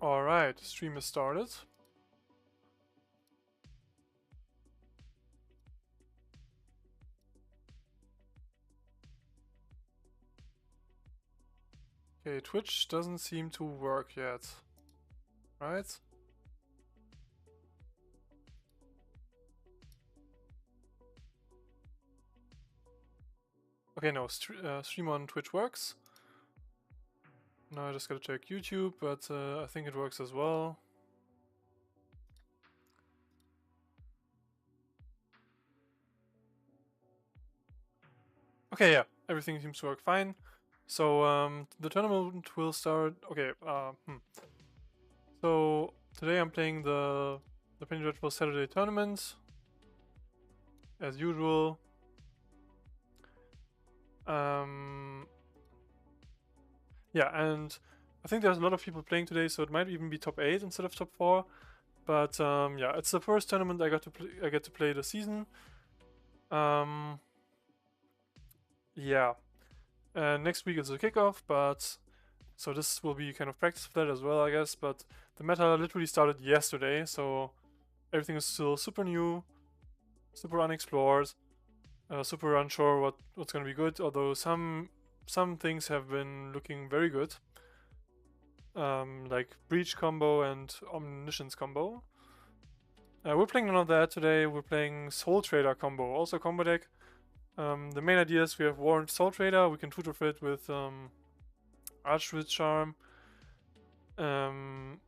Alright, stream is started. Okay, Twitch doesn't seem to work yet. Right? Okay, no, stream on Twitch works. Now I just gotta check YouTube, but I think it works as well. Okay, yeah, everything seems to work fine. So the tournament will start. Okay. So today I'm playing the Penny Dreadful Saturday tournament, as usual. Yeah, and I think there's a lot of people playing today, so it might even be top 8 instead of top 4. But yeah, it's the first tournament I get to play this season. Yeah, next week is the kickoff, but so this will be kind of practice for that as well, I guess. But the meta literally started yesterday, so everything is still super new, super unexplored, super unsure what's gonna be good. Although some things have been looking very good, like Breach combo and Omniscience combo. We're playing none of that today. We're playing Soultrader combo, also combo deck. The main idea is we have Warrant Soultrader. We can tutor fit with Archwitch Charm. And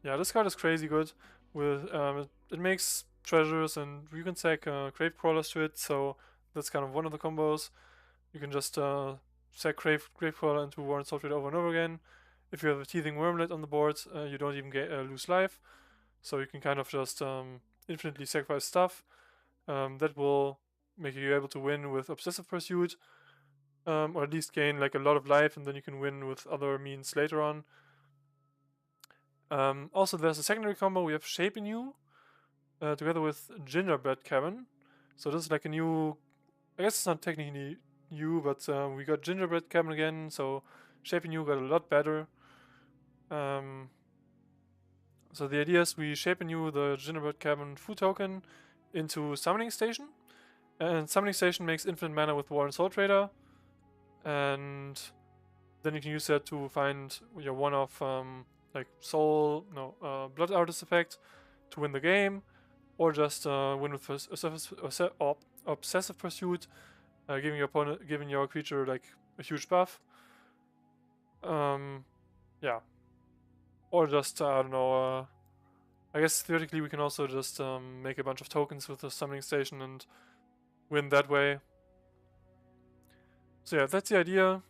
yeah, this card is crazy good. With it makes treasures, and you can sack Grave Crawlers to it. So that's kind of one of the combos. You can just sack Grave Crawler into Warrant Soultrader over and over again. If you have a Teething Wormlet on the board, you don't even lose life. So you can kind of just infinitely sacrifice stuff. That will make you able to win with Obsessive Pursuit, or at least gain like a lot of life, and then you can win with other means later on. Also, there's a secondary combo. We have Shape in You together with Gingerbread Cabin. So this is like a new. I guess it's not technically new, but we got Gingerbread Cabin again. So Shape in You got a lot better. So the idea is we Shape in You the Gingerbread Cabin food token into Summoning Station. And Summoning Station makes infinite mana with Warren Soultrader. And then you can use that to find your one-off like Blood Artist effect to win the game. Or just win with Obsessive Pursuit, giving your creature like a huge buff. Yeah. Or just, I don't know, I guess theoretically we can also just make a bunch of tokens with the Summoning Station and win that way. So yeah, that's the idea.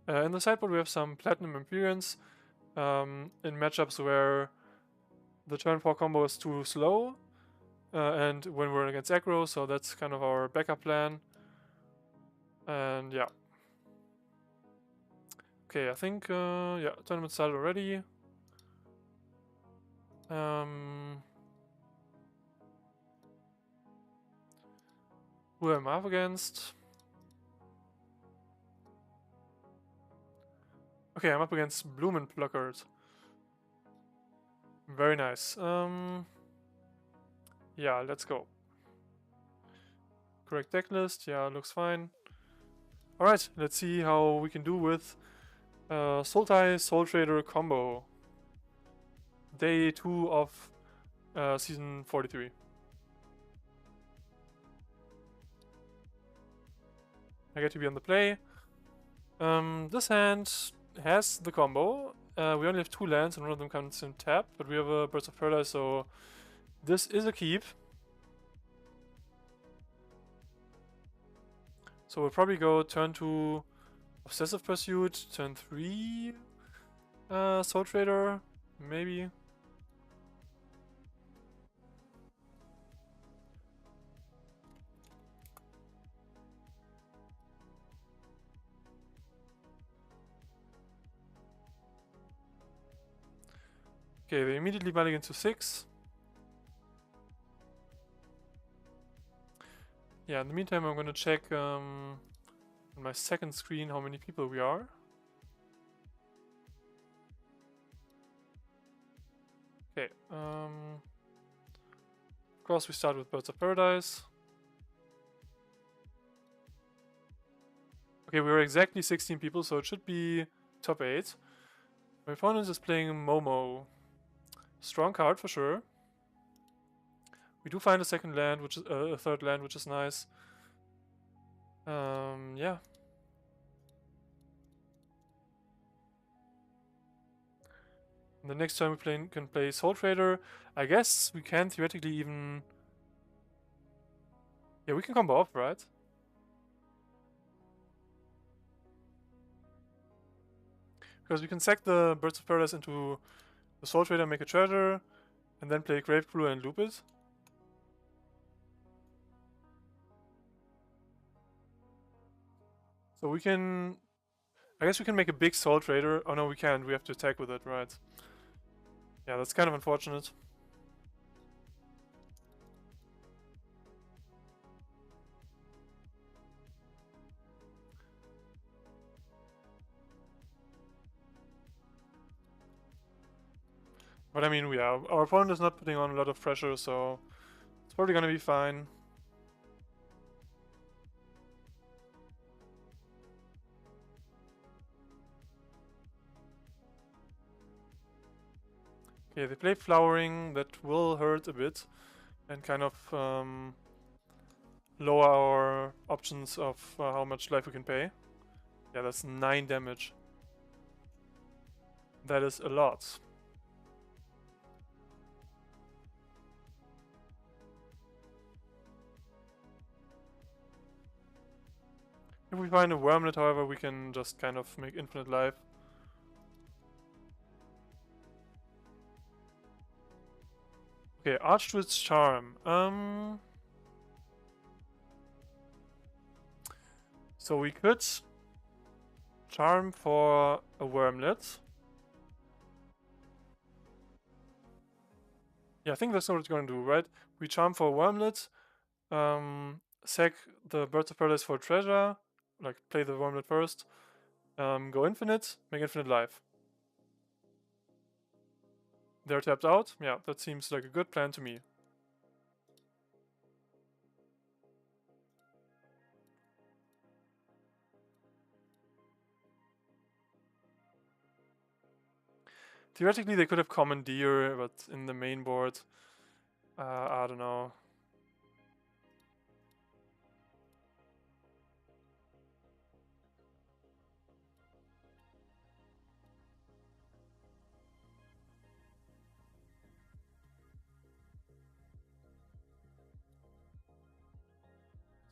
In the sideboard we have some Platinum Empyreans in matchups where the turn 4 combo is too slow, and when we're against aggro, so that's kind of our backup plan. And yeah. Okay, I think, yeah, tournament started already. Who am I up against? Okay, I'm up against Blumen Pluckers. Very nice. Yeah, let's go. Correct deck list, yeah, looks fine. Alright, let's see how we can do with Soultrader combo. Day 2 of season 43. I get to be on the play. This hand has the combo. We only have 2 lands and one of them comes in tap, but we have a Birds of Paradise, so this is a keep. So we'll probably go turn 2 Obsessive Pursuit, turn 3 Soultrader, maybe. Okay, they immediately mulligan to 6. Yeah, in the meantime, I'm gonna check on my second screen how many people we are. Of course, we start with Birds of Paradise. Okay, we're exactly 16 people, so it should be top 8. My opponent is playing Momo. Strong card for sure. We do find a second land, which is a third land, which is nice. Yeah. And the next time we can play Soultrader. I guess we can theoretically even... Yeah, we can combo off, right? Because we can sack the Birds of Paradise into the Soultrader, make a treasure, and then play Grave Cruller and loop it. So we can... I guess we can make a big Soultrader. Oh no, we can't. We have to attack with it, right? Yeah, that's kind of unfortunate. But I mean, yeah, our opponent is not putting on a lot of pressure, so it's probably gonna be fine. Okay, they play Flowering, that will hurt a bit, and kind of lower our options of how much life we can pay. Yeah, that's 9 damage. That is a lot. If we find a Wormlet, however, we can just kind of make infinite life. Okay, Archdruid's Charm. So we could charm for a Wormlet. Yeah, I think that's what it's going to do, right? We charm for a Wormlet, sack the Birds of Paradise for a treasure, like play the Wormlet first, go infinite, make infinite life. They're tapped out. Yeah, that seems like a good plan to me. Theoretically, they could have Commandeer, but in the main board, I don't know.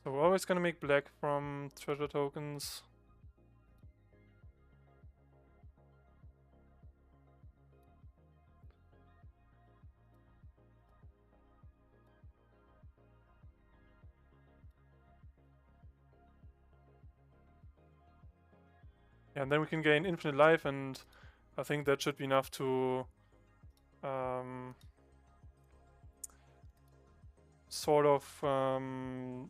So we're always gonna make black from treasure tokens. Yeah, and then we can gain infinite life, and I think that should be enough to sort of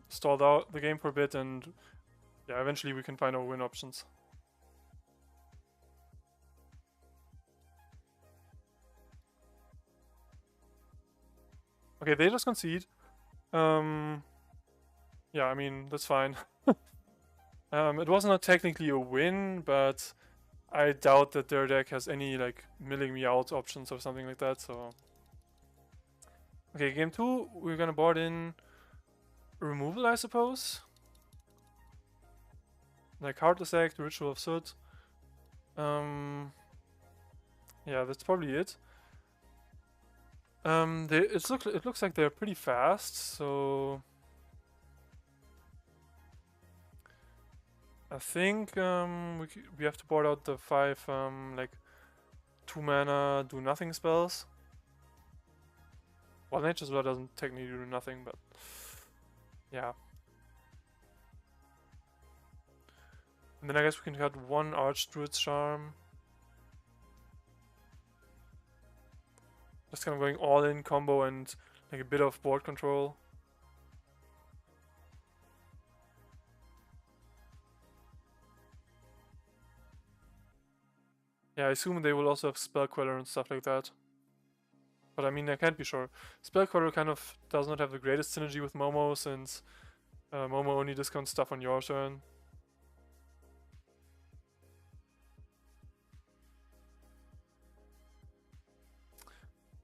stall out the game for a bit, and yeah, eventually we can find our win options. Okay, they just concede. Yeah, I mean, that's fine. It was not technically a win, but I doubt that their deck has any, like, milling me out options or something like that, so... Okay, game 2, we're gonna board in removal, I suppose. Like Heartless Act, Ritual of Soot. Yeah, that's probably it. It looks like they're pretty fast, so... I think we have to board out the 5 like 2 mana do nothing spells. Well, Nature's Blood doesn't technically do nothing, but yeah. And then I guess we can cut 1 Archdruid's Charm. Just kind of going all in combo and like a bit of board control. Yeah, I assume they will also have Spell Queller and stuff like that. But I mean, I can't be sure. Spellcaller kind of does not have the greatest synergy with Momo, since Momo only discounts stuff on your turn.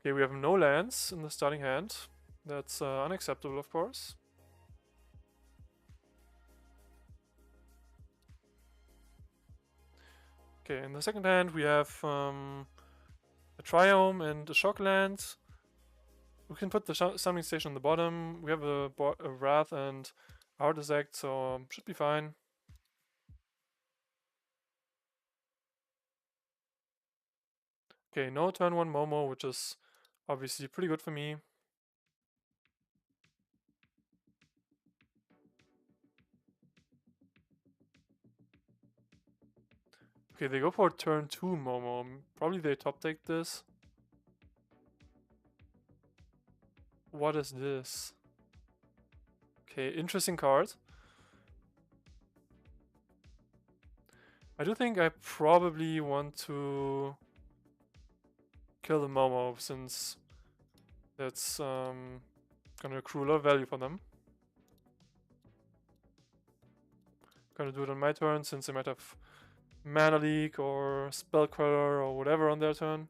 Okay, we have no lands in the starting hand. That's unacceptable, of course. Okay, in the second hand we have a Triome and a Shock land. We can put the summoning station on the bottom. We have a Wrath and a Artifact, so should be fine. Okay, no turn 1 Momo, which is obviously pretty good for me. Okay, they go for turn 2 Momo. Probably they top deck this. What is this? Okay, interesting card. I do think I probably want to kill the Momo, since that's gonna accrue a lot of value for them. Gonna do it on my turn, since they might have Mana Leak or Spellqueller or whatever on their turn.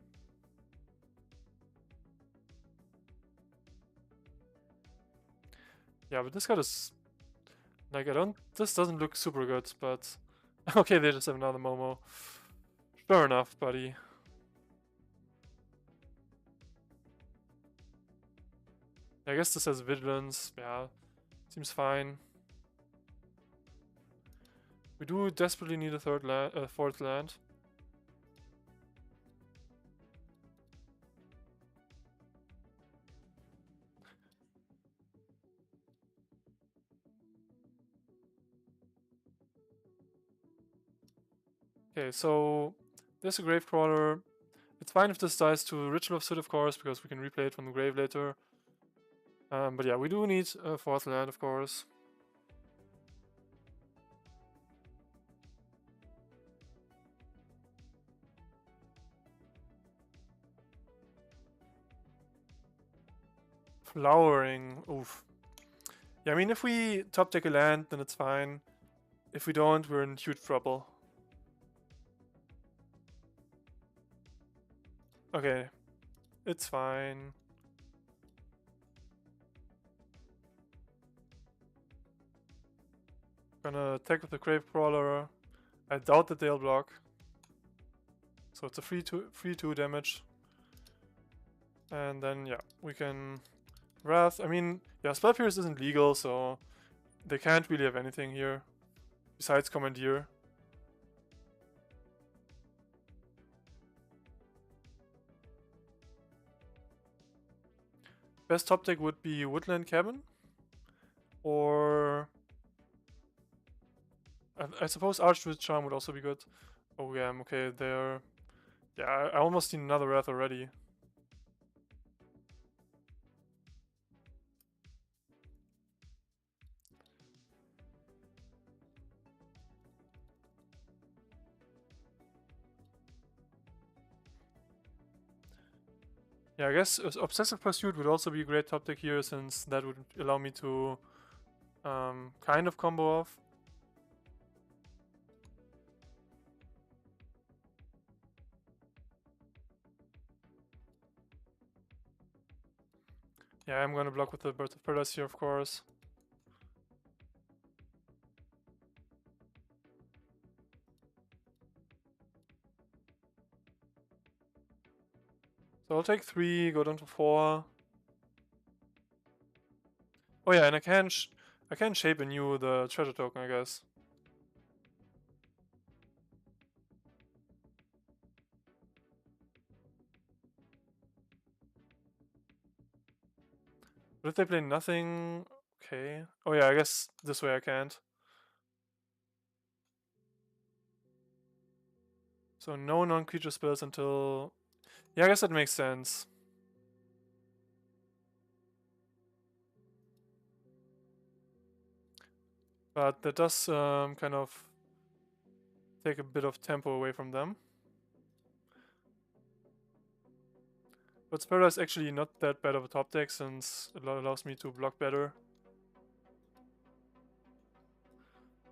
Yeah, but this card is like, this doesn't look super good, but okay, they just have another Momo. Fair enough, buddy. I guess this has Vigilance. Yeah, seems fine. We do desperately need a fourth land. Okay, so there's a Gravecrawler. It's fine if this dies to Ritual of Soot, of course, because we can replay it from the grave later. But yeah, we do need a fourth land, of course. Flowering, oof. Yeah, I mean, if we top deck a land, then it's fine. If we don't, we're in huge trouble. Okay, it's fine. Gonna attack with the Gravecrawler. I doubt that they'll block. So it's a free 2 damage. And then, yeah, we can Wrath. I mean, yeah, Spell Pierce isn't legal, so they can't really have anything here besides Commandeer. Best top deck would be Woodland Cabin, or I suppose Archdruid Charm would also be good. Oh yeah, okay, there. Yeah, I almost need another Wrath already. Yeah, I guess Obsessive Pursuit would also be a great top deck here, since that would allow me to kind of combo off. Yeah, I'm gonna block with the Birth of Paradise here, of course. So I'll take 3, go down to 4. Oh yeah, and I can shape anew the treasure token, I guess. But if they play nothing, okay. Oh yeah, I guess this way I can't. So no non-creature spells until... Yeah, I guess that makes sense. But that does kind of take a bit of tempo away from them. But Spera is actually not that bad of a top deck since it allows me to block better.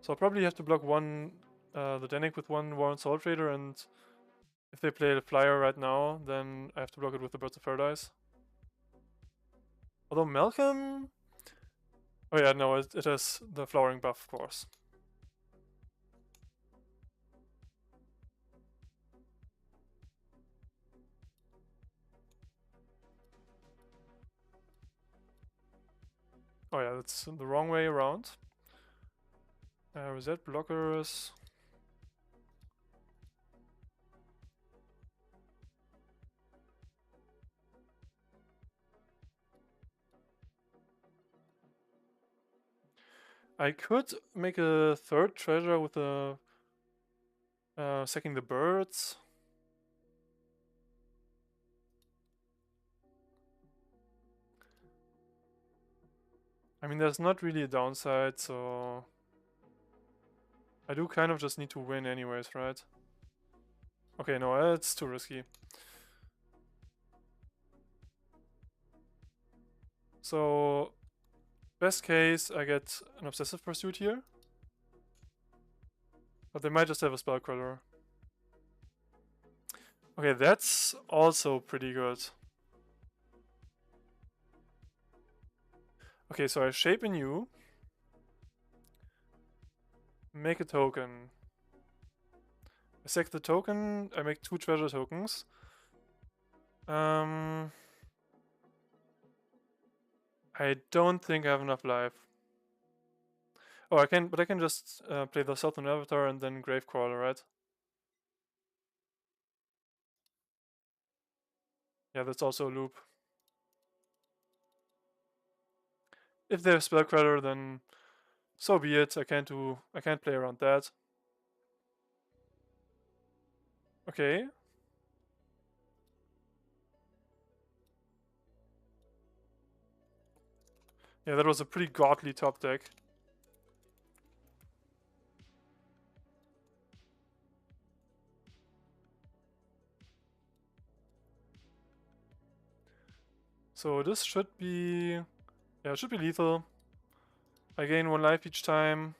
So I'll probably have to block the Danik with one Warren Soultrader, and if they play the Flyer right now, then I have to block it with the Birds of Paradise. Although Malcolm... Oh yeah, no, it has the Flowering buff, of course. Oh yeah, that's the wrong way around. Reset blockers. I could make a third treasure with a sacking the birds. I mean, there's not really a downside, so I do kind of just need to win anyways, right? Okay, no, it's too risky. So, best case, I get an Obsessive Pursuit here. But they might just have a Spellcrawler. Okay, that's also pretty good. Okay, so I shape in you. Make a token. I sack the token, I make 2 treasure tokens. I don't think I have enough life. Oh, I can just play the Southern Avatar and then Gravecrawler, right? Yeah, that's also a loop. If they have Spellcrawler, then so be it. I can't play around that. Okay. Yeah, that was a pretty godly top deck. So this should be... Yeah, it should be lethal. I gain 1 life each time.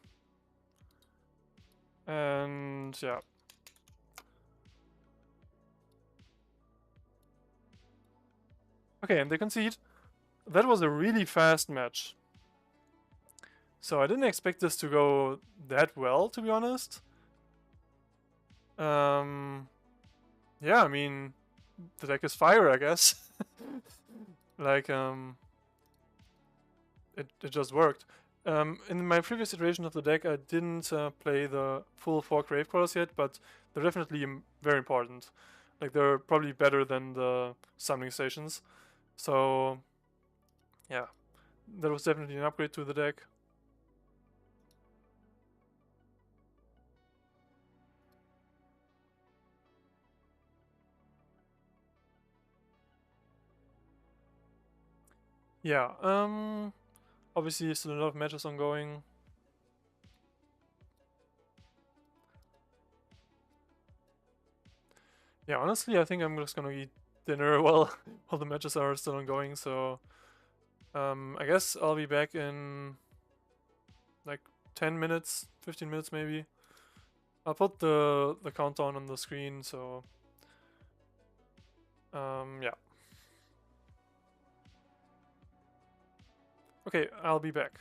And yeah. Okay, and they concede. That was a really fast match. So I didn't expect this to go that well, to be honest. Yeah, I mean, the deck is fire, I guess. Like, it just worked. In my previous iteration of the deck, I didn't play the full 4 Gravecrawlers yet, but they're definitely very important. Like, they're probably better than the summoning stations. So, yeah, that was definitely an upgrade to the deck. Yeah, obviously still a lot of matches ongoing. Yeah, honestly, I think I'm just gonna eat dinner while the matches are still ongoing. So, I guess I'll be back in like 10 minutes, 15 minutes maybe. I'll put the countdown on the screen. So, yeah. Okay, I'll be back.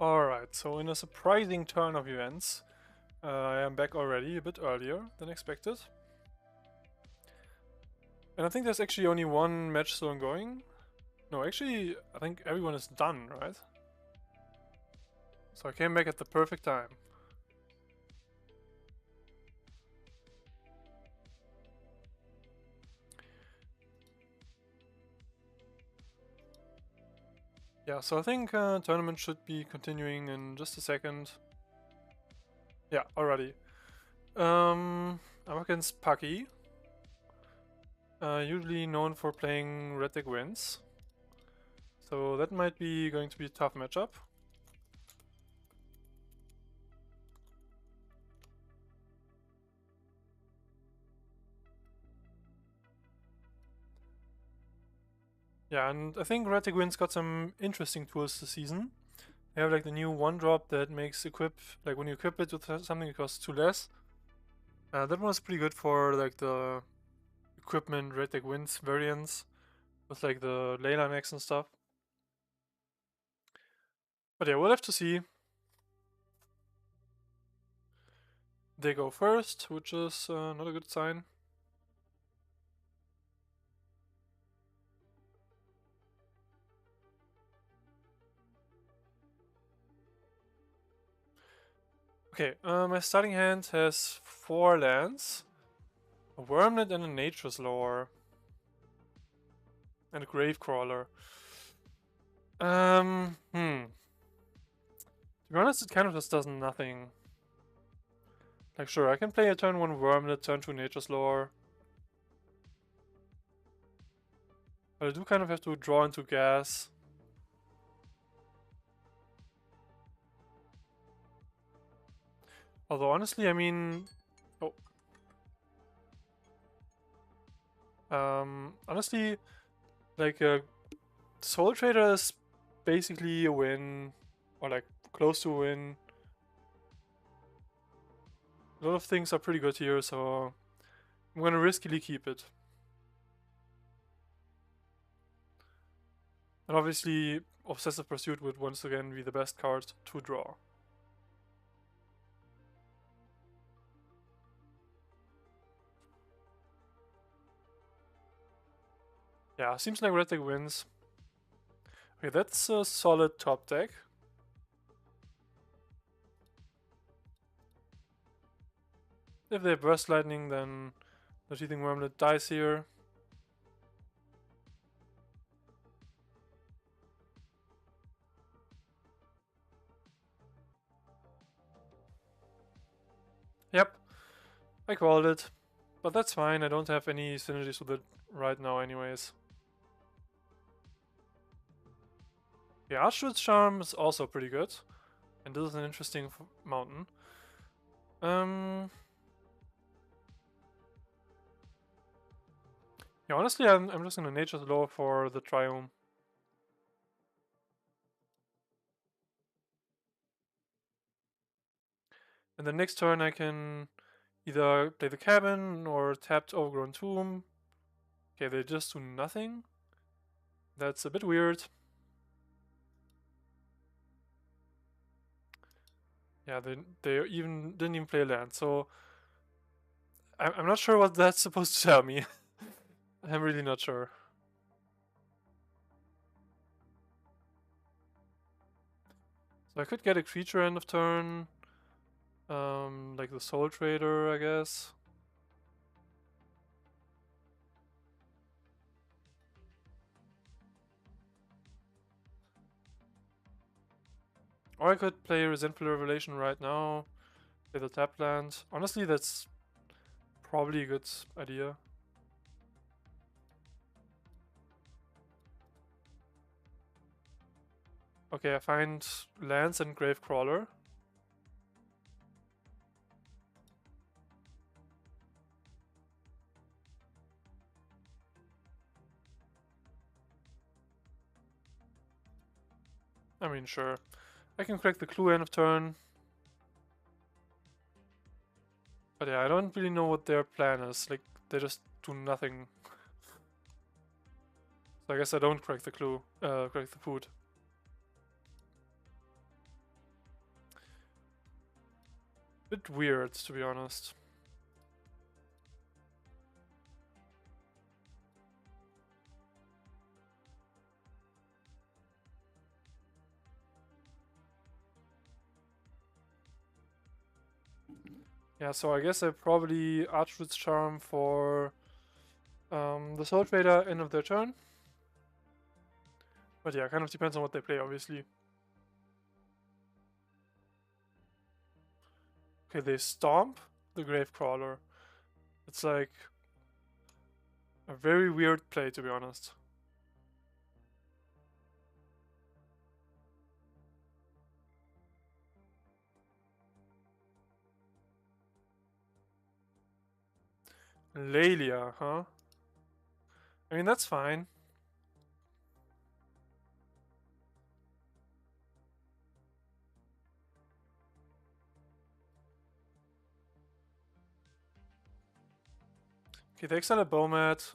Alright, so in a surprising turn of events, I am back already a bit earlier than expected. And I think there's actually only one match still ongoing. No, actually, I think everyone is done, right? So I came back at the perfect time. Yeah, so I think tournament should be continuing in just a second. Yeah, already. I'm against Paki. Usually known for playing red deck wins. So that might be going to be a tough matchup. Yeah, and I think red deck wins got some interesting tools this season. They have like the new one drop that makes equip, like when you equip it with something it costs 2 less. That was pretty good for like the equipment red deck wins variants with like the Leyline X and stuff. But yeah, we'll have to see. They go first, which is not a good sign. Okay, my starting hand has 4 lands, a Wormlet and a Nature's Lore, and a Gravecrawler. To be honest, it kind of just does nothing. Like, sure, I can play a turn 1 Wormlet, turn 2 Nature's Lore. But I do kind of have to draw into gas. Although, honestly, I mean... Oh. Honestly, like, Soultrader is basically a win, or like, close to a win. A lot of things are pretty good here, so I'm gonna riskily keep it. And obviously, Obsessive Pursuit would once again be the best card to draw. Yeah, seems like red deck wins. Okay, that's a solid top deck. If they burst lightning, then the Teething Wormlet dies here. Yep, I called it. But that's fine, I don't have any synergies with it right now anyways. The Archwood's Charm is also pretty good. And this is an interesting mountain. Yeah, honestly, I'm just gonna Nature's Law for the Triome. And the next turn I can either play the Cabin or tapped Overgrown Tomb. Okay, they just do nothing. That's a bit weird. Yeah, they even didn't even play a land, so I'm not sure what that's supposed to tell me. I'm really not sure. So I could get a creature end of turn, like the Soultrader, I guess. Or I could play Resentful Revelation right now, play the tap land. Honestly, that's probably a good idea. Okay, I find lands and Gravecrawler. I mean, sure. I can crack the Clue end of turn. But yeah, I don't really know what their plan is. Like, they just do nothing. So I guess I don't crack the Clue, crack the food. Bit weird, to be honest. Yeah, so I guess I probably Archwood's Charm for the Soultrader end of their turn. But yeah, kind of depends on what they play, obviously. Okay, they stomp the Gravecrawler. It's like a very weird play, to be honest. Lelia, huh? I mean, that's fine. Okay, they exile a Bowmat.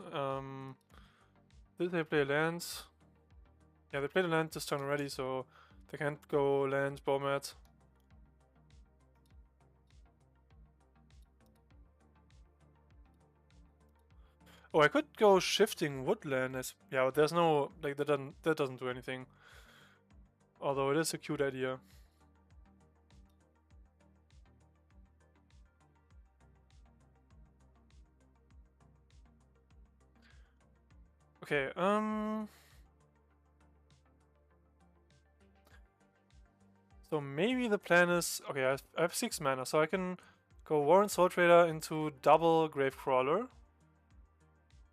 Did they play lands? Yeah, they played a land this turn already, so they can't go land Bowmat. Oh, I could go shifting woodland. Yeah, but there's no like that doesn't do anything. Although it is a cute idea. Okay, so maybe the plan is okay. I have 6 mana, so I can go Warren Soultrader into double Gravecrawler,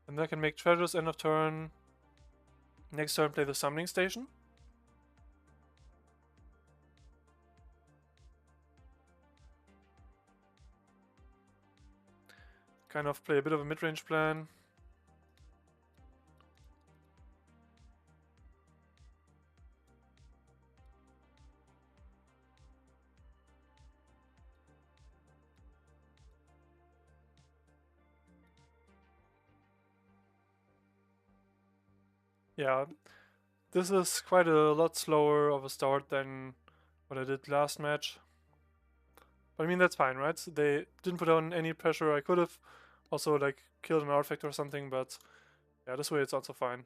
and then I can make treasures end of turn. Next turn, play the Summoning Station. Kind of play a bit of a mid-range plan. Yeah, this is quite a lot slower of a start than what I did last match. But I mean, that's fine, right? They didn't put on any pressure. I could have also like killed an artifact or something, but yeah, this way it's also fine.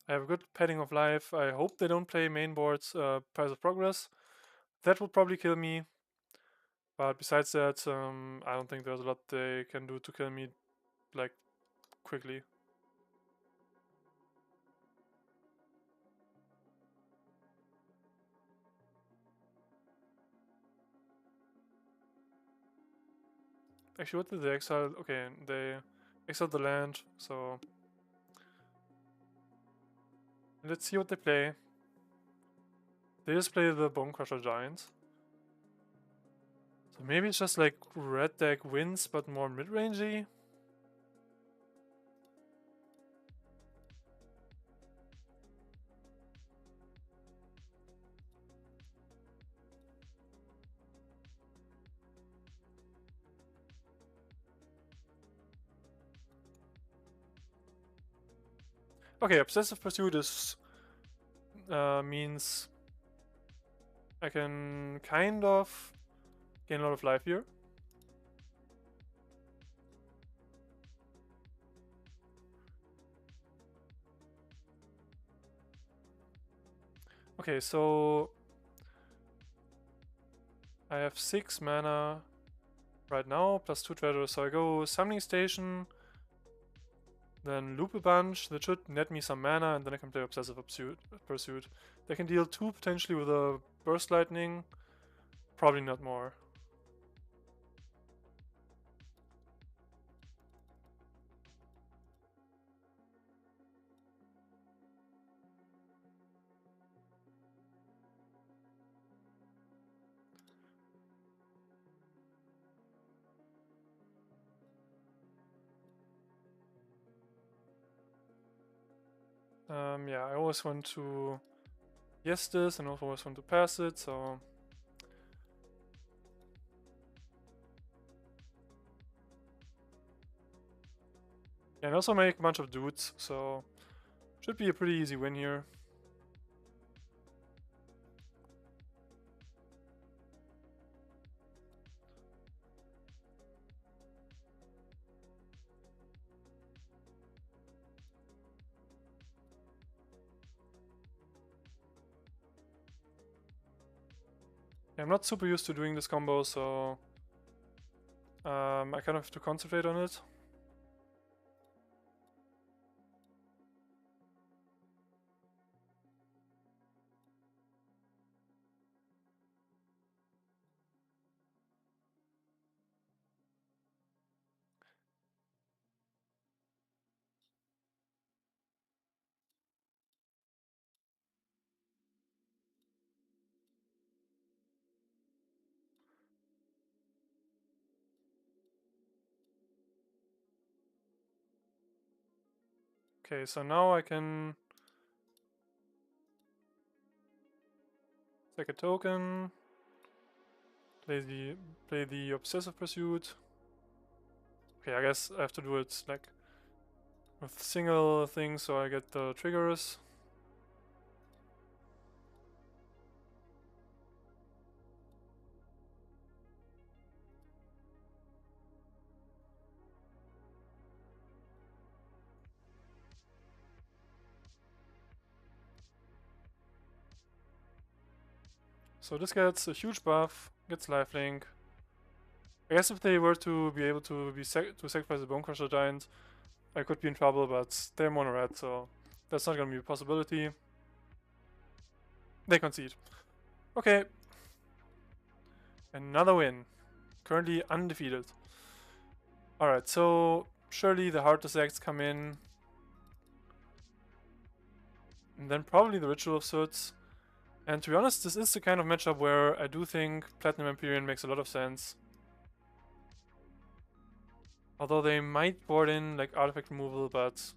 I have a good padding of life. I hope they don't play main boards Price of Progress. That would probably kill me. But besides that, I don't think there's a lot they can do to kill me, like, quickly. Actually, what did they exile? Okay, they exiled the land, so... Let's see what they play. They just play the Bone Crusher Giant. So maybe it's just like red deck wins, but more mid-rangey. Okay, Obsessive Pursuit is means I can kind of gain a lot of life here. Okay, so I have 6 mana right now, plus 2 treasures, so I go Summoning Station, then loop a bunch, that should net me some mana, and then I can play Obsessive Pursuit. They can deal 2 potentially with a Burst Lightning, probably not more. Yeah, I always want to yes this and also always want to pass it, so... Yeah, and also make a bunch of dudes, so... Should be a pretty easy win here. Yeah, I'm not super used to doing this combo, so I kind of have to concentrate on it. Okay, so now I can take a token, play the obsessive pursuit. Okay, I guess I have to do it like with single things, so I get the triggers. So this gets a huge buff, gets lifelink. I guess if they were to be able to sacrifice the Bone Crusher Giant, I could be in trouble, but they're mono red, so that's not gonna be a possibility. They concede. Okay. Another win. Currently undefeated. Alright, so surely the Heartless Acts come in. And then probably the Ritual of Soot. And to be honest, this is the kind of matchup where I do think Platinum Empyrean makes a lot of sense. Although they might board in like artifact removal, but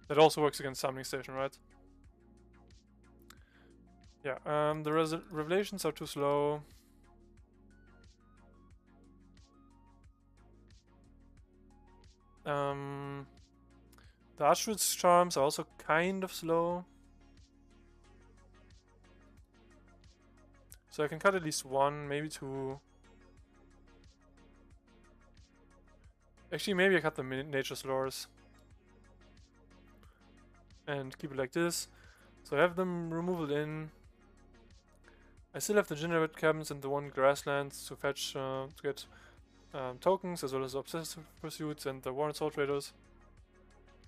that also works against Summoning Station, right? Yeah, the revelations are too slow. The Archroot's charms are also kind of slow. So I can cut at least one, maybe two. Actually, maybe I cut the Nature's Lures. And keep it like this. So I have them removal in. I still have the Gingerbread Cabins and the one Grasslands to fetch, to get tokens, as well as Obsessive Pursuits and the Warren Soultraders.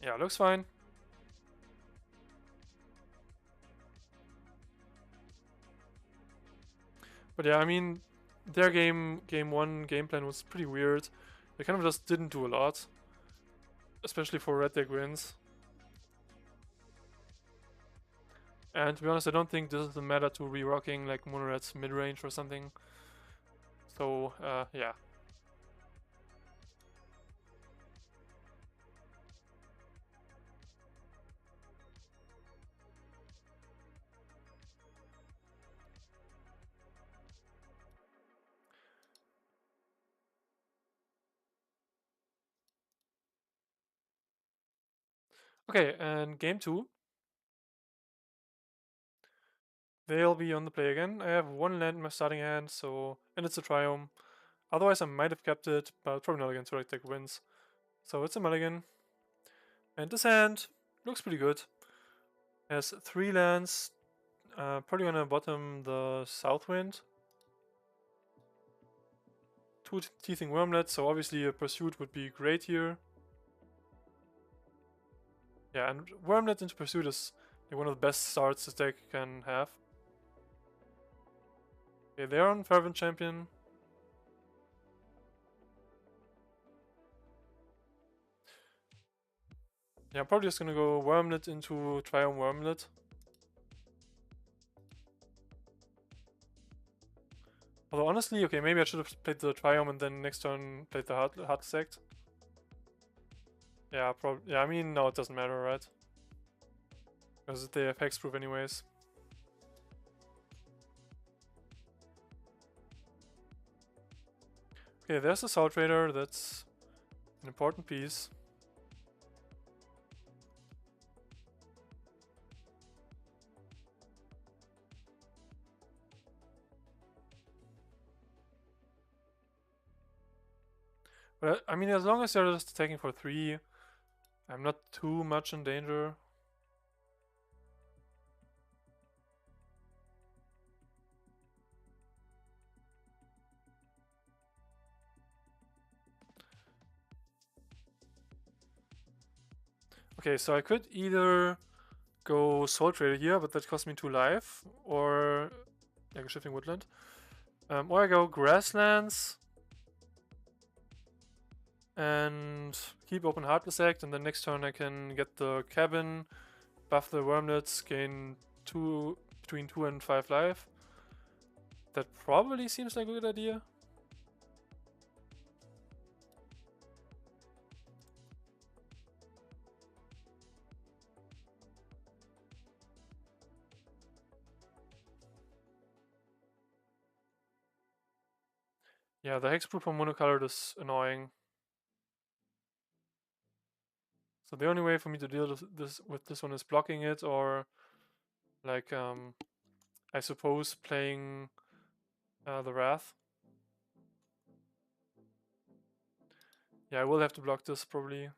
Yeah, looks fine. But yeah, I mean, their game 1 game plan was pretty weird. They kind of just didn't do a lot. Especially for red deck wins. And to be honest, I don't think this is the meta to re-rocking like Mono Red's mid-range or something. So, yeah. Okay, and game 2. They'll be on the play again. I have one land in my starting hand, so and it's a Triome. Otherwise, I might have kept it, but probably not against red deck wins. So it's a mulligan. And this hand looks pretty good. It has 3 lands. Probably gonna bottom the Southwind. 2 Teething Wormlet, so obviously a Pursuit would be great here. Yeah, and Wormlet into Pursuit is like one of the best starts this deck can have. Okay, they're on Fervent Champion. Yeah, I'm probably just gonna go Wormlet into Triome Wormlet. Although honestly, okay, maybe I should have played the Triome and then next turn played the Heart Sect. Yeah, probably. Yeah, I mean, no, it doesn't matter, right? Because they have hexproof anyways. Okay, there's the Soultrader. That's an important piece. But I mean, as long as they're just attacking for 3, I'm not too much in danger. Okay, so I could either go Soultrader here, but that costs me 2 life, or like a Shifting Woodland. Or I go Grasslands and keep open Heartless Act, and then next turn I can get the cabin, buff the Wormlets, gain between 2 and 5 life. That probably seems like a good idea. Yeah, the Hexproof on monocolored is annoying. So the only way for me to deal with this one is blocking it, or like I suppose playing the Wrath. Yeah, I will have to block this probably.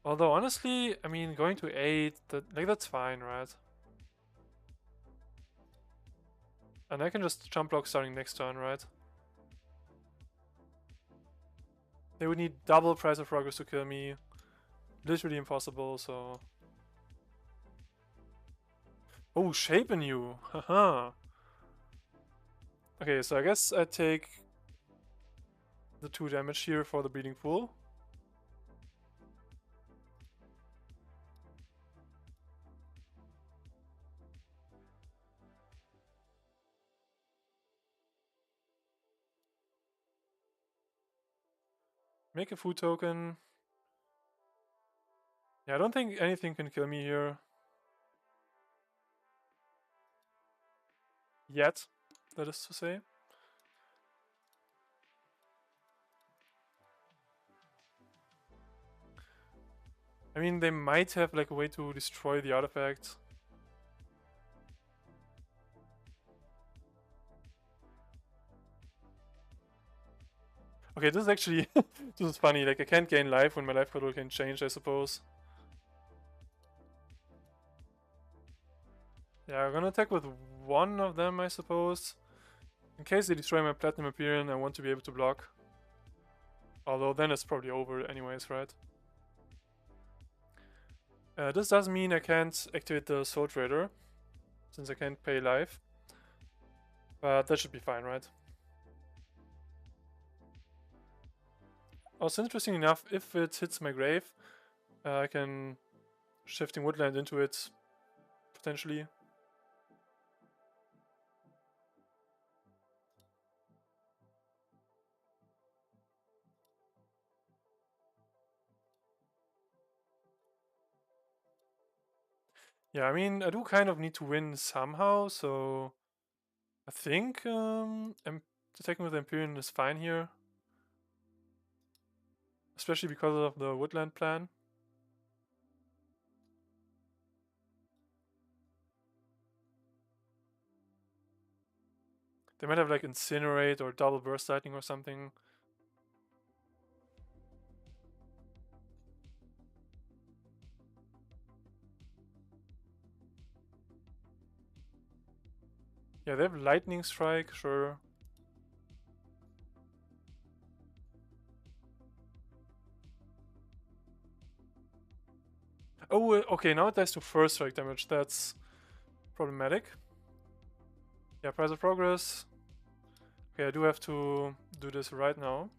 Although honestly, I mean, going to 8, that's fine, right? And I can just jump block starting next turn, right? They would need double price of progress to kill me. Literally impossible, so... Oh, Shapen you! Haha! Okay, so I guess I take the 2 damage here for the Bleeding Pool. Make a food token. Yeah, I don't think anything can kill me here. Yet, that is to say. I mean, they might have like a way to destroy the artifact. Okay, this is actually this is funny. Like I can't gain life when my life control can change, I suppose. Yeah, I'm gonna attack with one of them, I suppose. In case they destroy my Platinum Empyrean, I want to be able to block. Although then it's probably over anyways, right? This does mean I can't activate the Soultrader, since I can't pay life. But that should be fine, right? Also, interesting enough, if it hits my grave, I can Shifting Woodland into it, potentially. Yeah, I mean, I do kind of need to win somehow, so I think attacking with Empyrean is fine here. Especially because of the Woodland plan. They might have like Incinerate or Double Burst Lightning or something. Yeah, they have Lightning Strike, sure. Oh, okay, now it dies to first strike damage. That's problematic. Yeah, Price of Progress. Okay, I do have to do this right now.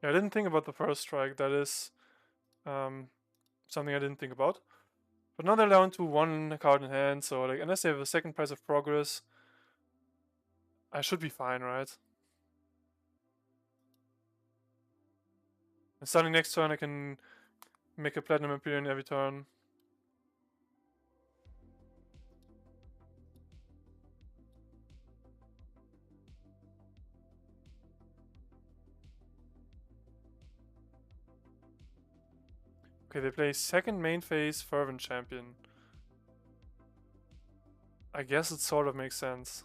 Yeah, I didn't think about the first strike. That is something I didn't think about. But now they're down to 1 card in hand, so like unless they have a second Price of Progress, I should be fine, right? And starting next turn, I can make a Platinum Empyrean every turn. Okay, they play second main phase Fervent Champion. I guess it sort of makes sense.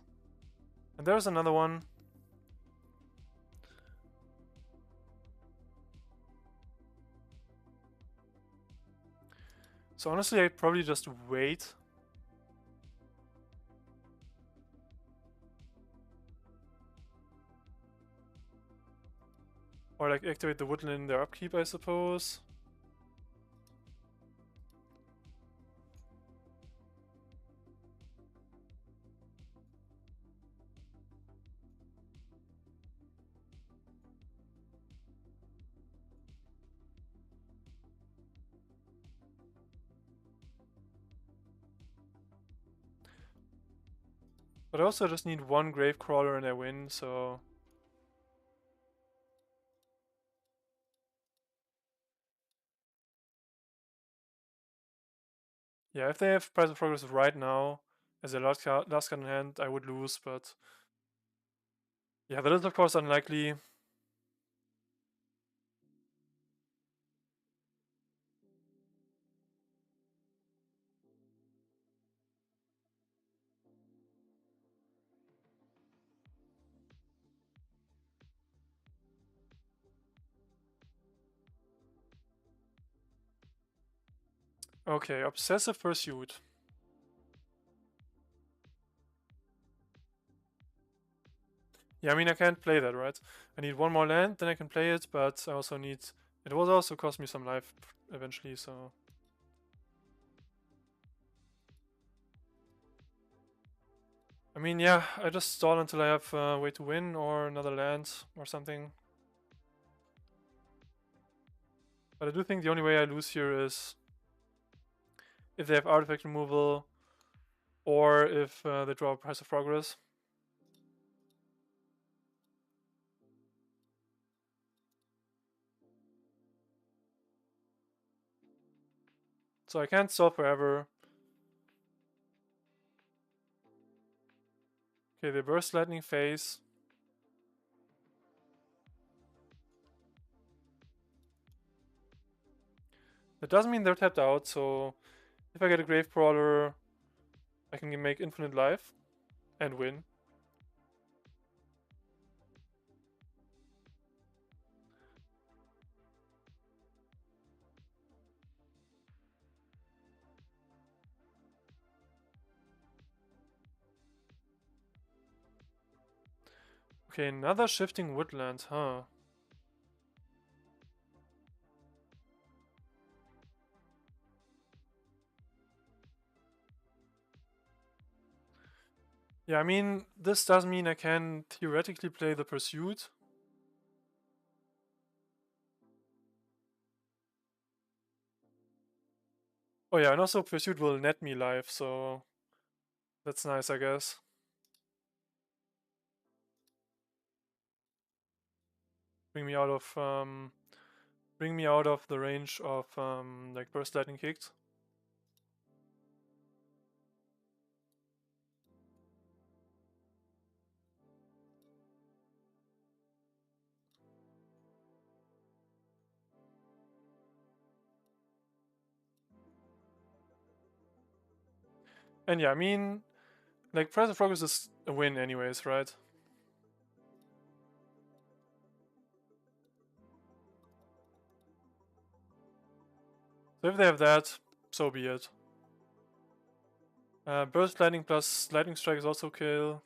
And there's another one. So honestly, I'd probably just wait. Or like activate the woodland in their upkeep, I suppose. But I also just need one Gravecrawler and I win, so... Yeah, if they have Price of Progress right now as a last card in hand, I would lose, but... Yeah, that is of course unlikely. Okay, Obsessive Pursuit. Yeah, I mean I can't play that, right? I need one more land, then I can play it, but I also need... It will also cost me some life eventually, so... I mean, yeah, I just stall until I have a way to win or another land or something. But I do think the only way I lose here is if they have artifact removal or if they draw Price of Progress. So I can't stall forever. Okay, they burst Lightning Phase. That doesn't mean they're tapped out, so if I get a Gravecrawler, I can make infinite life and win. Okay, another Shifting Woodland, huh? Yeah, I mean, this does mean I can theoretically play the Pursuit. Oh yeah, and also Pursuit will net me life, so that's nice, I guess. Bring me out of the range of like burst lightning kicked. And yeah, I mean, like Price of Progress is a win anyways, right? So if they have that, so be it. Burst lightning plus lightning strike is also kill.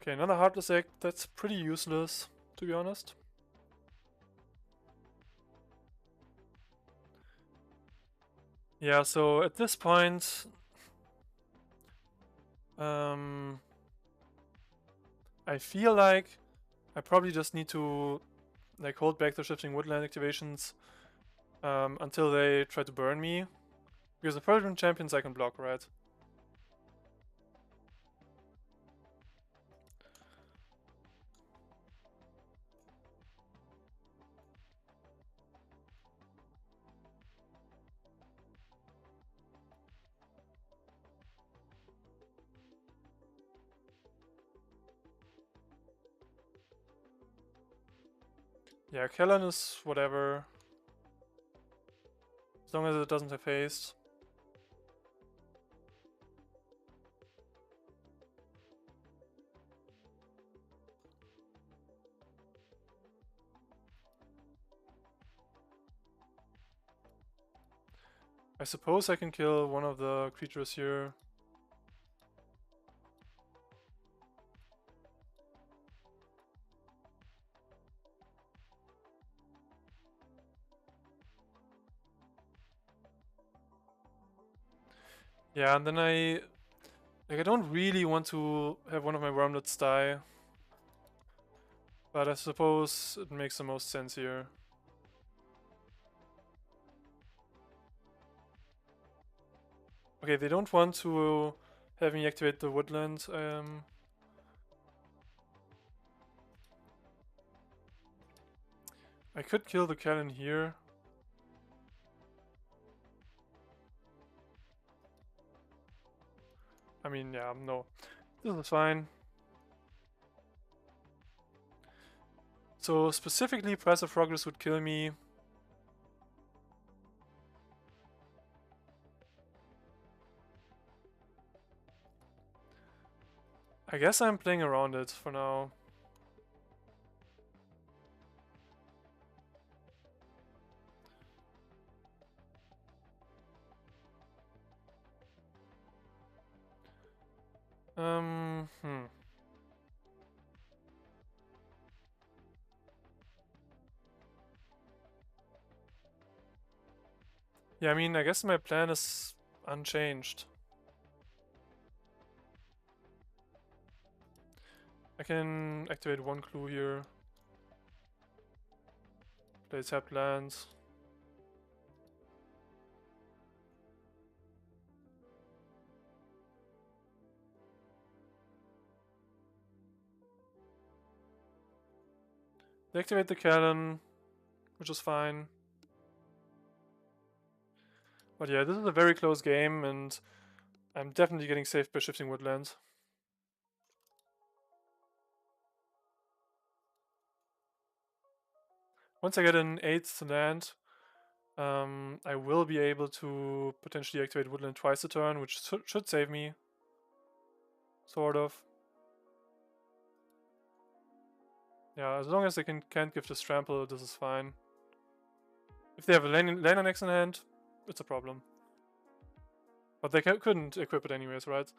Okay, another Heartless Act, that's pretty useless, to be honest. Yeah, so at this point, I feel like I probably just need to like hold back the Shifting Woodland activations until they try to burn me. Because the Persian champions I can block, right? Yeah, Kellen is whatever. As long as it doesn't have haste. I suppose I can kill one of the creatures here. Yeah, and then I don't really want to have one of my wormlets die. But I suppose it makes the most sense here. Okay, they don't want to have me activate the woodland. I could kill the cannon here. I mean, yeah, no. This is fine. So specifically, Price of Progress would kill me. I guess I'm playing around it for now. Hmm. Yeah, I mean, I guess my plan is unchanged. I can activate one clue here. Play tapped lands. They activate the cannon, which is fine. But yeah, this is a very close game, and I'm definitely getting saved by shifting woodlands. Once I get an 8th land, I will be able to potentially activate woodland twice a turn, which should save me. Sort of. Yeah, as long as they can't give this trample, this is fine. If they have a land annex in hand, it's a problem. But they couldn't equip it anyways, right?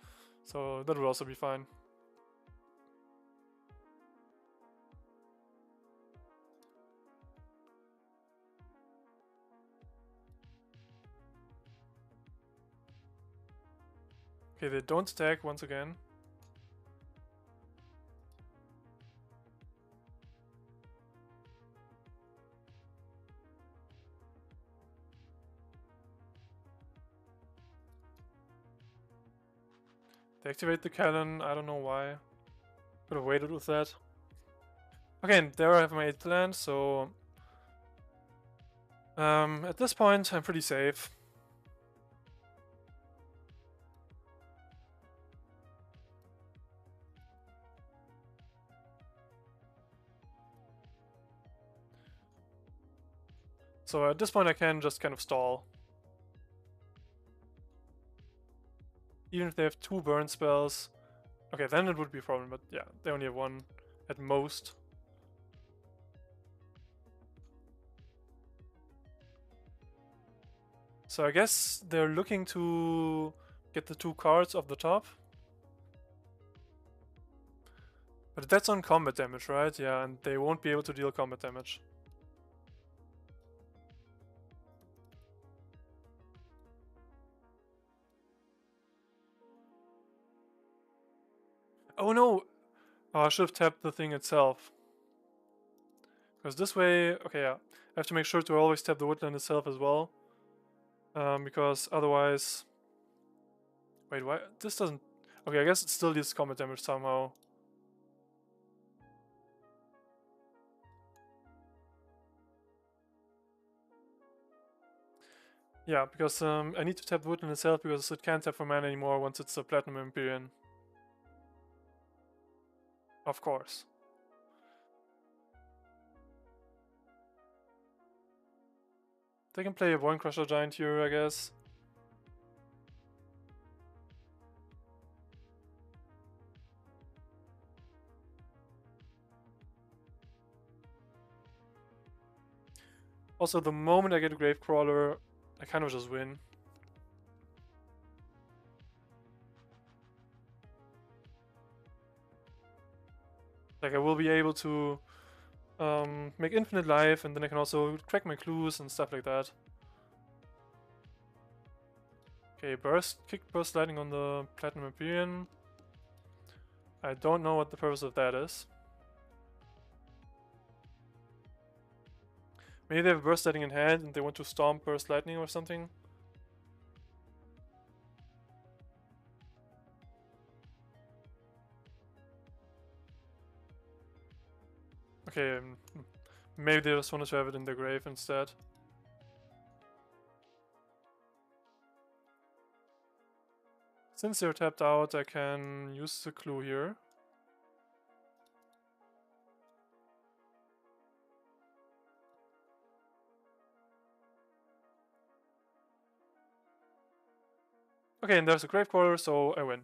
So that would also be fine. Okay, they don't attack once again. They activate the cannon, I don't know why. Could have waited with that. Okay, and there I have my 8th land, so... at this point, I'm pretty safe. So at this point I can just kind of stall. Even if they have 2 burn spells. Okay, then it would be a problem, but yeah, they only have 1 at most. So I guess they're looking to get the 2 cards off the top. But that's on combat damage, right? Yeah, and they won't be able to deal combat damage. Oh no! Oh, I should have tapped the thing itself. Because this way, okay, yeah. I have to make sure to always tap the woodland itself as well. Because otherwise... Wait, why? This doesn't... Okay, I guess it still deals combat damage somehow. Yeah, because I need to tap the woodland itself because it can't tap for mana anymore once it's a Platinum Empyrean. Of course. They can play a Bone Crusher Giant here, I guess. Also, the moment I get a Gravecrawler, I kind of just win. Like, I will be able to make infinite life, and then I can also crack my clues and stuff like that. Okay, kick burst lightning on the Platinum Empyrean. I don't know what the purpose of that is. Maybe they have burst lightning in hand and they want to stomp burst lightning or something. Okay, maybe they just wanted to have it in their grave instead. Since they're tapped out, I can use the clue here. Okay, and there's a Gravecrawler, so I win.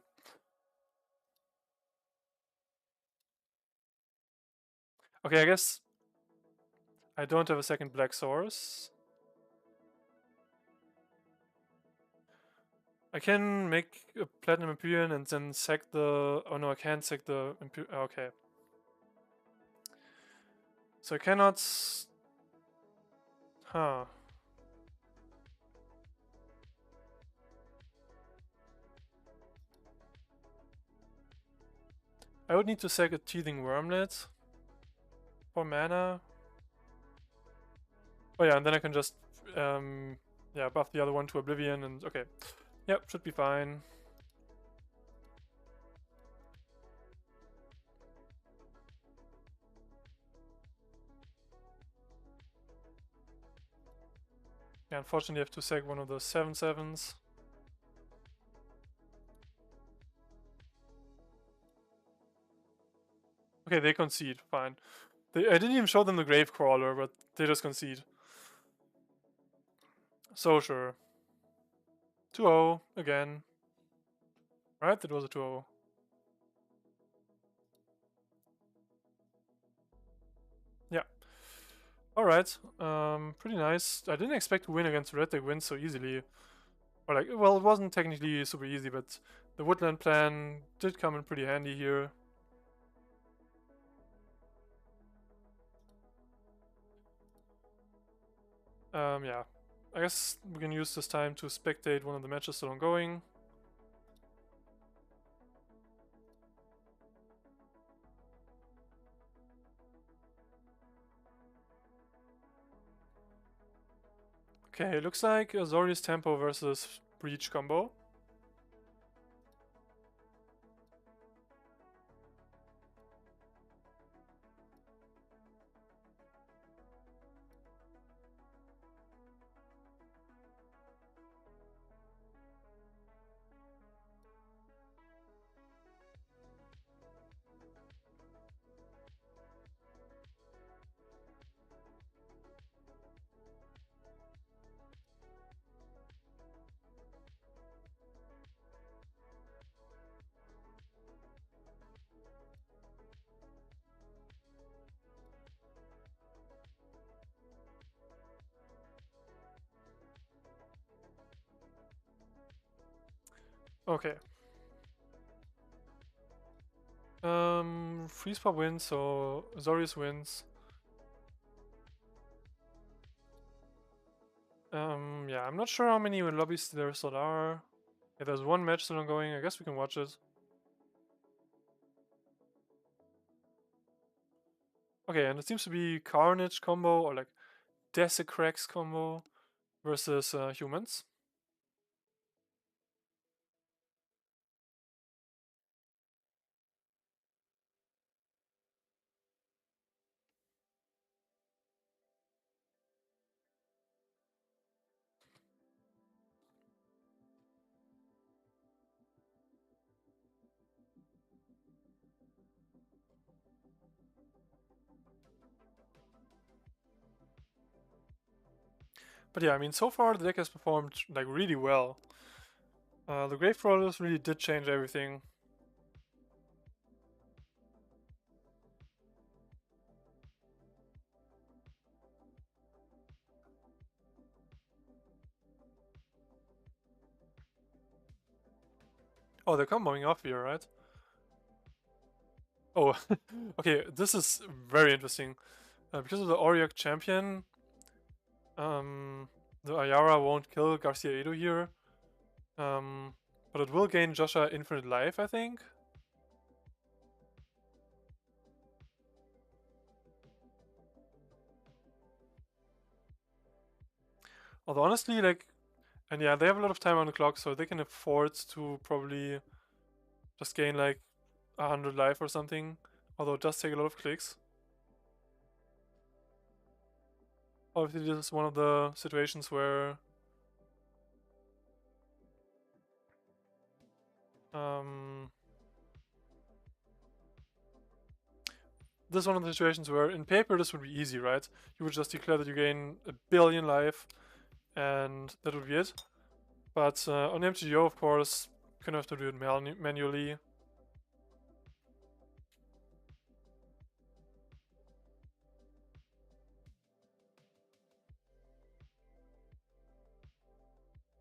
Okay, I guess I don't have a second black source. I can make a Platinum Empyrean and then sack the... Oh no, I can't sack the... Okay. So I cannot... Huh. I would need to sack a Teething Wormlet for mana. Oh yeah, and then I can just yeah, buff the other one to Oblivion and okay. Yep, should be fine. Yeah, unfortunately I have to sack one of those 7/7s. Okay, they concede, fine. I didn't even show them the Gravecrawler, but they just concede. So sure. 2-0 again. Right, that was a 2-0. Yeah. Alright, pretty nice. I didn't expect to win against Red Deck win so easily. Or like, well, it wasn't technically super easy, but the Woodland plan did come in pretty handy here. Yeah. I guess we can use this time to spectate one of the matches still ongoing. Okay, it looks like Azorius Tempo versus Breach combo. Okay. Freeze Pop wins, so Azorius wins. Yeah, I'm not sure how many lobbies there still are. Yeah, there's one match still ongoing. I guess we can watch it. Okay, and it seems to be Carnage combo or like Desecrax combo versus humans. But yeah, I mean, so far the deck has performed like really well. The Grave Crawlers really did change everything. Oh, they're comboing off here, right? Oh, okay, this is very interesting. Because of the Auriok champion, the Ayara won't kill Garcia Edo here. Um, but it will gain Joshua infinite life, I think. Although honestly, like, and yeah, they have a lot of time on the clock, so they can afford to probably just gain like 100 life or something. Although it does take a lot of clicks. Obviously, this is one of the situations where um, this is one of the situations where in paper this would be easy, right? You would just declare that you gain 1,000,000,000 life, and that would be it. But on MTGO, of course, you kind of have to do it manually.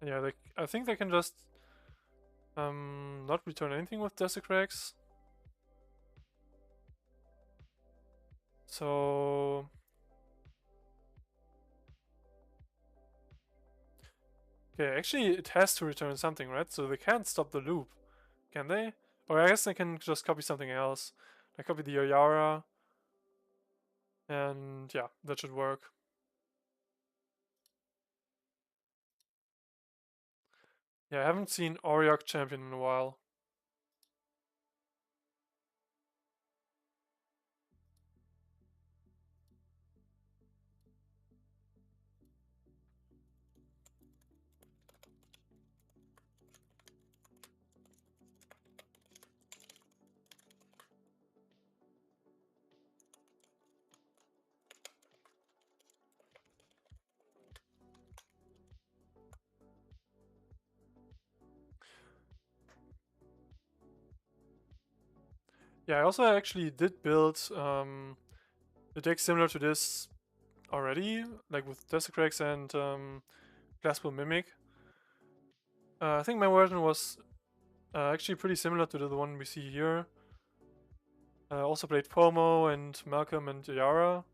And yeah, I think they can just not return anything with Desecrax. So okay, actually it has to return something, right? So they can't stop the loop, can they? Or I guess they can just copy something else. Like copy the Oyara, and yeah, that should work. Yeah, I haven't seen Auriok champion in a while. Yeah, I also actually did build a deck similar to this already, like with Desecrax and Glasspool Mimic. I think my version was actually pretty similar to the one we see here. Also played Pomo and Malcolm and Yara.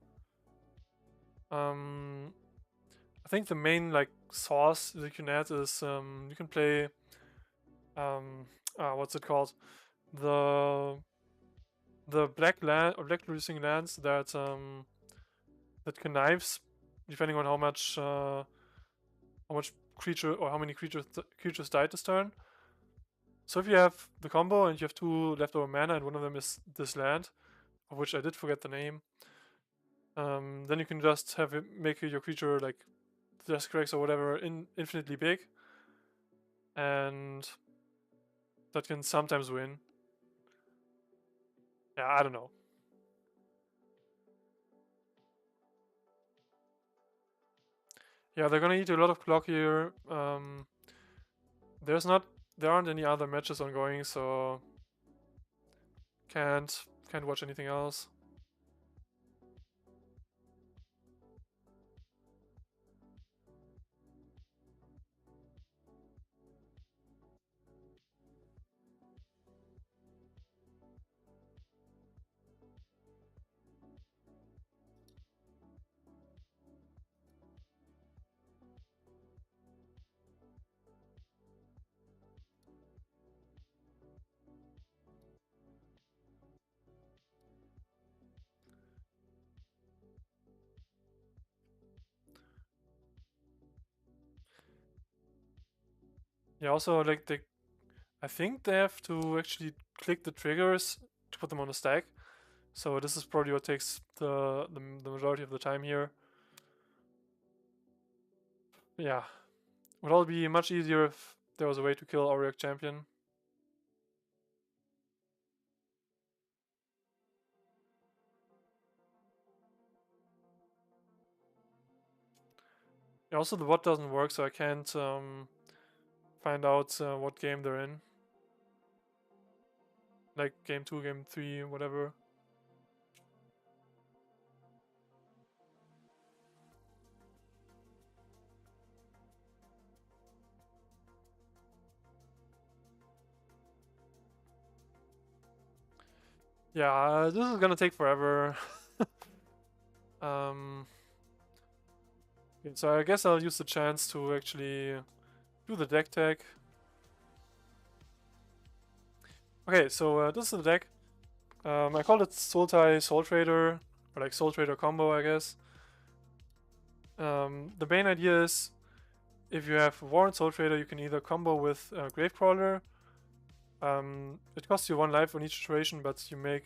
Um, I think the main like sauce that you can add is you can play what's it called, the black land or black losing lands that connives depending on how much creature or how many creatures died this turn. So if you have the combo and you have 2 leftover mana and one of them is this land, of which I did forget the name, then you can just have it make your creature like Desecrax or whatever infinitely big, and that can sometimes win. Yeah, I don't know. Yeah, they're gonna eat a lot of clock here. There's not there aren't any other matches ongoing, so can't watch anything else. Yeah, also like I think they have to actually click the triggers to put them on the stack. So this is probably what takes the majority of the time here. Yeah, would all be much easier if there was a way to kill Auric Champion. Also, the bot doesn't work, so I can't find out what game they're in. Like game 2, game 3, whatever. Yeah, this is gonna take forever. Okay, so I guess I'll use the chance to actually do the deck tag. Okay, so this is the deck. I call it Soultrader, or like Soultrader combo, I guess. The main idea is, if you have War and Soultrader, you can either combo with Gravecrawler. It costs you 1 life on each iteration, but you make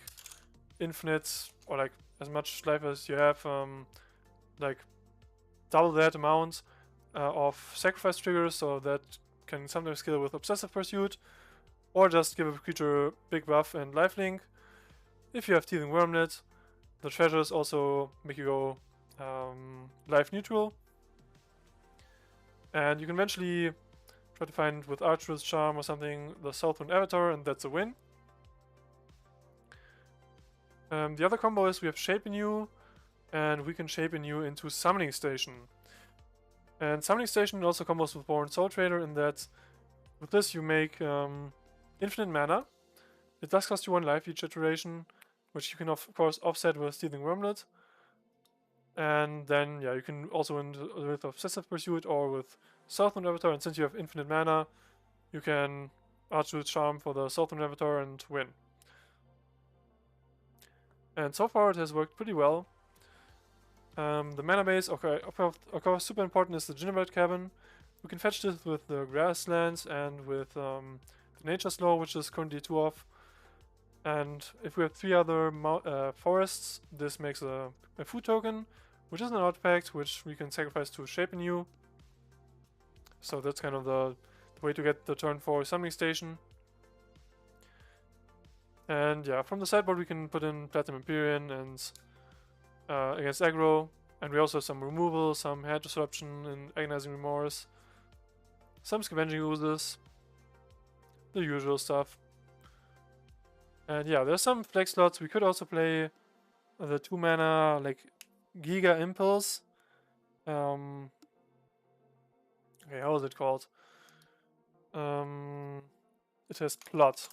infinite, or like as much life as you have, like double that amount of sacrifice triggers, so that can sometimes kill with Obsessive Pursuit, or just give a creature big buff and lifelink. If you have Teething Wormlet, the treasures also make you go life neutral. And you can eventually try to find with Archer's Charm or something the Southwind Avatar, and that's a win. The other combo is we have Shape Anew, and we can Shape Anew into Summoning Station. And Summoning Station also combos with War and Soultrader in that with this you make infinite mana. It does cost you 1 life each iteration, which you can of course offset with Teething Wormlet. And then yeah, you can also win with Obsessive Pursuit or with Southwind Avatar, and since you have infinite mana, you can Archer's Charm for the Southwind Avatar and win. And so far it has worked pretty well. The mana base, okay, of course, super important is the Gingerbread Cabin. We can fetch this with the Grasslands and with the Nature Slow, which is currently 2 off. And if we have 3 other forests, this makes a food token, which is an artifact, which we can sacrifice to Shape Anew. So that's kind of the way to get the turn 4 Summoning Station. And yeah, from the sideboard we can put in Platinum Empyrean and against aggro, and we also have some removal, some hand disruption and Agonizing Remorse, some Scavenging Oozes, the usual stuff. And yeah, there's some flex slots. We could also play the 2 mana like Giga Impulse. Okay, how is it called? It has Plot.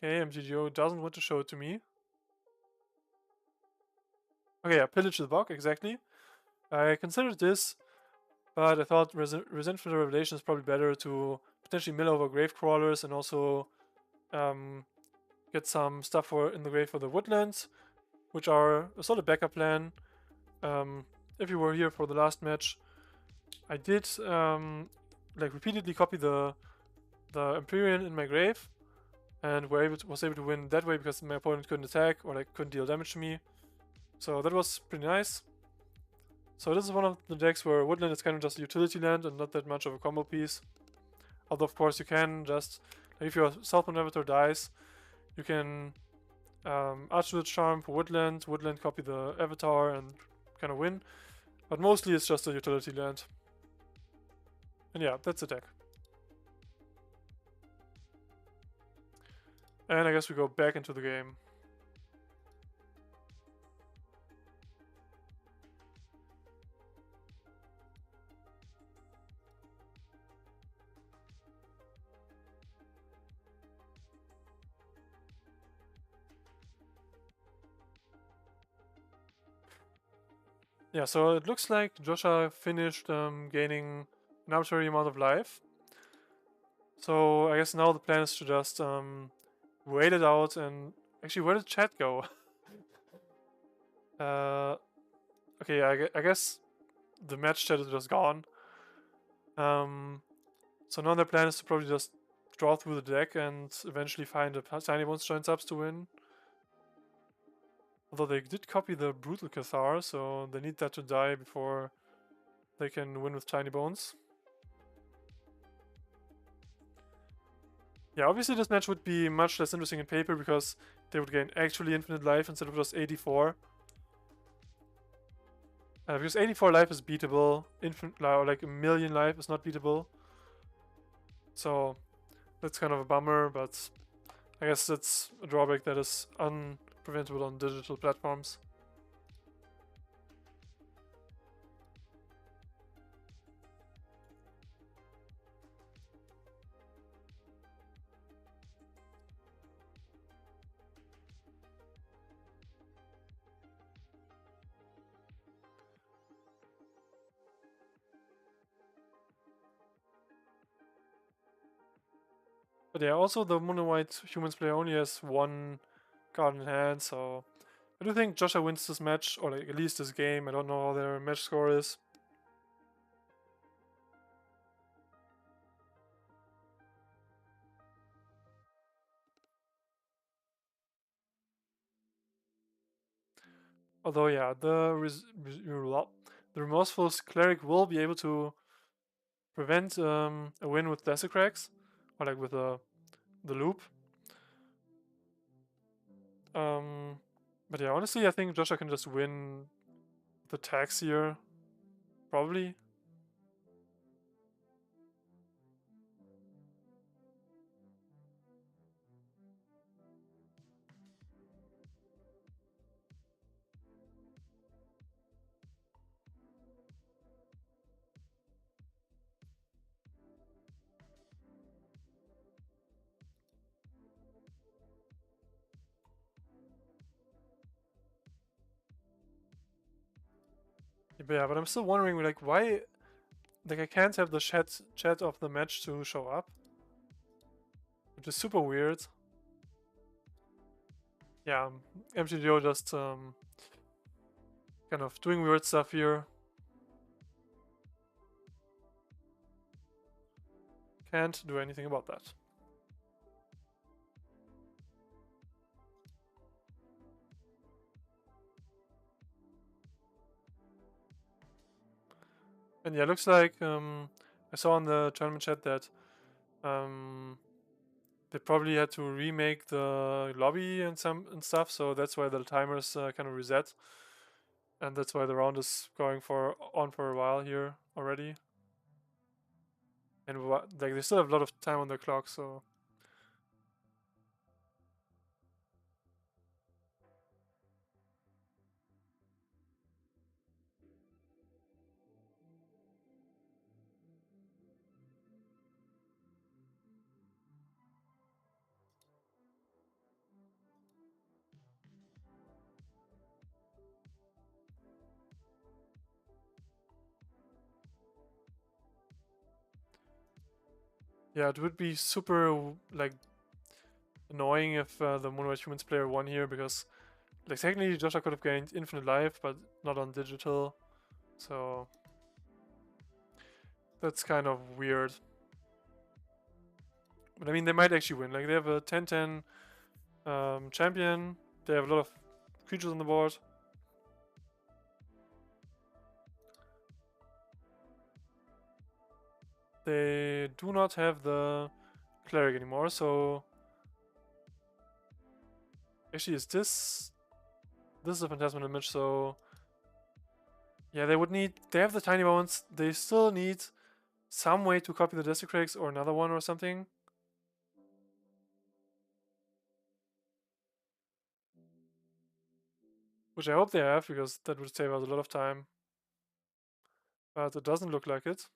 Okay, MTGO doesn't want to show it to me. Okay, yeah, Pillage the Bog, exactly. I considered this, but I thought Resentful Revelation is probably better to potentially mill over Grave Crawlers and also get some stuff in the grave for the Woodlands, which are a solid backup plan. If you were here for the last match, I did like repeatedly copy the Empyrean in my grave, and was able to win that way because my opponent couldn't attack or like couldn't deal damage to me. So that was pretty nice. So this is one of the decks where Woodland is kind of just a utility land and not that much of a combo piece. Although of course you can just, like if your Southwind Avatar dies, you can Archer's Charm for Woodland copy the Avatar and kind of win. But mostly it's just a utility land. And yeah, that's the deck. And I guess we go back into the game. Yeah, so it looks like Joshua finished gaining an arbitrary amount of life. So I guess now the plan is to just wait it out and... Actually, where did chat go? Okay, I guess the match chat is just gone. So now the plan is to probably just draw through the deck and eventually find a Tiny Bones joint subs to win. Although they did copy the Brutal Cathar, so they need that to die before they can win with Tiny Bones. Yeah, obviously this match would be much less interesting in paper because they would gain actually infinite life instead of just 84. Because 84 life is beatable, infinite like a million life is not beatable. So that's kind of a bummer, but I guess that's a drawback that is unpreventable on digital platforms. But yeah, also the mono white humans player only has one card in hand, so I do think Joshua wins this match, or like at least this game. I don't know how their match score is. Although yeah, the remorseful cleric will be able to prevent a win with Desecrax, or like with the loop. But yeah, honestly, I think Joshua can just win the tax here, probably. But yeah, but I'm still wondering, like, why, like, I can't have the chat of the match to show up, which is super weird. Yeah, MTGO just kind of doing weird stuff here. Can't do anything about that. And yeah, looks like I saw in the tournament chat that they probably had to remake the lobby and stuff, so that's why the timers kind of reset, and that's why the round is going on for a while here already. And like they still have a lot of time on the clock, so yeah, it would be super like annoying if the Moonlight Humans player won here, because like technically Joshua could have gained infinite life, but not on digital, so that's kind of weird. But I mean, they might actually win. Like they have a 10-10 champion. They have a lot of creatures on the board. They do not have the cleric anymore, so actually is this is a phantasmal image, so yeah, they have the tiny bones, they still need some way to copy the Desecrates or another one or something. Which I hope they have, because that would save us a lot of time. But it doesn't look like it.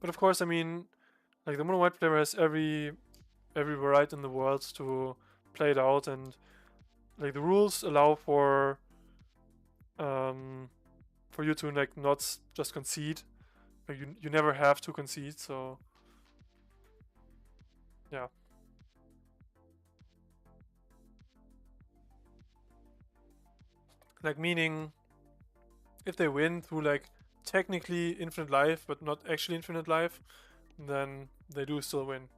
But of course, I mean, like the mono white player has every right in the world to play it out, and like the rules allow for you to like not just concede. Like you never have to concede, so yeah. Like meaning if they win through like technically infinite life but not actually infinite life, then they do still win.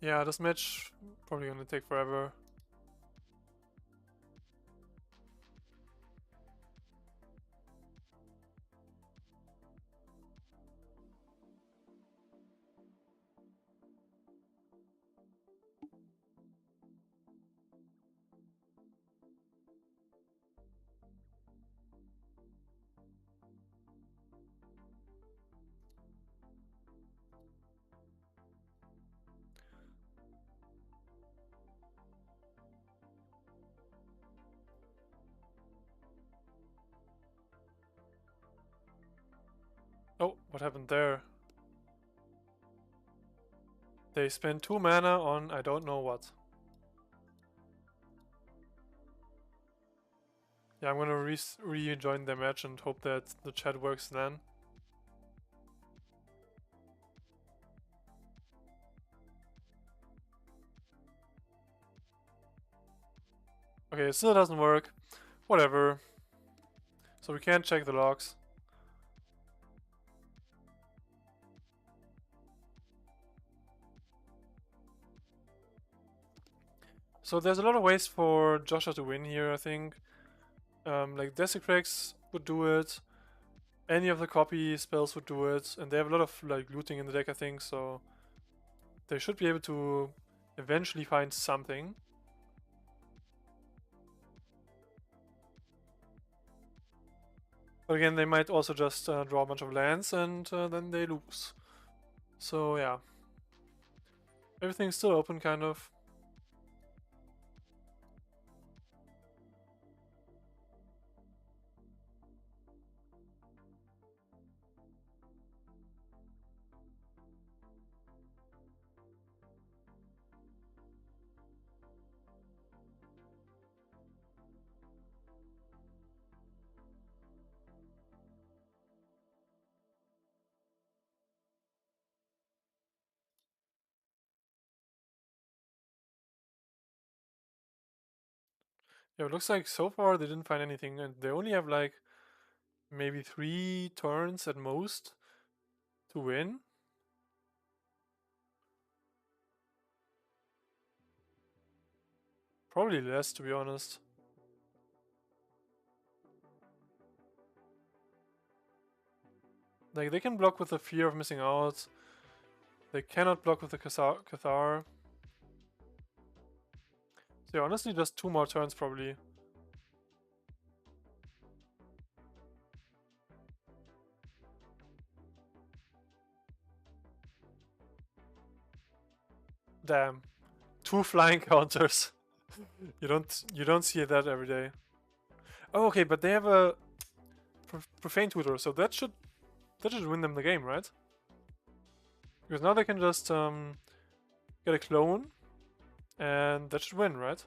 Yeah, this match probably gonna take forever. Oh, what happened there? They spent 2 mana on I don't know what. Yeah, I'm gonna rejoin the match and hope that the chat works then. Okay, it still doesn't work. Whatever. So we can't check the logs. So there's a lot of ways for Joshua to win here, I think. Like Desecrax would do it. Any of the copy spells would do it. And they have a lot of like looting in the deck, I think, so they should be able to eventually find something. But again, they might also just draw a bunch of lands and then they lose. So yeah. Everything's still open, kind of. Yeah, it looks like so far they didn't find anything, and they only have like maybe 3 turns at most to win. Probably less, to be honest. Like, they can block with the fear of missing out. They cannot block with the Cathar. So yeah, honestly, just 2 more turns probably. Damn. 2 flying counters. You don't see that every day. Oh, okay, but they have a Profane Tutor, so that should win them the game, right? Because now they can just get a clone, and that should win, right?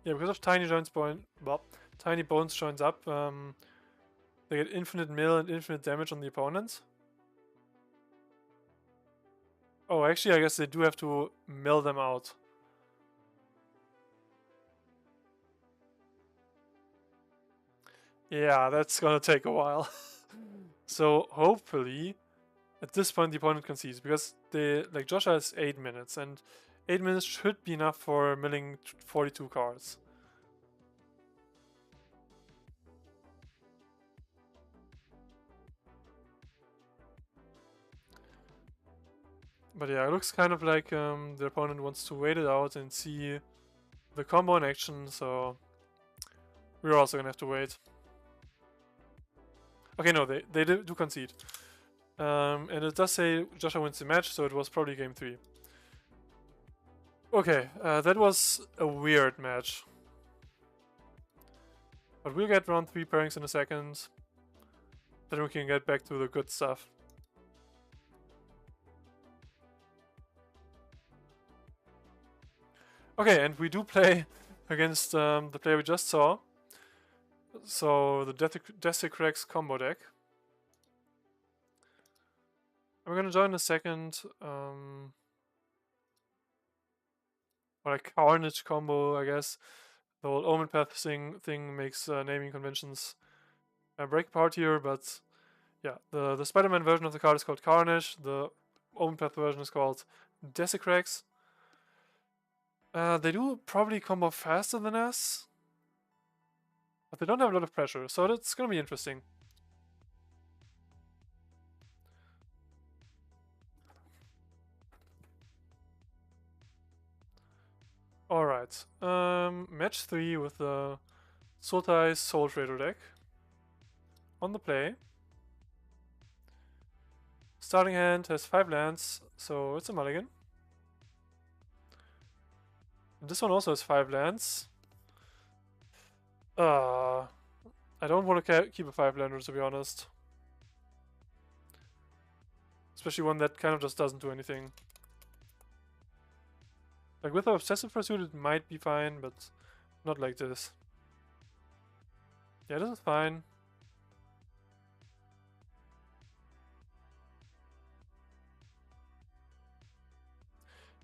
Yeah, because of Tiny Bones joins up, they get infinite mill and infinite damage on the opponents. Oh, actually, I guess they do have to mill them out. Yeah, that's gonna take a while. So hopefully, at this point, the opponent concedes because Joshua has 8 minutes, and 8 minutes should be enough for milling 42 cards. But yeah, it looks kind of like the opponent wants to wait it out and see the combo in action, so we're also gonna have to wait. Okay, no, they do concede. And it does say Joshua wins the match, so it was probably game 3. Okay, that was a weird match. But we'll get round 3 pairings in a second. Then we can get back to the good stuff. Okay, and we do play against the player we just saw. So the Desecrax combo deck. I'm gonna join a second, or a Carnage combo, I guess. The whole Omen Path thing makes naming conventions break apart here, but yeah, the Spider-Man version of the card is called Carnage. The Omen Path version is called Desecrax. They do probably combo faster than us, but they don't have a lot of pressure, so that's gonna be interesting. Alright, match 3 with the Soultrader deck. On the play. Starting hand has 5 lands, so it's a mulligan. And this one also has 5 lands. I don't want to keep a 5-lander, to be honest. Especially one that kind of just doesn't do anything. Like with our Obsessive Pursuit it might be fine, but not like this. Yeah, this is fine.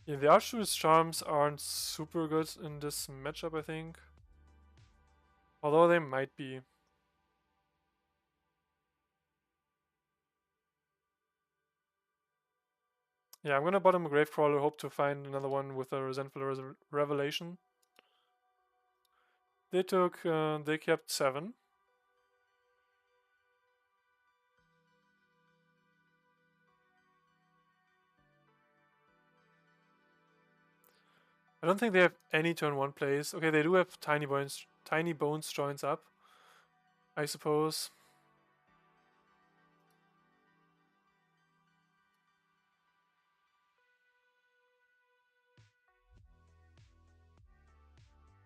Yeah, the Archduke's Charms aren't super good in this matchup, I think. Although they might be. Yeah, I'm gonna bottom a Gravecrawler, hope to find another one with a Resentful Revelation. They kept 7. I don't think they have any turn 1 plays. Okay, they do have Tiny Bones joins up, I suppose.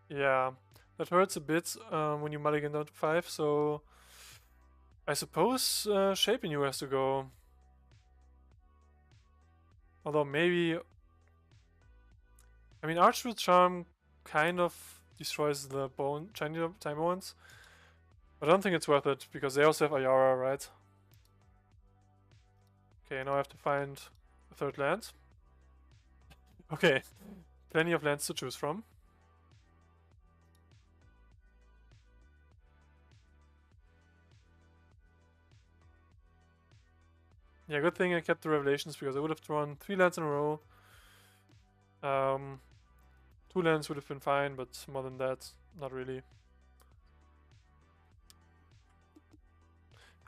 Yeah, that hurts a bit when you mulligan down to 5, so I suppose Shaping You has to go. Although maybe... I mean, Archroot Charm kind of destroys the Tiny Bones, but I don't think it's worth it, because they also have Ayara, right? Okay, now I have to find a third land. Okay, plenty of lands to choose from. Yeah, good thing I kept the Revelations, because I would have drawn 3 lands in a row. 2 lands would have been fine, but more than that, not really.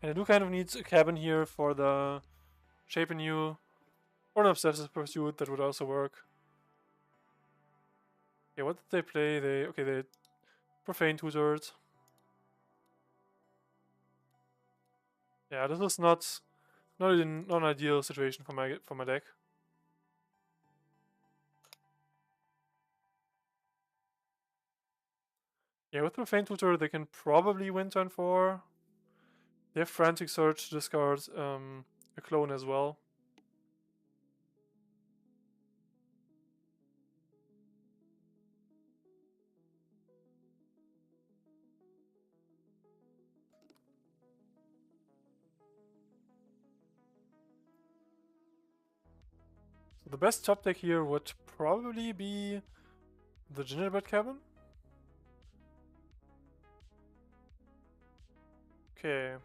And I do kind of need a cabin here for the Shaping You, or an Obsessive Pursuit, that would also work. Okay, what did they play? They Profane Tutored. Yeah, this is not an ideal situation for my deck. Yeah, with Profane Tutor they can probably win turn 4. They have Frantic Search to discard a clone as well. So the best top deck here would probably be the Gingerbread Cabin. Okay.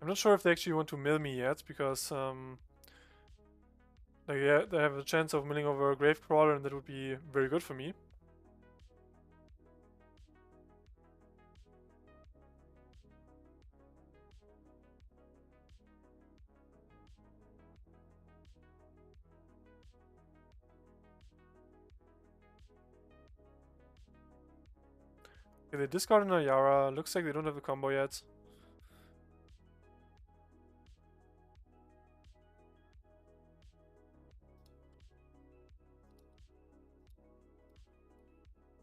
I'm not sure if they actually want to mill me yet, because like, yeah, they have a chance of milling over a Gravecrawler, and that would be very good for me. Okay, they discard an Ayara. Looks like they don't have the combo yet.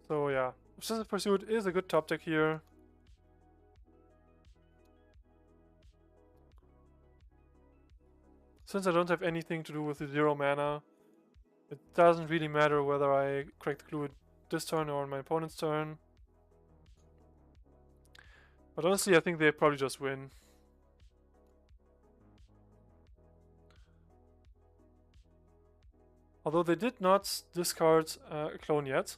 So yeah, Obsessive Pursuit is a good top deck here. Since I don't have anything to do with the 0 mana, it doesn't really matter whether I crack the clue this turn or on my opponent's turn. But honestly, I think they probably just win. Although they did not discard a clone yet.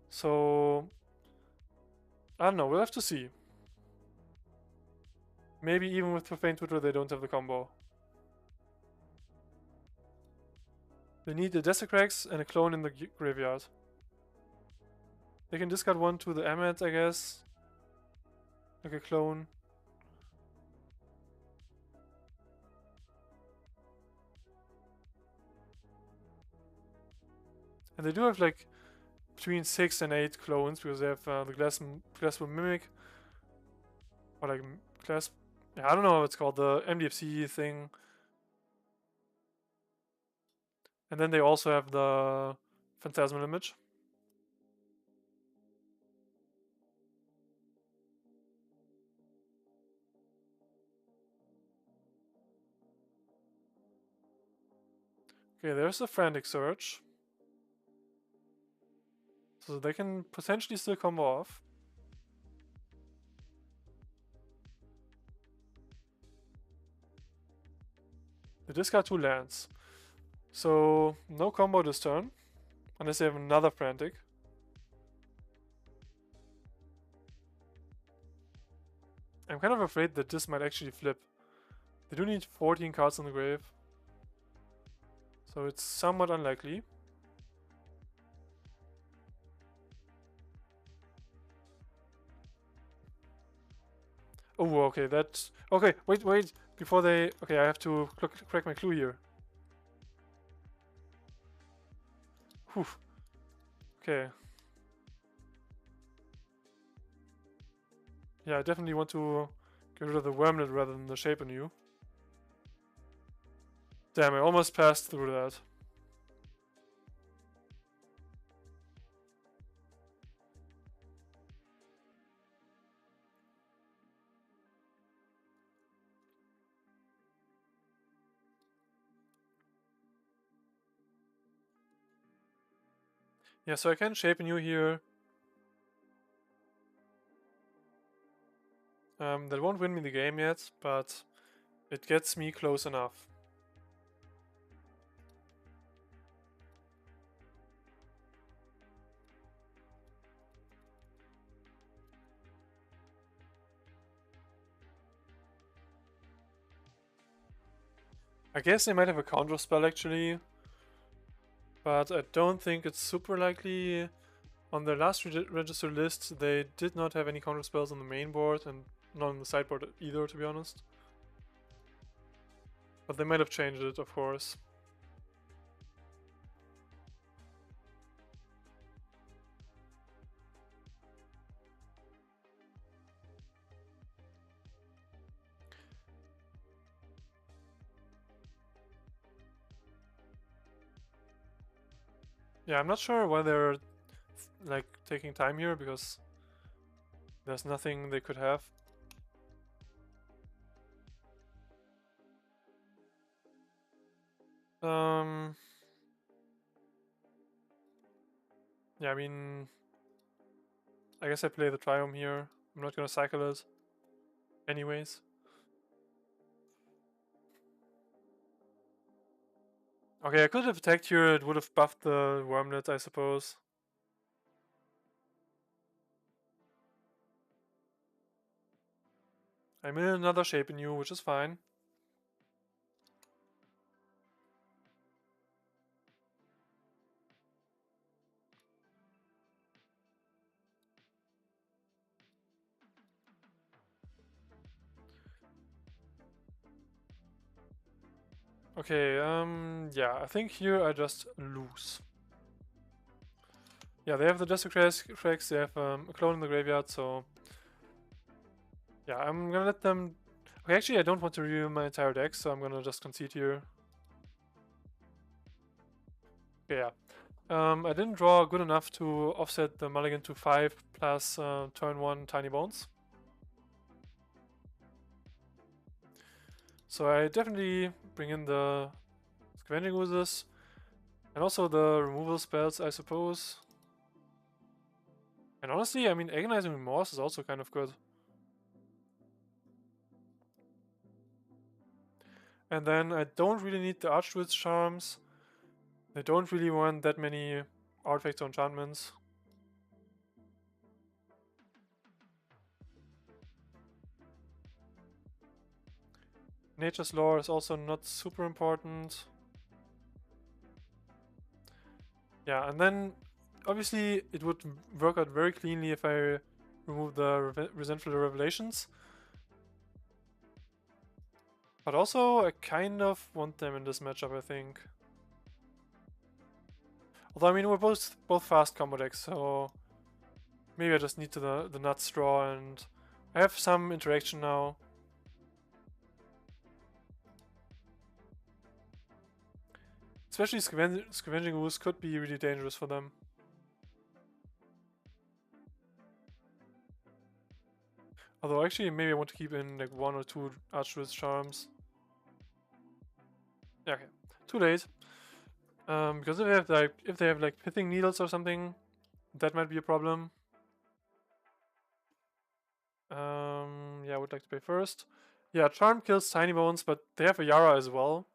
So, I don't know, we'll have to see. Maybe even with Profane Tutor they don't have the combo. They need a Desecrax and a clone in the graveyard. They can discard one to the Emmet, I guess. Like a clone. And they do have like between 6 and 8 clones because they have the Glassbow Mimic. Or like Glass. Yeah, I don't know what it's called, the MDFC thing. And then they also have the Phantasmal Image. Okay, there's a Frantic Surge. So they can potentially still combo off. They discard 2 lands. So no combo this turn. Unless they have another Frantic. I'm kind of afraid that this might actually flip. They do need 14 cards in the grave. So it's somewhat unlikely. Oh, okay, that... Okay, wait. Before they... Okay, I have to crack my clue here. Whew. Okay. Yeah, I definitely want to get rid of the Wormlet rather than the Shape Anew. Damn, I almost passed through that. Yeah, so I can Shape Anew here. That won't win me the game yet, but it gets me close enough. I guess they might have a counter spell actually, but I don't think it's super likely. On their last register list, they did not have any counter spells on the main board and not on the sideboard either, to be honest. But they might have changed it, of course. Yeah, I'm not sure why they're like taking time here because there's nothing they could have. Yeah, I mean, I guess I play the Triumph here. I'm not gonna cycle it anyways. Okay, I could have attacked here, it would have buffed the Wormlet, I suppose. I'm in another Shape Anew, which is fine. Okay, yeah, I think here I just lose. Yeah, they have the Desecrax, they have a clone in the graveyard, so... Yeah, I'm gonna let them... Okay, actually I don't want to reveal my entire deck, so I'm gonna just concede here. Okay, yeah. I didn't draw good enough to offset the mulligan to 5 plus turn 1 Tiny Bones. So I definitely bring in the Scavenging Oozes and also the removal spells, I suppose. And honestly, I mean, Agonizing Remorse is also kind of good. And then I don't really need the Archdruid's Charms. They don't really want that many artifacts or enchantments. Nature's Law is also not super important. Yeah, and then obviously it would work out very cleanly if I remove the Resentful Revelations. But also, I kind of want them in this matchup, I think. Although, I mean, we're both fast combo decks, so maybe I just need the nut straw, and I have some interaction now. Especially Scavenging Ooze could be really dangerous for them. Although actually maybe I want to keep in like 1 or 2 Archdruid's Charms. Yeah, okay. Too late. Because if they have like Pithing Needles or something, that might be a problem. Yeah, I would like to pay first. Yeah, Charm kills Tiny Bones, but they have a Yara as well.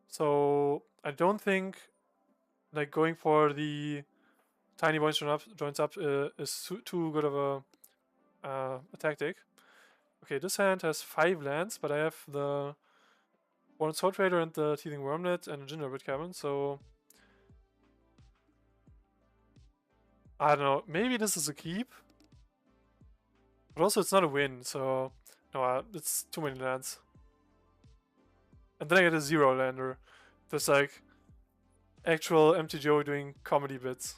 So I don't think like going for the Tiny Bones joins up is too good of a tactic. Okay, this hand has 5 lands, but I have the one Soultrader and the Teething Wormlet and a Gingerbread Cabin, so I don't know, maybe this is a keep. But also it's not a win, so no, it's too many lands. And then I get a 0 lander. There's like actual MTGO doing comedy bits.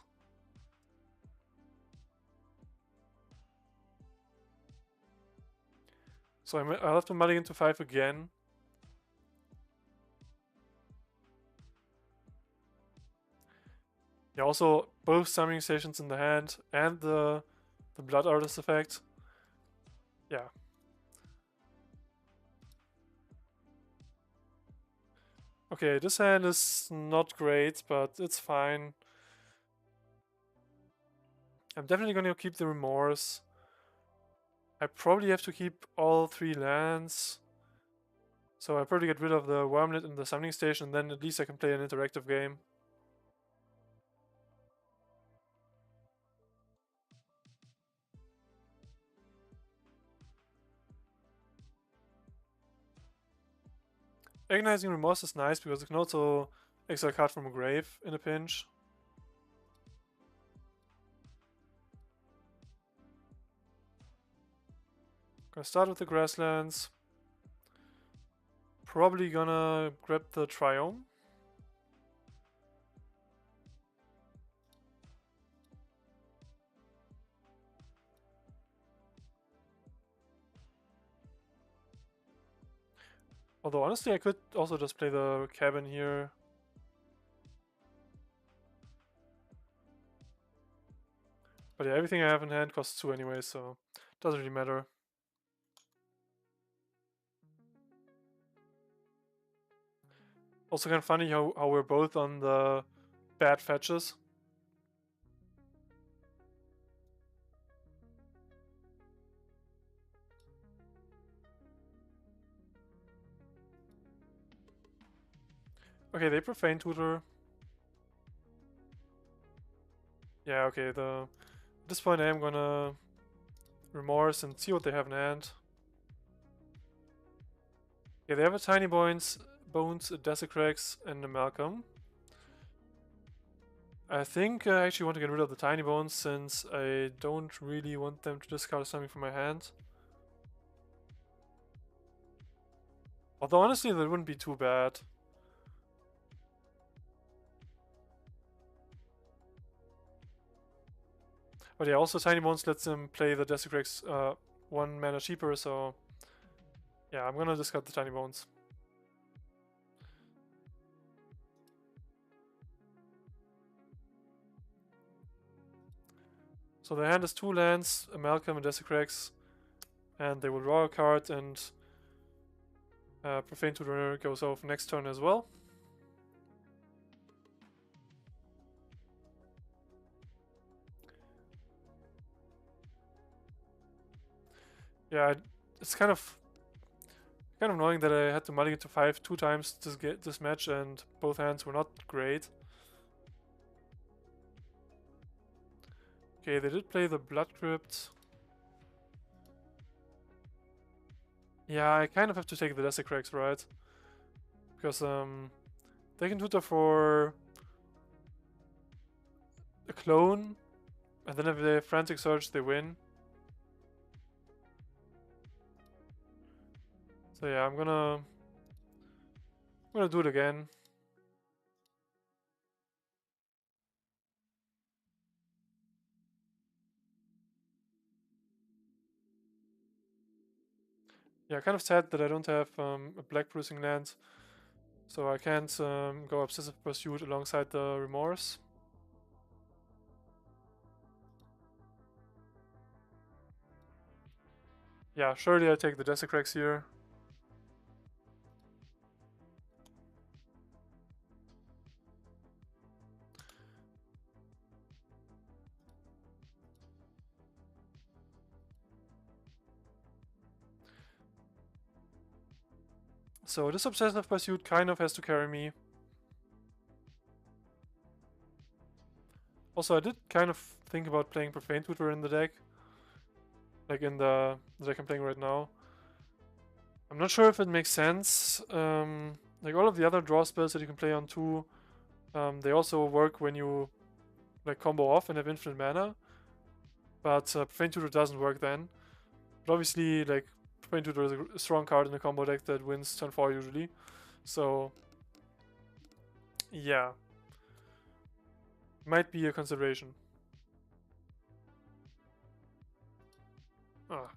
So I'll have to mulligan to 5 again. Yeah, also both summoning stations in the hand and the Blood Artist effect. Yeah. Okay, this hand is not great, but it's fine. I'm definitely going to keep the Remorse. I probably have to keep all 3 lands. So I probably get rid of the Wormlet and the Summoning Station, then at least I can play an interactive game. Agonizing Remorse is nice because it can also exile a card from a grave in a pinch. Gonna start with the Grasslands. Probably gonna grab the Triome. Although honestly I could also just play the Cabin here. But yeah, everything I have in hand costs 2 anyway, so it doesn't really matter. Also kind of funny how we're both on the bad fetches. Okay, they Profane Tutor. Yeah, okay, at this point I am gonna Remorse and see what they have in hand. Yeah, they have a Tiny Bones, a Desecrax, and a Malcolm. I think I actually want to get rid of the Tiny Bones since I don't really want them to discard something from my hand. Although honestly that wouldn't be too bad. But yeah, also Tiny Bones lets them play the Desecrax 1 mana cheaper, so yeah, I'm gonna discard the Tiny Bones. So the hand has 2 lands, a Malcolm and Desecrax, and they will draw a card, and Profane Tutor goes off next turn as well. Yeah, it's kind of Kind of annoying that I had to mulligan to 5 two times this match, and both hands were not great. Okay, they did play the Blood Crypt. Yeah, I kind of have to take the Desecrax, right? Because they can tutor for a clone, and then if they have Frantic Surge, they win. So yeah, I'm gonna do it again. Yeah, kind of sad that I don't have a black producing land, so I can't go Obsessive Pursuit alongside the Remorse. Yeah, surely I take the Desecrax here. So this Obsessive Pursuit kind of has to carry me. Also, I did kind of think about playing Profane Tutor in the deck. Like in the deck I'm playing right now. I'm not sure if it makes sense. Like all of the other draw spells that you can play on 2, they also work when you like combo off and have infinite mana. But Profane Tutor doesn't work then. But obviously, like, Profane Tutor is a strong card in a combo deck that wins turn 4 usually. So, yeah. Might be a consideration. Ah.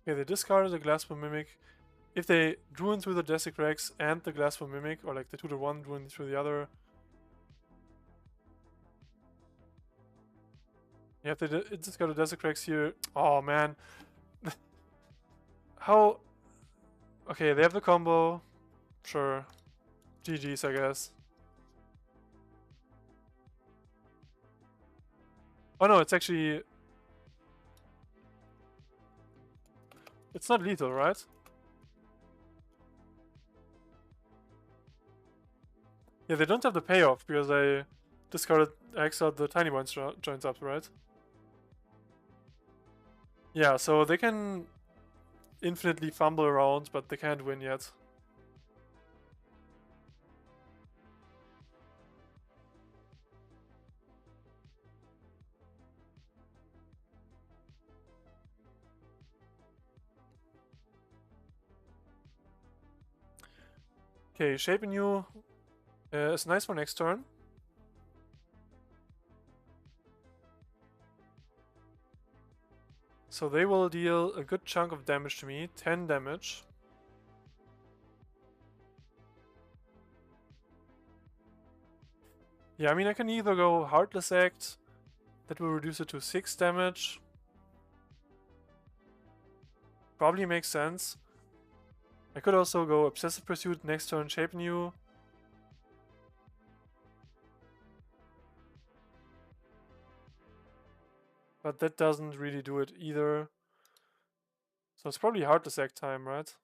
Okay, they discarded the Glassbone Mimic. If they drew in through the Desecrax and the Glassbone Mimic, or like the 2-1 drew in through the other. Yeah, if they just got a Desecrax here. Oh man. How? Okay, they have the combo. Sure. GG's, I guess. Oh no, it's actually... It's not lethal, right? Yeah, they don't have the payoff because I discarded exiled the tiny ones joins up, right? Yeah, so they can infinitely fumble around, but they can't win yet. Okay, Shape Anew is nice for next turn. So they will deal a good chunk of damage to me, 10 damage. Yeah, I mean I can either go Heartless Act, that will reduce it to 6 damage. Probably makes sense. I could also go Obsessive Pursuit next turn, Shape Anew. But that doesn't really do it either. So it's probably Heartless Act time, right?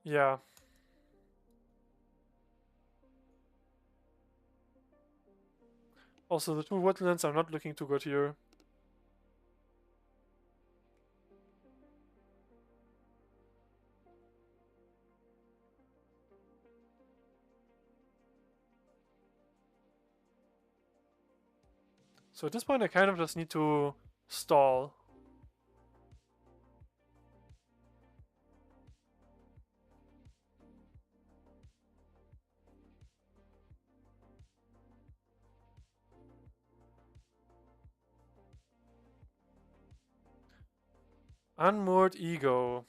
Yeah. Also, the 2 woodlands are not looking too good here. So at this point I kind of just need to stall. Unmoored Ego.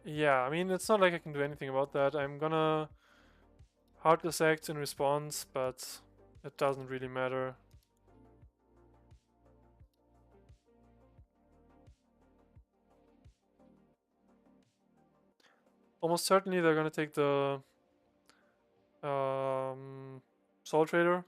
Yeah, I mean, it's not like I can do anything about that. I'm gonna Heartless Act in response, but it doesn't really matter. Almost certainly they're gonna take the Soultrader.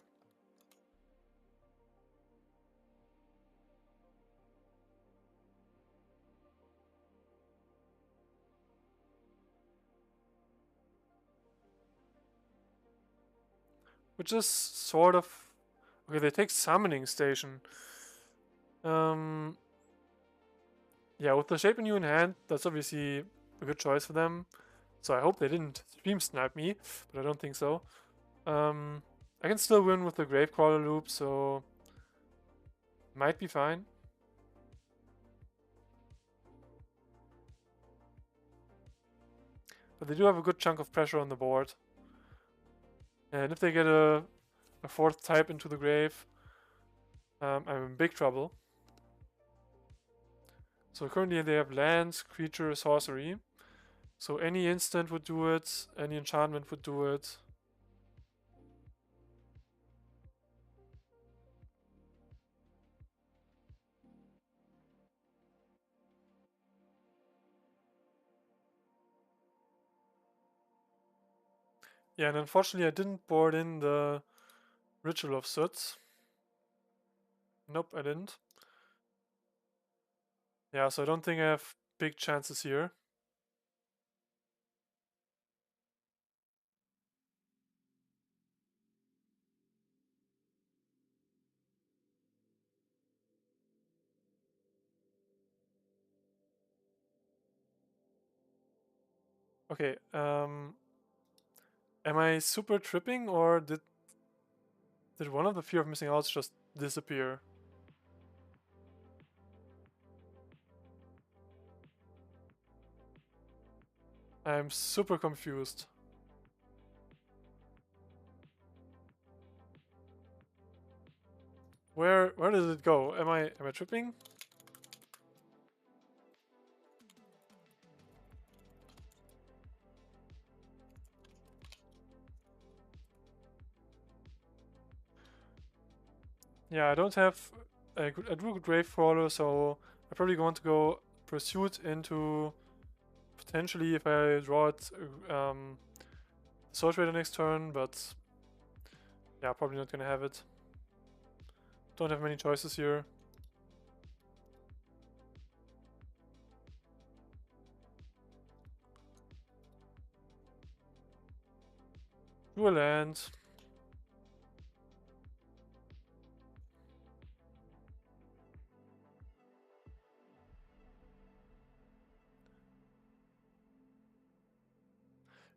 Which is sort of... Okay, they take Summoning Station. Yeah, with the Shape Renew in hand, that's obviously a good choice for them. So I hope they didn't Stream Snipe me, but I don't think so. I can still win with the Gravecrawler loop, so might be fine. But they do have a good chunk of pressure on the board. And if they get a fourth type into the grave, I'm in big trouble. So currently they have lands, creature, sorcery. So any instant would do it, any enchantment would do it. Yeah, and unfortunately I didn't board in the Ritual of Soot. Nope, I didn't. Yeah, so I don't think I have big chances here. Okay, am I super tripping or did one of the fear of missing outs just disappear? I'm super confused. Where does it go? Am I tripping? Yeah, I don't have a good Grave Crawler, so I'm probably going to go Pursuit into potentially if I draw it Soultrader next turn, but yeah, probably not gonna have it. Don't have many choices here. Do a land.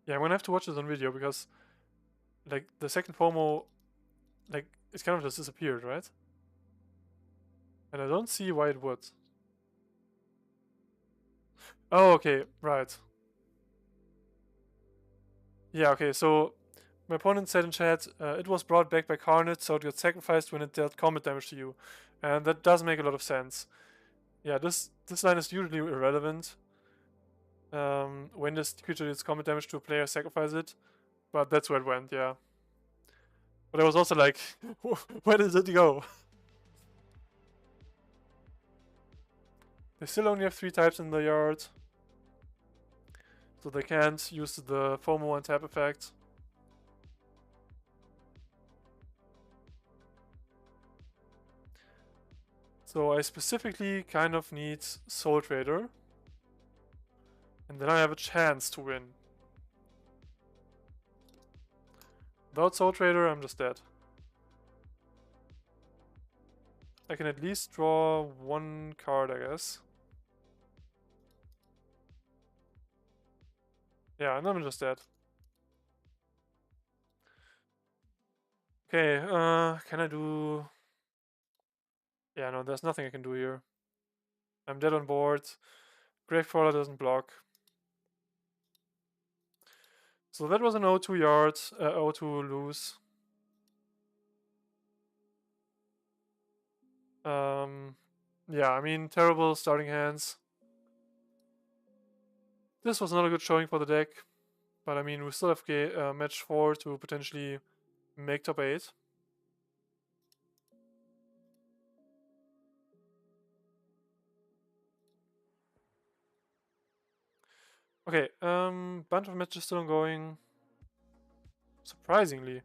Yeah, I'm gonna have to watch this on video because like the second FOMO, like it kind of just disappeared, right? And I don't see why it would. Oh, okay, right. Yeah, okay, so my opponent said in chat, it was brought back by Carnage, so it got sacrificed when it dealt combat damage to you. And that does make a lot of sense. Yeah, this line is usually irrelevant. When this creature deals combat damage to a player, sacrifice it. But that's where it went, yeah. But I was also like, where did it go? They still only have 3 types in the yard. So they can't use the FOMO and tap effect. So I specifically kind of need Soultrader. And then I have a chance to win. Without Soultrader, I'm just dead. I can at least draw 1 card, I guess. Yeah, and I'm just dead. Okay, can I do... Yeah, no, there's nothing I can do here. I'm dead on board. Gravecrawler doesn't block. So that was an 0-2 yard, 0-2 lose. Yeah, I mean, terrible starting hands. This was not a good showing for the deck. But I mean, we still have match 4 to potentially make top 8. Okay, bunch of matches still ongoing. Surprisingly.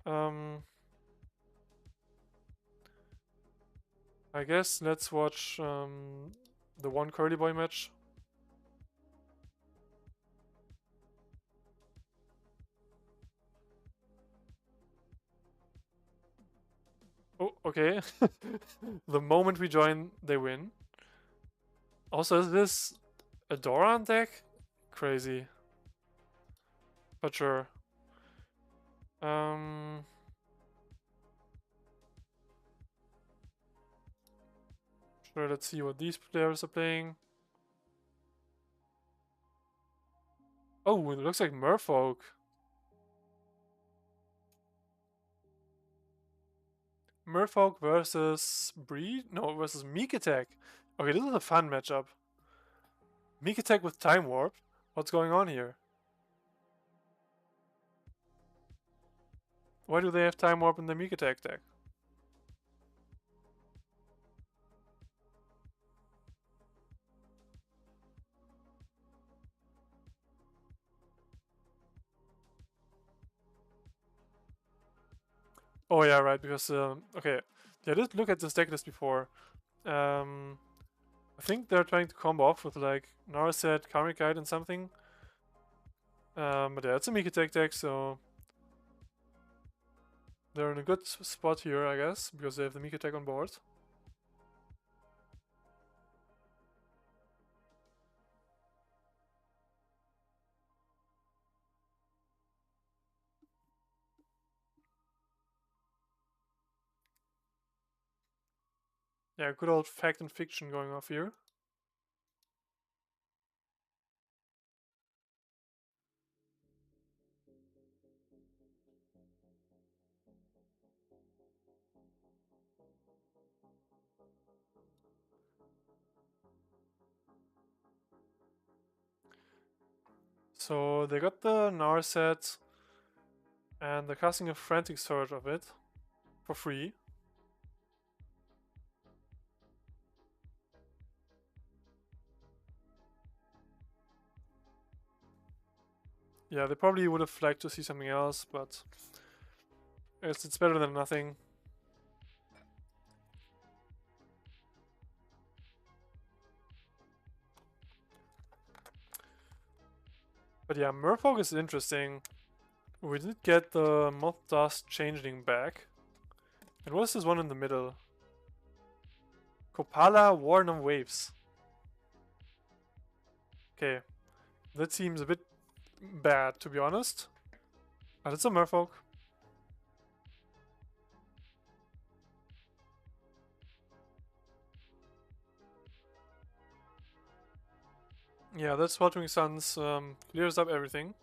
I guess let's watch the one Curly Boy match. Oh, okay. The moment we join, they win. Also, is this a Doran deck? Crazy. But sure. Sure, let's see what these players are playing. Oh, it looks like Merfolk. Merfolk versus Breed? No, versus Meek Attack. Okay, this is a fun matchup. Meek Attack with Time Warp? What's going on here? Why do they have Time Warp in the Meek Attack deck? Oh yeah, right, because, okay. Yeah, I did look at this deck list before. I think they're trying to combo off with, like, Narset, Karmic Guide, and something. But yeah, it's a Meek Attack deck, so they're in a good spot here, I guess, because they have the Meek Attack on board. Yeah, good old fact and fiction going off here. So they got the Narset, and they're casting a Frantic Surge of it for free. Yeah, they probably would have liked to see something else, but it's better than nothing. But yeah, Merfolk is interesting. We did get the Moth Dust Changeling back. And what is this one in the middle? Kopala Warden of Waves. Okay, that seems a bit bad, to be honest. But it's a Merfolk. Yeah, that Sweltering Suns clears up everything.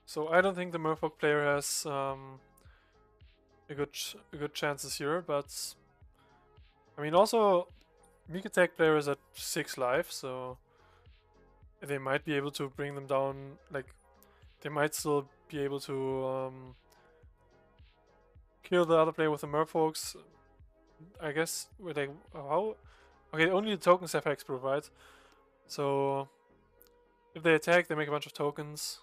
So I don't think the Merfolk player has a good chances here, but I mean also Meek Attack player is at 6 life, so they might be able to bring them down. Like they might still be able to kill the other player with the Merfolks. I guess with like how? Okay, only the tokens have hexproof, right? So if they attack, they make a bunch of tokens.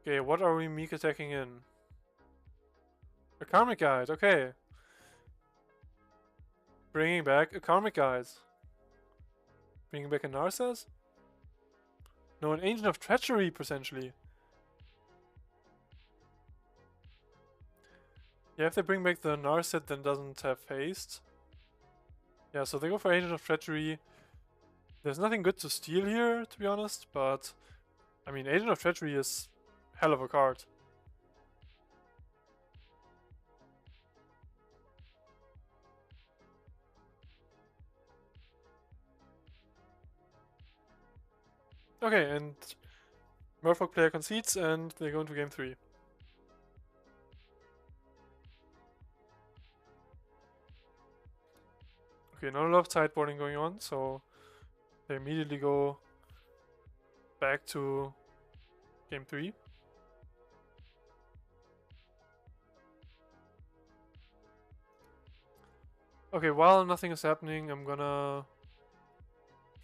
Okay, what are we Meek attacking in? A Karmic Guide, okay. Bringing back a Karmic Guide. Bringing back a Narses? No, an Ancient of Treachery, potentially. Yeah, if they bring back the Narset, then doesn't have haste. Yeah, so they go for Agent of Treachery. There's nothing good to steal here, to be honest, but I mean, Agent of Treachery is hell of a card. Okay, and Merfolk player concedes, and they go into game 3. Okay, not a lot of sideboarding going on, so they immediately go back to game 3. Okay, while nothing is happening, I'm gonna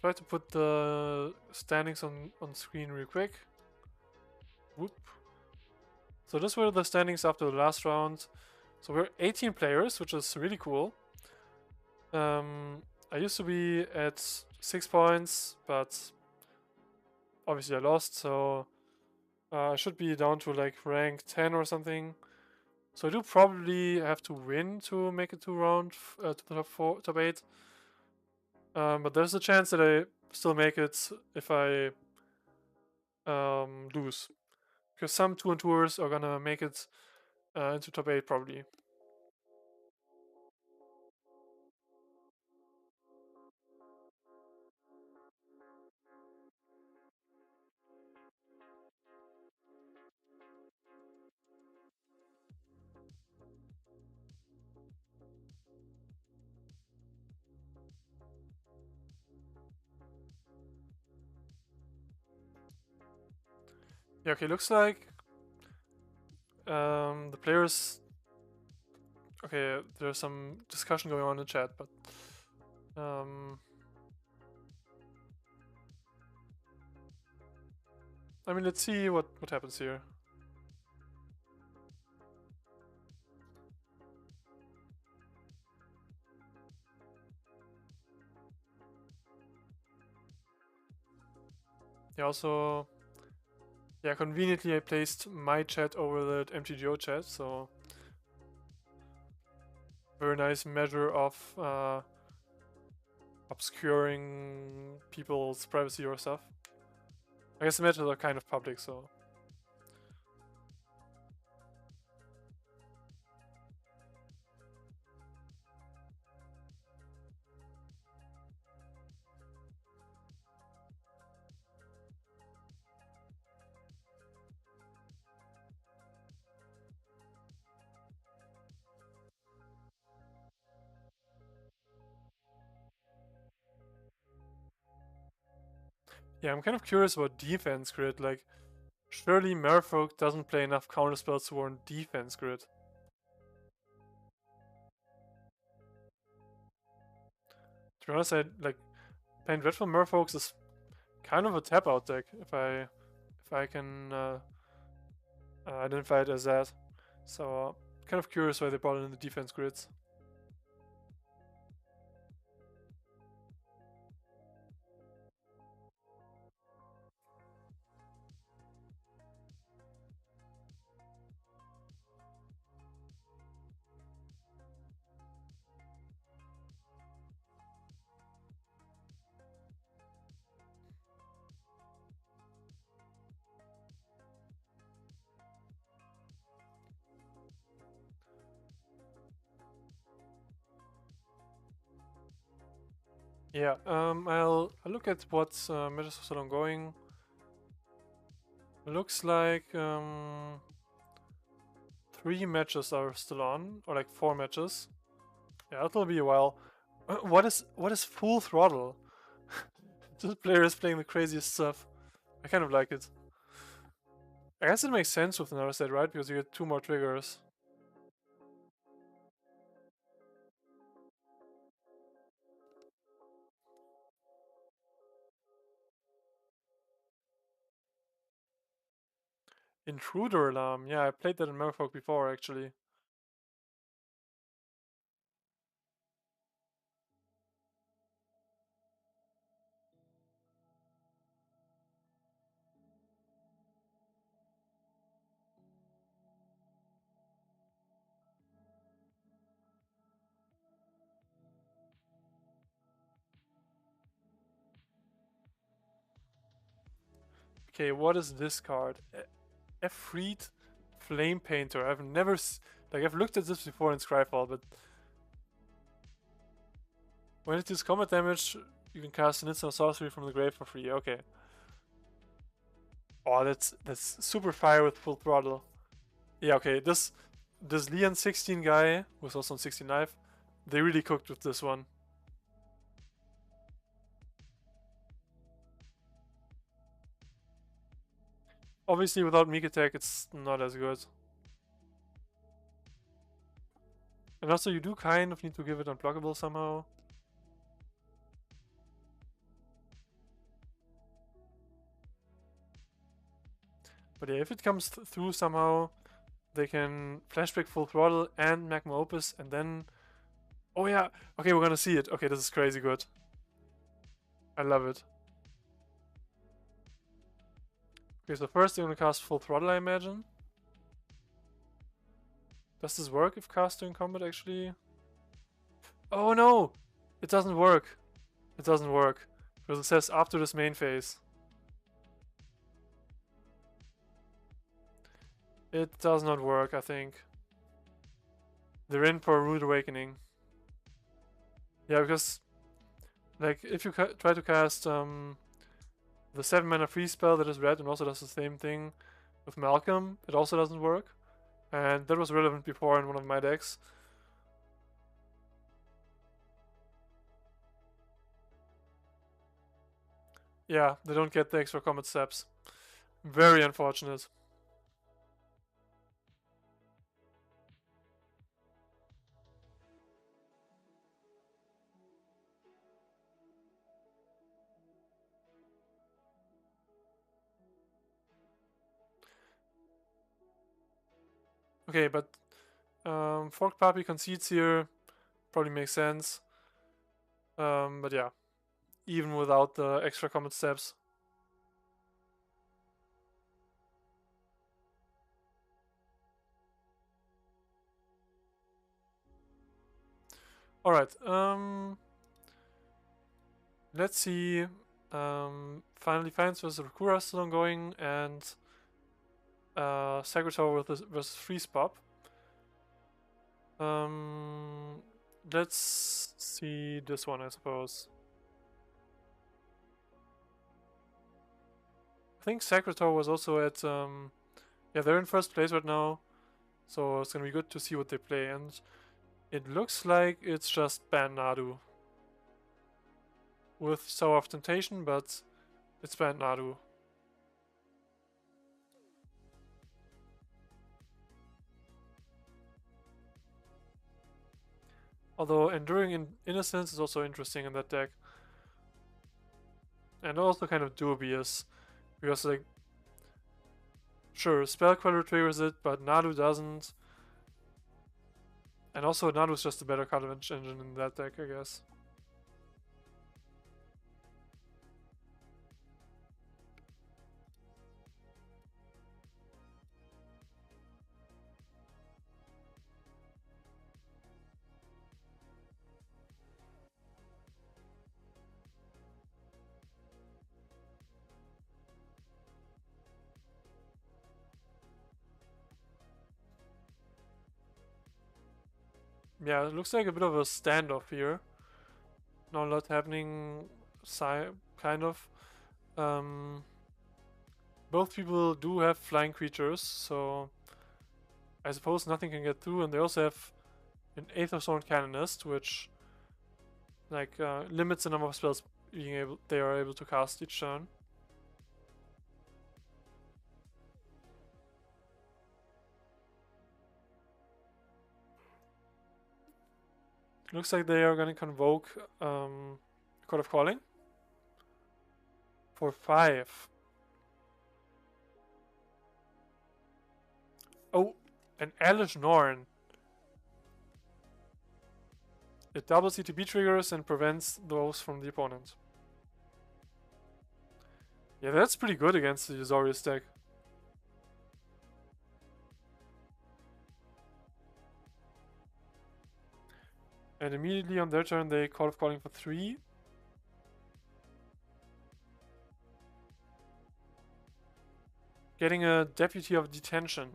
try to put the standings on screen real quick. Whoop. So this were the standings after the last round. So we're 18 players, which is really cool. I used to be at 6 points, but obviously I lost, so I should be down to like rank 10 or something. So I do probably have to win to make it to to the top 8. But there's a chance that I still make it if I lose. Because some 2-on-2ers are gonna make it into top 8 probably. Yeah, okay, looks like the players. Okay, there's some discussion going on in the chat, but I mean, let's see what happens here. Yeah, also, yeah, conveniently I placed my chat over the MTGO chat, so very nice measure of obscuring people's privacy or stuff. I guess the matches are kind of public, so. Yeah, I'm kind of curious about defense grid. Like, surely Merfolk doesn't play enough counterspells to warrant defense grid. To be honest, I like playing Dreadful Merfolks is kind of a tap out deck if I can identify it as that. So kind of curious why they brought in the defense grids. Yeah, I'll look at what matches are still ongoing. Looks like 3 matches are still on, or like 4 matches. Yeah, it'll be a while. What is full throttle? This player is playing the craziest stuff. I kind of like it. I guess it makes sense with another set, right? Because you get 2 more triggers. Intruder alarm. Yeah, I played that in Merfolk before actually. Okay, what is this card? Efreet Flame Painter. I've never like I've looked at this before in Scryfall, but when it deals combat damage, you can cast an instant sorcery from the grave for free. Okay. Oh, that's super fire with full throttle. Yeah, okay, this Leon 16 guy, who's also on 16 life, they really cooked with this one. Obviously, without Meek Attack, it's not as good. And also, you do kind of need to give it unblockable somehow. But yeah, if it comes through somehow, they can flashback full throttle and magma opus, and then... Oh yeah, okay, we're gonna see it. Okay, this is crazy good. I love it. Okay, so first they're gonna cast full throttle, I imagine. Does this work if cast during combat, actually? Oh no! It doesn't work. It doesn't work. Because it says after this main phase. It does not work, I think. They're in for a rude awakening. Yeah, because like if you try to cast the 7 mana free spell that is red and also does the same thing with Malcolm, it also doesn't work. And that was relevant before in one of my decks. Yeah, they don't get the extra combat steps. Very unfortunate. Okay, but Forked Puppy concedes here. Probably makes sense. But yeah, even without the extra combat steps. Alright, let's see. Finally Finds versus Rakura still ongoing, and Secretary versus Freeze Pop. Let's see this one, I suppose. I think Secretary was also at yeah, they're in first place right now, so it's gonna be good to see what they play. And it looks like it's just Ban Nadu with Sour of Temptation, but it's Ban Nadu. Although Enduring Innocence is also interesting in that deck. And also kind of dubious. Because, like, sure, Spell Queller triggers it, but Nadu doesn't. And also, Nadu's just a better card engine in that deck, I guess. Yeah, it looks like a bit of a standoff here. Not a lot happening, kind of. Both people do have flying creatures, so I suppose nothing can get through, and they also have an Aether Zone Canonist, which like limits the number of spells they are able to cast each turn. Looks like they are going to convoke Court of Calling for 5. Oh, an Elish Norn. It doubles CTB triggers and prevents those from the opponent. Yeah, that's pretty good against the Azorius deck. And immediately on their turn they Court of Calling for 3. Getting a Deputy of Detention.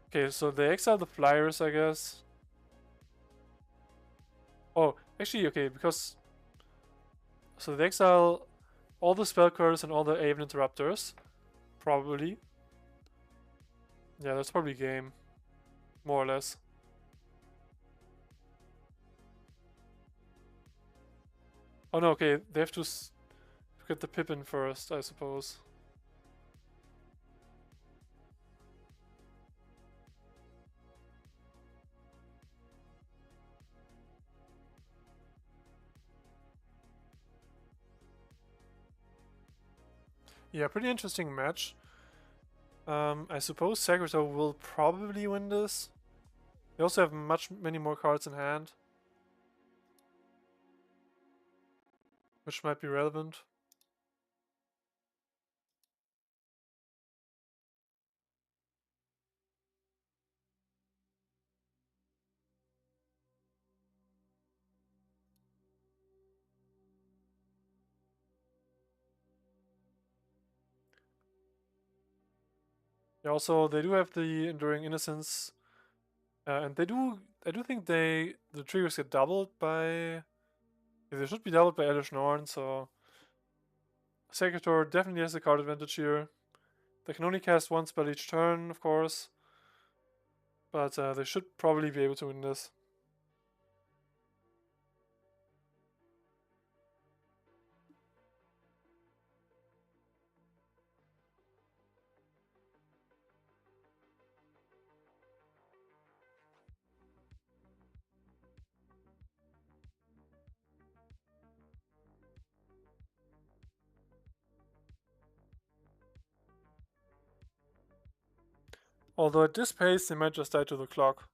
Okay, so they exile the flyers, I guess. Oh, actually, okay, because... So they exile all the spell curves and all the Aven Interrupters. Probably. Yeah, that's probably game. More or less. Oh no, okay, they have to get the Pippin first, I suppose. Yeah, pretty interesting match. I suppose Secretary will probably win this. They also have many more cards in hand, which might be relevant. Yeah, also, they do have the Enduring Innocence, and I do think the triggers get doubled by. They should be doubled by Elish Norn, so Secretary definitely has a card advantage here. They can only cast one spell each turn, of course, but they should probably be able to win this. Although at this pace, they might just die to the clock.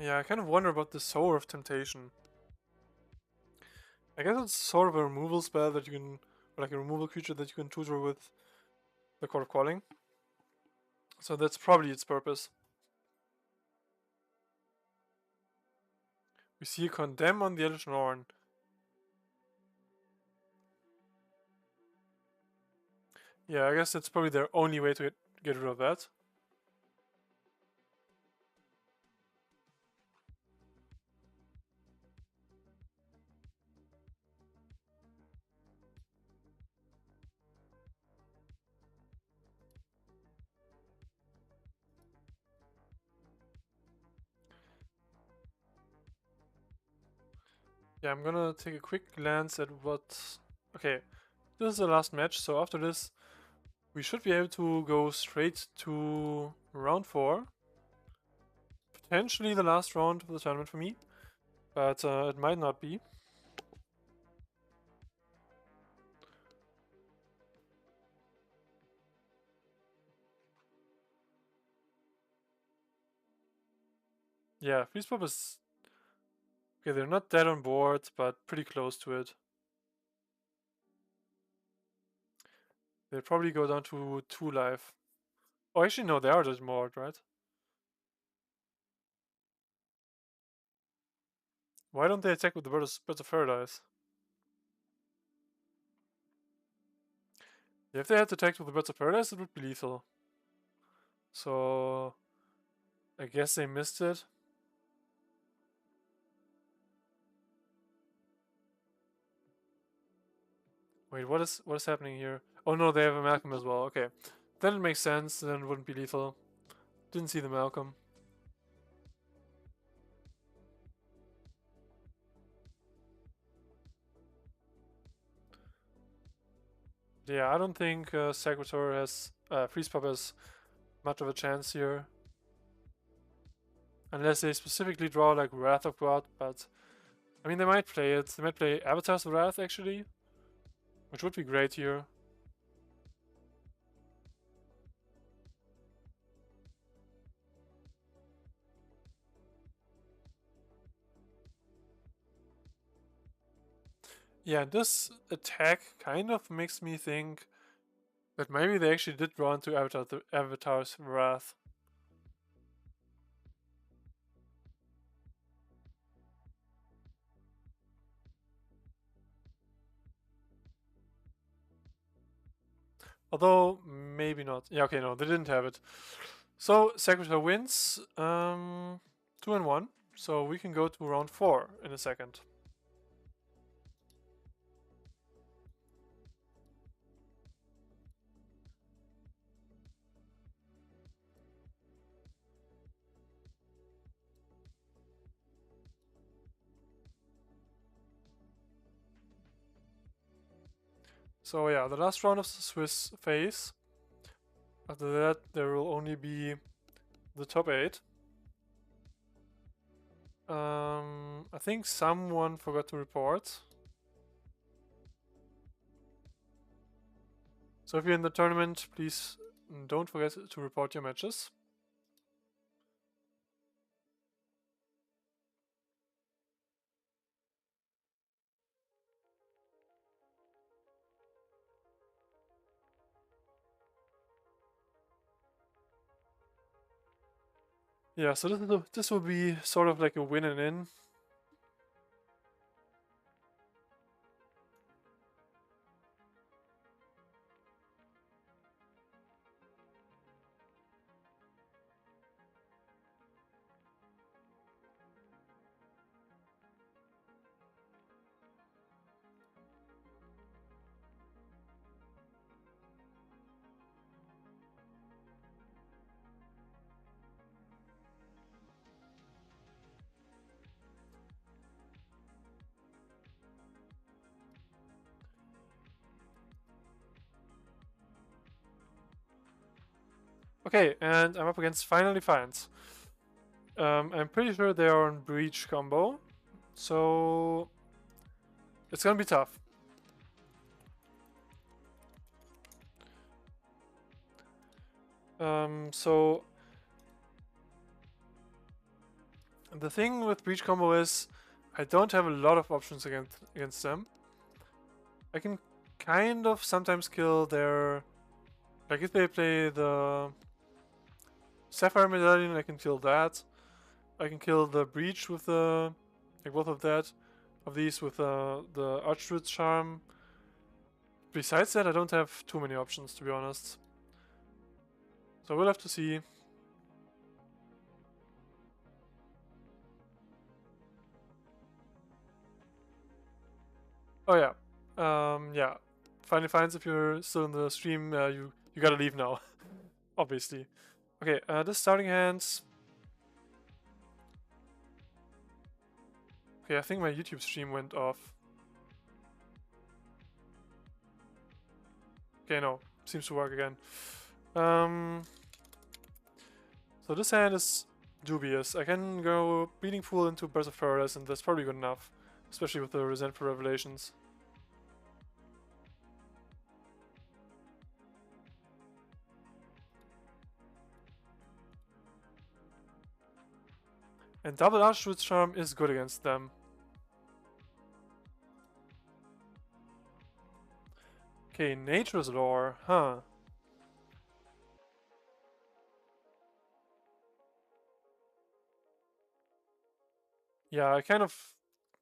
Yeah, I kind of wonder about the Sower of Temptation. I guess it's sort of a removal spell that you can, or like a removal creature that you can tutor with the Court of Calling. So that's probably its purpose. We see a Condemn on the Elish Norn. Yeah, I guess that's probably their only way to get rid of that. Yeah, I'm gonna take a quick glance at what... Okay, this is the last match, so after this, we should be able to go straight to round 4. Potentially the last round of the tournament for me, but it might not be. Yeah, Freeze Pop is... Okay, they're not dead on board, but pretty close to it. They'll probably go down to 2 life. Oh, actually, no, they are dead on board, right? Why don't they attack with the Birds of Paradise? If they had attacked with the Birds of Paradise, it would be lethal. So... I guess they missed it. Wait, what is happening here? Oh no, they have a Malcolm as well. Okay, then it makes sense. Then it wouldn't be lethal. Didn't see the Malcolm. Yeah, I don't think Secretary has Freeze Pop has much of a chance here, unless they specifically draw like Wrath of God. But I mean, they might play it. They might play Avatars of Wrath actually, which would be great here. Yeah, this attack kind of makes me think that maybe they actually did draw into Avatar's Wrath. Although, maybe not. Yeah, okay, no, they didn't have it. So, Secretary wins 2-1. So we can go to round 4 in a second. So yeah, the last round of the Swiss phase. After that, there will only be the top 8. I think someone forgot to report. So if you're in the tournament, please don't forget to report your matches. Yeah, so this will be sort of like a win and in. Okay, and I'm up against Final Defiance. I'm pretty sure they are on Breach combo, so it's gonna be tough. So the thing with Breach combo is I don't have a lot of options against them. I can kind of sometimes kill their... Like if they play the Sapphire Medallion, I can kill that. I can kill the Breach with the... Like both of these with the Archdruid's Charm. Besides that, I don't have too many options, to be honest. So we'll have to see. Oh yeah. Yeah. Finally finds if you're still in the stream, you gotta leave now. Obviously. Okay, this starting hands. Okay, I think my YouTube stream went off. Okay, no. Seems to work again. So this hand is dubious. I can go Bleeding Pool into Birth of Paradise, and that's probably good enough. Especially with the Resentful Revelations. And double Archdruid's Charm is good against them. Okay, Nature's Lore, huh. Yeah,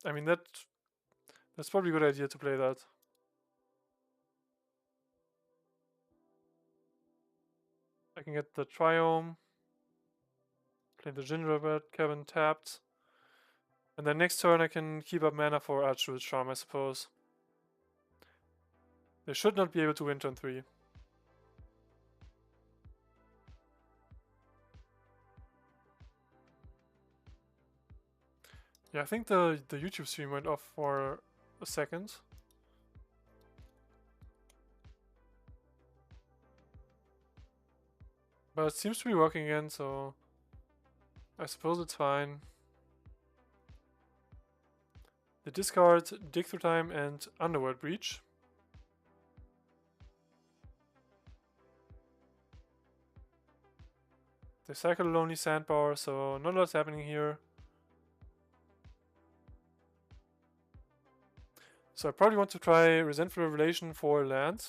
I mean, that's probably a good idea to play that. I can get the Triome, play the Gingerbread Cabin tapped, and then next turn I can keep up mana for Archdruid's Charm, I suppose. They should not be able to win turn 3. Yeah, I think the YouTube stream went off for a second. But it seems to be working again, so I suppose it's fine. They discard Dig Through Time and Underworld Breach. They cycle a Lonely Sandbar, so not a lot's happening here. So I probably want to try Resentful Revelation for land.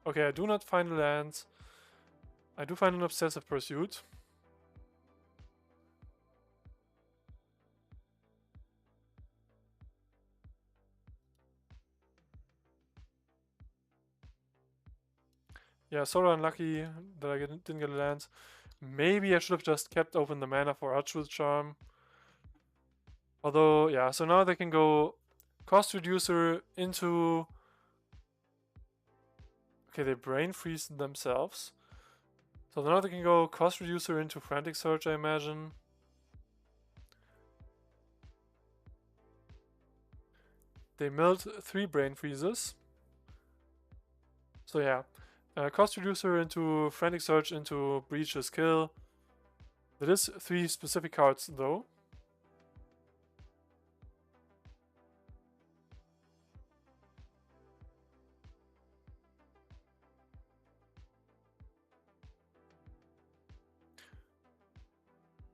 Okay, I do not find a land. I do find an Obsessive Pursuit. Yeah, sort of unlucky that I didn't get a land. Maybe I should have just kept open the mana for Archwood Charm. Although, yeah, so now they can go cost reducer into... Okay, they brain freeze themselves. So now they can go cost reducer into Frantic Surge, I imagine. They milled 3 brain freezes. So yeah, cost reducer into Frantic Surge into Breach's Kill. That is 3 specific cards though.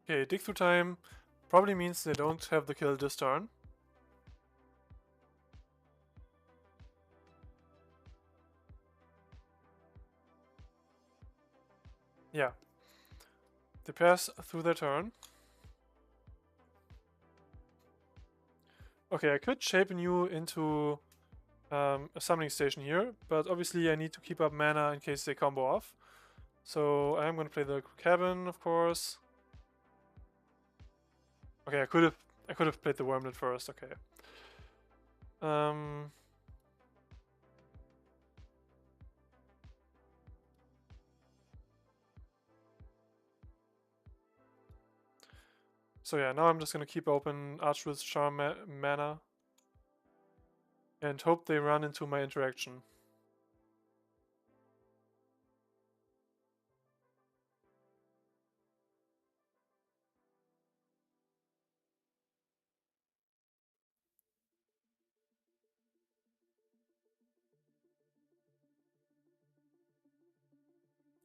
Okay, dig through time probably means they don't have the kill this turn. Yeah. They pass through their turn. Okay, I could shape you into a summoning station here, but obviously I need to keep up mana in case they combo off. So I am going to play the cabin, of course. Okay, I could have played the Wormlet first. Okay. So yeah, now I'm just gonna keep open Archwood's Charm mana and hope they run into my interaction.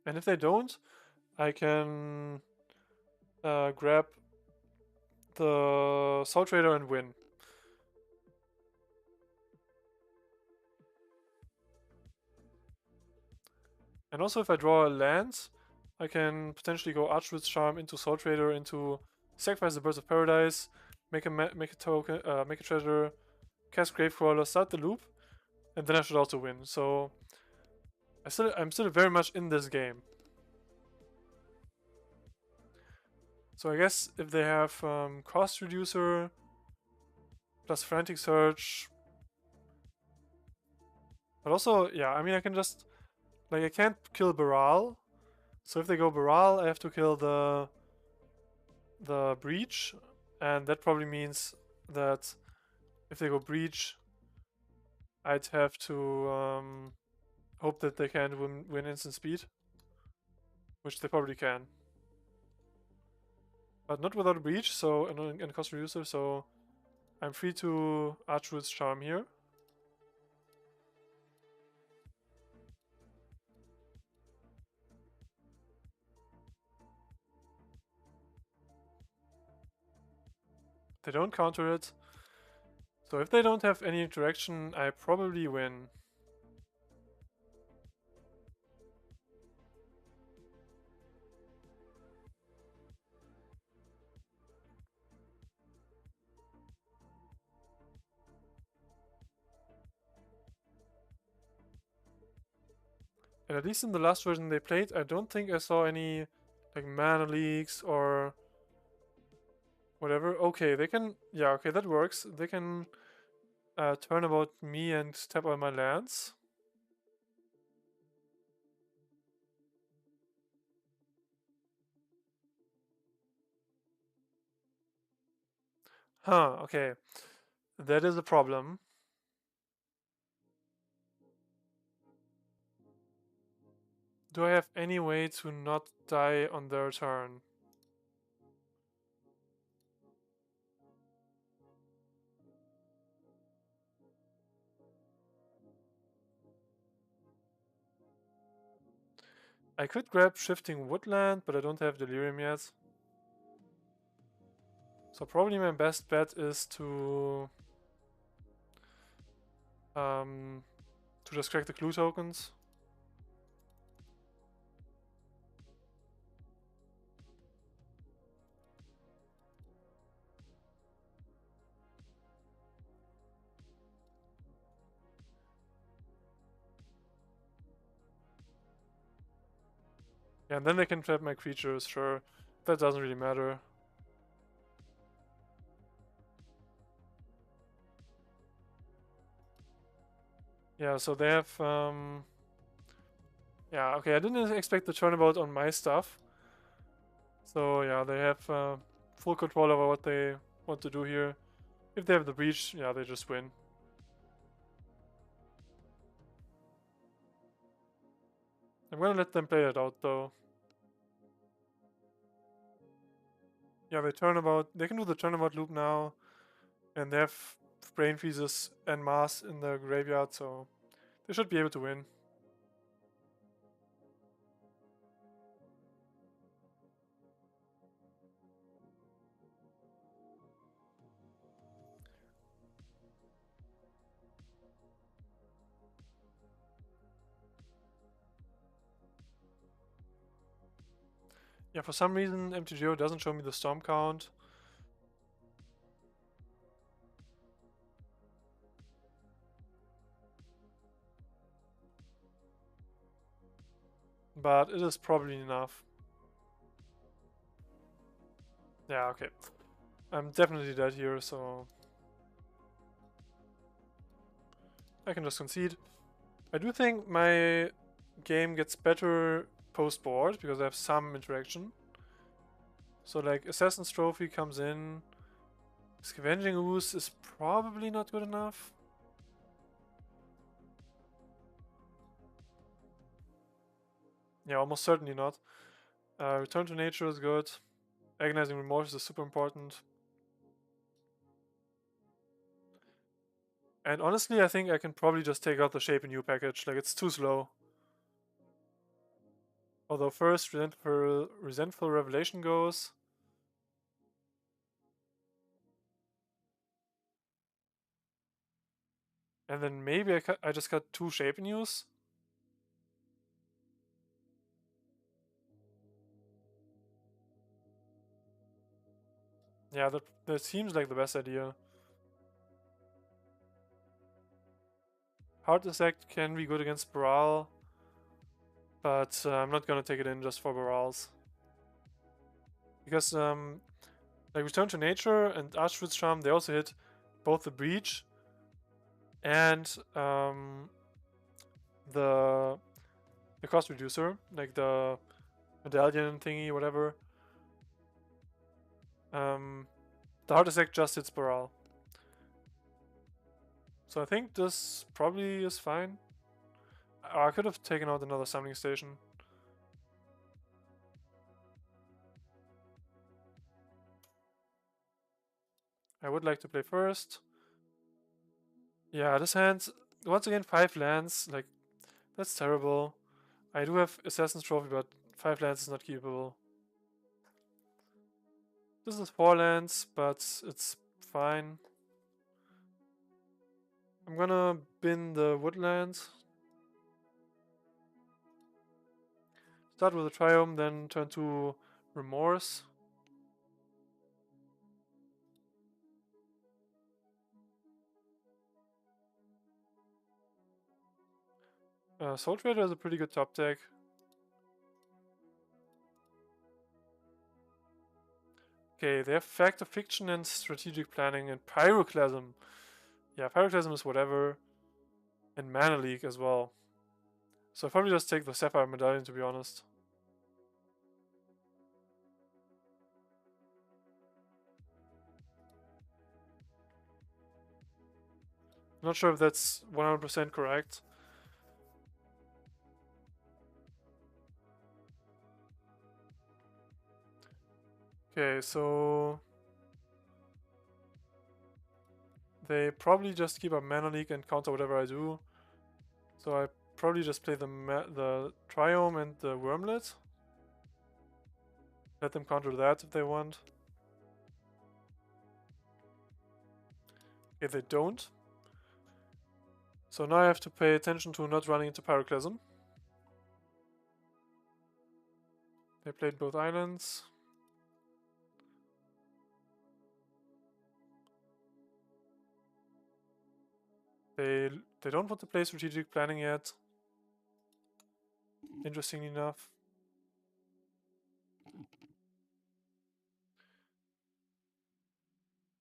And if they don't, I can grab the Soultrader and win. And also if I draw a land, I can potentially go Archwood's Charm into Soultrader into sacrifice the Birds of Paradise, make a token, make a treasure, cast Gravecrawler, start the loop, and then I should also win. So I'm still very much in this game. So I guess if they have cost reducer plus frantic search, but also yeah, I mean I can just like I can't kill Baral, so if they go Baral, I have to kill the breach, and that probably means that if they go breach, I'd have to hope that they can win instant speed, which they probably can. But not without a breach, so and cost reducer, so I'm free to Archwood's Charm here. They don't counter it. So if they don't have any interaction, I probably win. And at least in the last version they played, I don't think I saw any like mana leaks or whatever. Okay, they can, yeah, okay, that works. They can turn about me and tap all my lands. Huh, okay. That is a problem. Do I have any way to not die on their turn? I could grab Shifting Woodland, but I don't have Delirium yet. So probably my best bet is to just crack the clue tokens. Yeah, and then they can trap my creatures, sure. That doesn't really matter. Yeah, so they have yeah, okay, I didn't expect the turnabout on my stuff. So yeah, they have full control over what they want to do here. If they have the breach, yeah, they just win. I'm gonna let them play it out though. Yeah, they can do the turnabout loop now, and they have brain freezes and mass in the graveyard, so they should be able to win. Yeah, for some reason MTGO doesn't show me the storm count. But it is probably enough. Yeah, okay. I'm definitely dead here, so I can just concede. I do think my game gets better post-board because I have some interaction. So like Assassin's Trophy comes in. Scavenging Ooze is probably not good enough. Yeah, almost certainly not. Return to Nature is good. Agonizing Remorse is super important. And honestly, I think I can probably just take out the Shape Anew package. Like, it's too slow. Although first, Resentful Revelation goes. And then maybe I just got 2 Shape Anews. Yeah, that seems like the best idea. Heart Effect can be good against Baral, but I'm not gonna take it in just for Barals. Because, like Return to Nature and Archfruit's Charm, they also hit both the Breach and the cost reducer, like the medallion thingy, whatever. The Heart Effect just hits Baral. So I think this probably is fine. I could have taken out another summoning station. I would like to play first. Yeah, this hand, once again, 5 lands. Like, that's terrible. I do have Assassin's Trophy, but 5 lands is not keepable. This is 4 lands, but it's fine. I'm gonna bin the Woodland. Start with a Triumph, then turn to Remorse. Soultrader is a pretty good top deck. Okay, they have Fact of Fiction and Strategic Planning and Pyroclasm. Yeah, Pyroclasm is whatever. And Mana Leak as well. So I'll probably just take the Sapphire Medallion, to be honest. I'm not sure if that's 100% correct. Okay, so they probably just keep a Mana Leak and counter whatever I do. So I probably just play the Triome and the Wormlet. Let them counter that if they want. Okay, they don't. So now I have to pay attention to not running into Pyroclasm. They played both islands. They don't want to play strategic planning yet. Interestingly enough.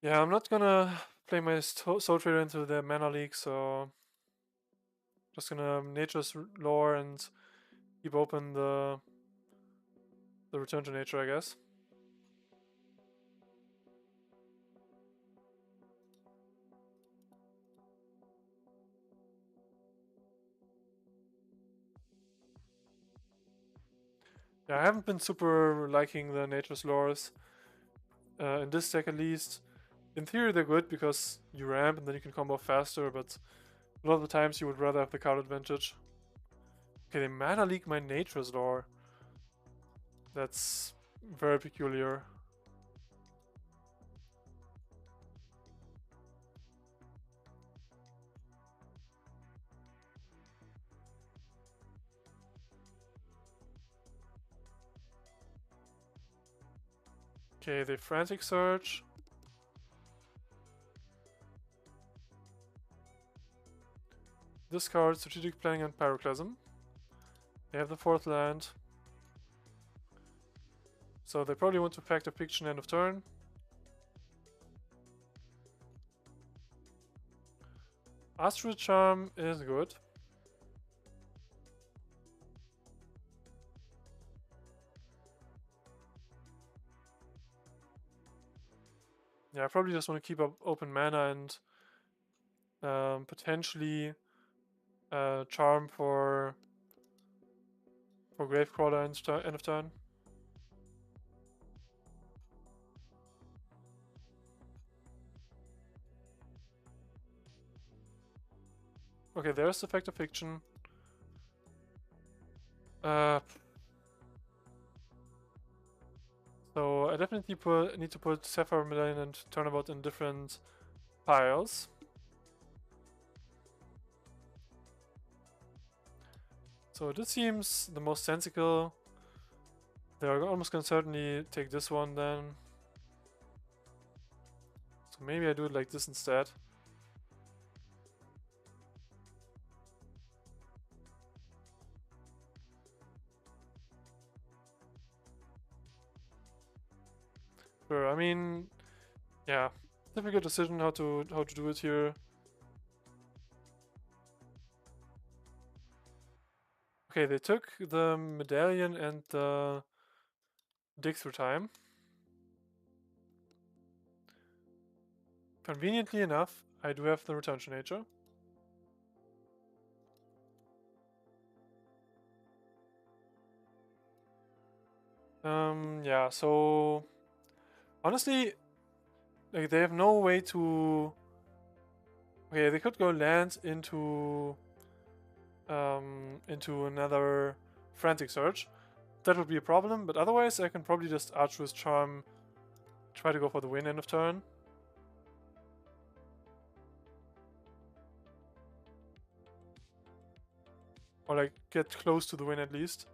Yeah, I'm not gonna play my Soultrader into the Mana Leak, so just gonna Nature's Lore and keep open the Return to Nature, I guess. Yeah, I haven't been super liking the Nature's Lores. In this deck at least. In theory they're good because you ramp and then you can combo faster, but a lot of the times you would rather have the card advantage. Okay, they Mana Leak my Nature's Lore. That's very peculiar. Okay, they Frantic Surge. Discard Strategic Planning and Pyroclasm. They have the 4th land. So they probably want to pack the Fiction end of turn. Astral Charm is good. Yeah, I probably just want to keep up open mana and potentially Charm for Gravecrawler end of turn. Okay, there's the Fact of Fiction. So I definitely need to put Sapphire Medallion and Turnabout in different piles. So this seems the most sensible. They're almost gonna certainly take this one then. So maybe I do it like this instead. Sure, I mean, yeah, difficult decision how to do it here. Okay, they took the medallion and the dig through time. Conveniently enough, I do have the return to nature. Yeah, so honestly, like they have no way to. Okay, they could go land into another frantic search. That would be a problem, but otherwise I can probably just Archer's Charm, try to go for the win end of turn. Or like get close to the win at least.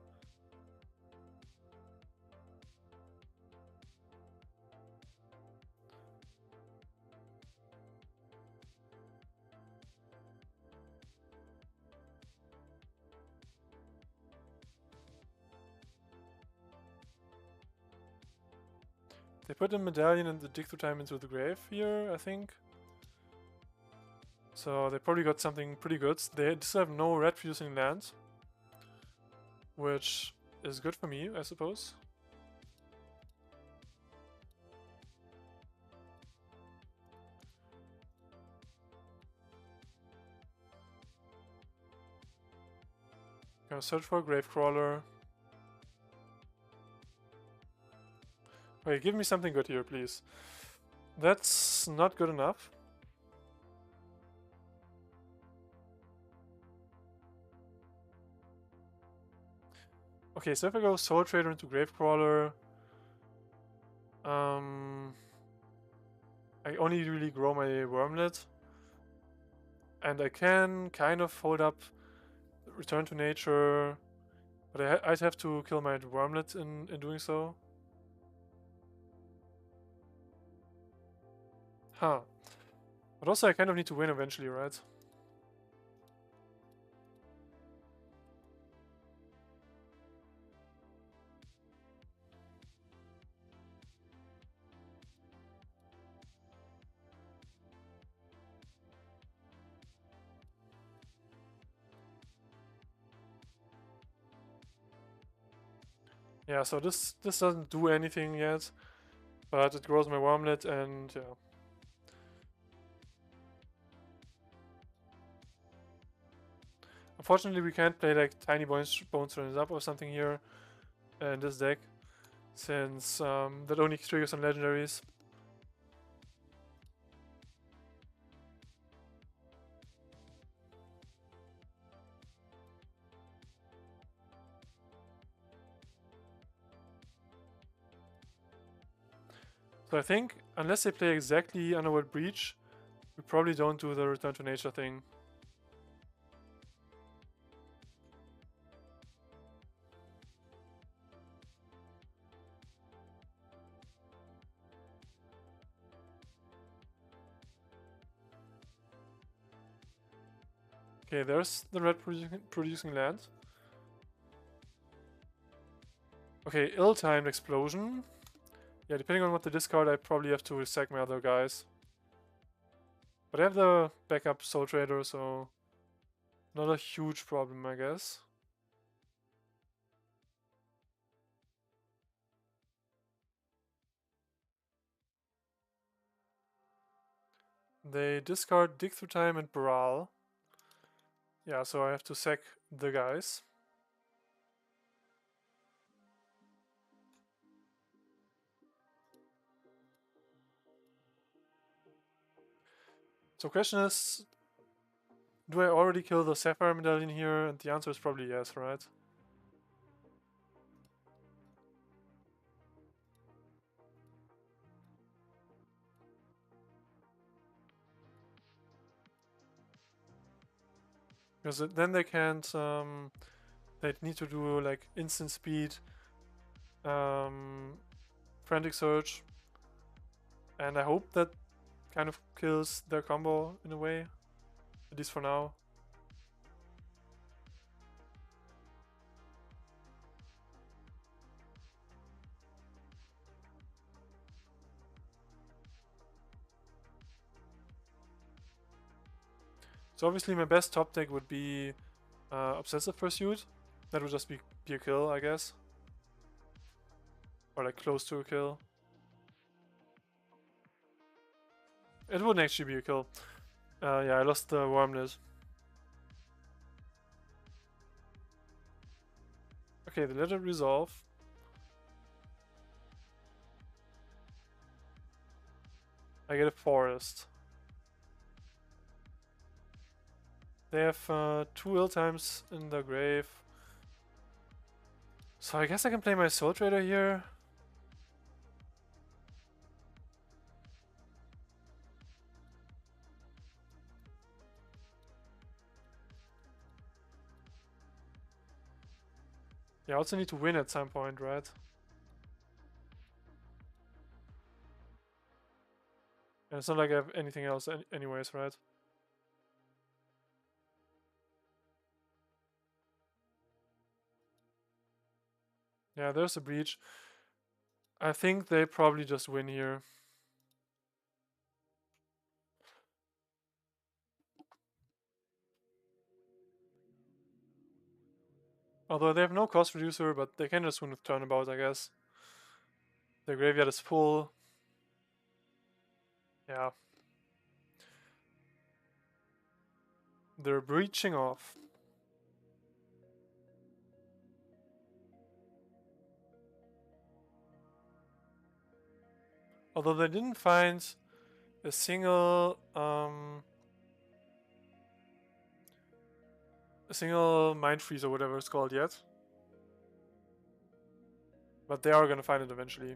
They put a medallion and the dig through time into the grave here, I think. So they probably got something pretty good. They still have no red producing land, which is good for me, I suppose. Gonna search for a Gravecrawler. Wait, give me something good here, please. That's not good enough. Okay, so if I go Soultrader into Gravecrawler, I only really grow my Wormlet, and I can kind of hold up Return to Nature, but I'd have to kill my Wormlet in doing so. Huh. But also I kind of need to win eventually, right? Yeah, so this doesn't do anything yet, but it grows my Wormlet, and yeah. Unfortunately, we can't play like Tiny Bones Runs Up or something here in this deck, since that only triggers on legendaries. So I think, unless they play exactly Underworld Breach, we probably don't do the Return to Nature thing. Okay, there's the red producing land. Okay, ill-timed explosion. Yeah, depending on what they discard, I probably have to sack my other guys. But I have the backup Soultrader, so not a huge problem, I guess. They discard Dig Through Time and Baral. Yeah, so I have to sack the guys. So question is, do I already kill the Sapphire Medallion here? And the answer is probably yes, right? Because then they can't, they need to do like instant speed, frantic search, and I hope that kind of kills their combo in a way, at least for now. So obviously my best top deck would be Obsessive Pursuit. That would just be a kill, I guess. Or like close to a kill. It wouldn't actually be a kill. Yeah, I lost the Wormlet. Okay, they let it resolve. I get a Forest. They have 2 ill times in the grave. So I guess I can play my Soultrader here. Yeah, I also need to win at some point, right? And it's not like I have anything else anyways, right? Yeah, there's a breach. I think they probably just win here. Although they have no cost reducer, but they can just win with turnabout, I guess. Their graveyard is full. Yeah. They're breaching off. Although they didn't find a single Mind Freeze or whatever it's called yet. But they are gonna find it eventually.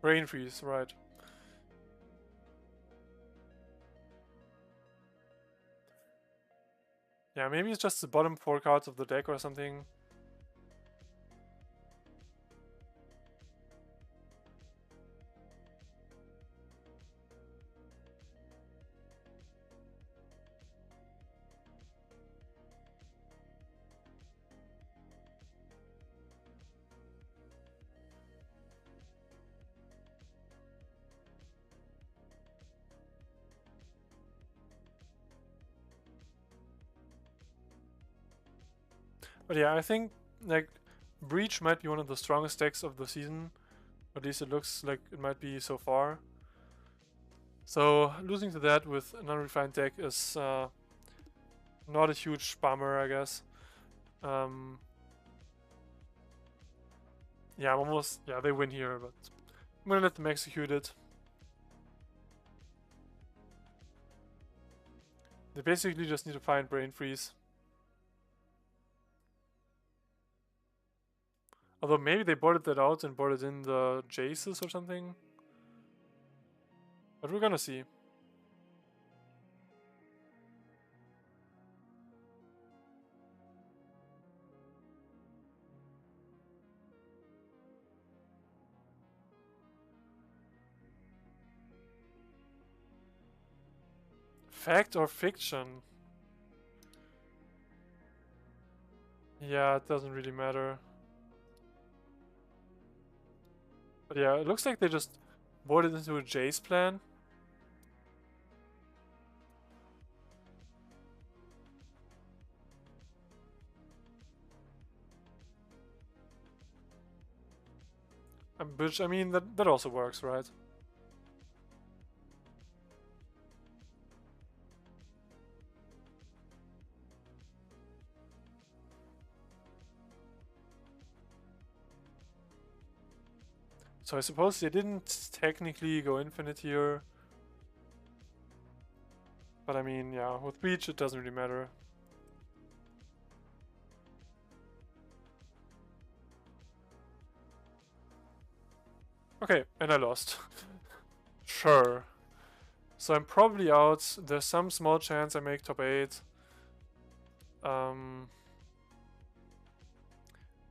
Brain freeze, right. Yeah, maybe it's just the bottom 4 cards of the deck or something. But yeah, I think like Breach might be one of the strongest decks of the season. At least it looks like it might be so far. So losing to that with an unrefined deck is not a huge bummer, I guess. Yeah, almost. Yeah, they win here, but I'm gonna let them execute it. They basically just need to find Brain Freeze. Although maybe they boarded that out and boarded in the Jaces or something. But we're gonna see. Fact or fiction? Yeah, it doesn't really matter. But yeah, it looks like they just boarded into a Jace plan. Which, I mean, that also works, right? So I suppose they didn't technically go infinite here. But I mean, yeah, with Breach it doesn't really matter. Okay, and I lost. Sure. So I'm probably out. There's some small chance I make top 8. But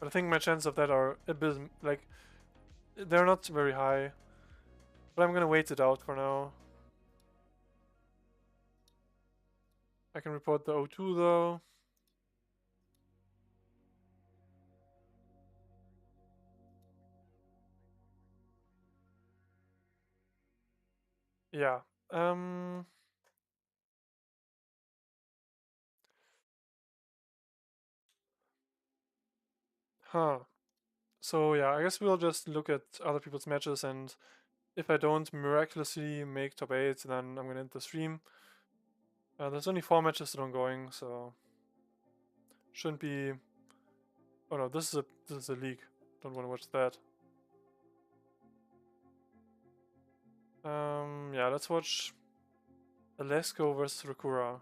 I think my chances of that are a bit, like, they're not very high. But I'm gonna wait it out for now. I can report the O2 though. Yeah. Huh. So yeah, I guess we'll just look at other people's matches, and if I don't miraculously make top 8, then I'm gonna end the stream. There's only 4 matches still ongoing, so shouldn't be. Oh no, this is a league. Don't want to watch that. Yeah, let's watch Alesko versus Rakura.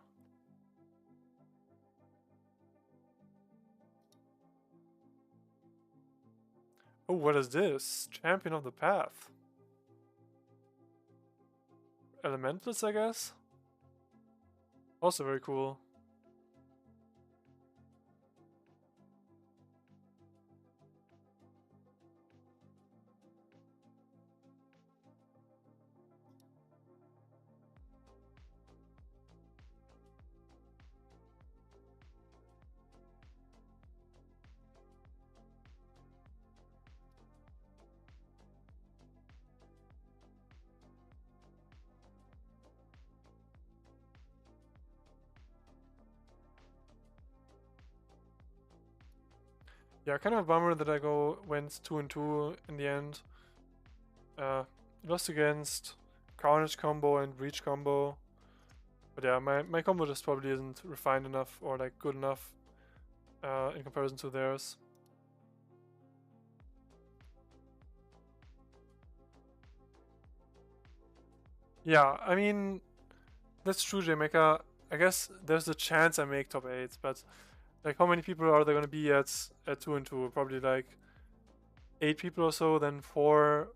Oh, what is this? Champion of the Path. Elementals, I guess? Also very cool. Yeah, kind of a bummer that I went 2-2 in the end. Lost against Carnage combo and Breach combo. But yeah, my combo just probably isn't refined enough or like good enough in comparison to theirs. Yeah, I mean, that's true, Jamaica. I guess there's a chance I make top 8, but like how many people are there gonna be at 2 and 2? Probably like 8 people or so, then 4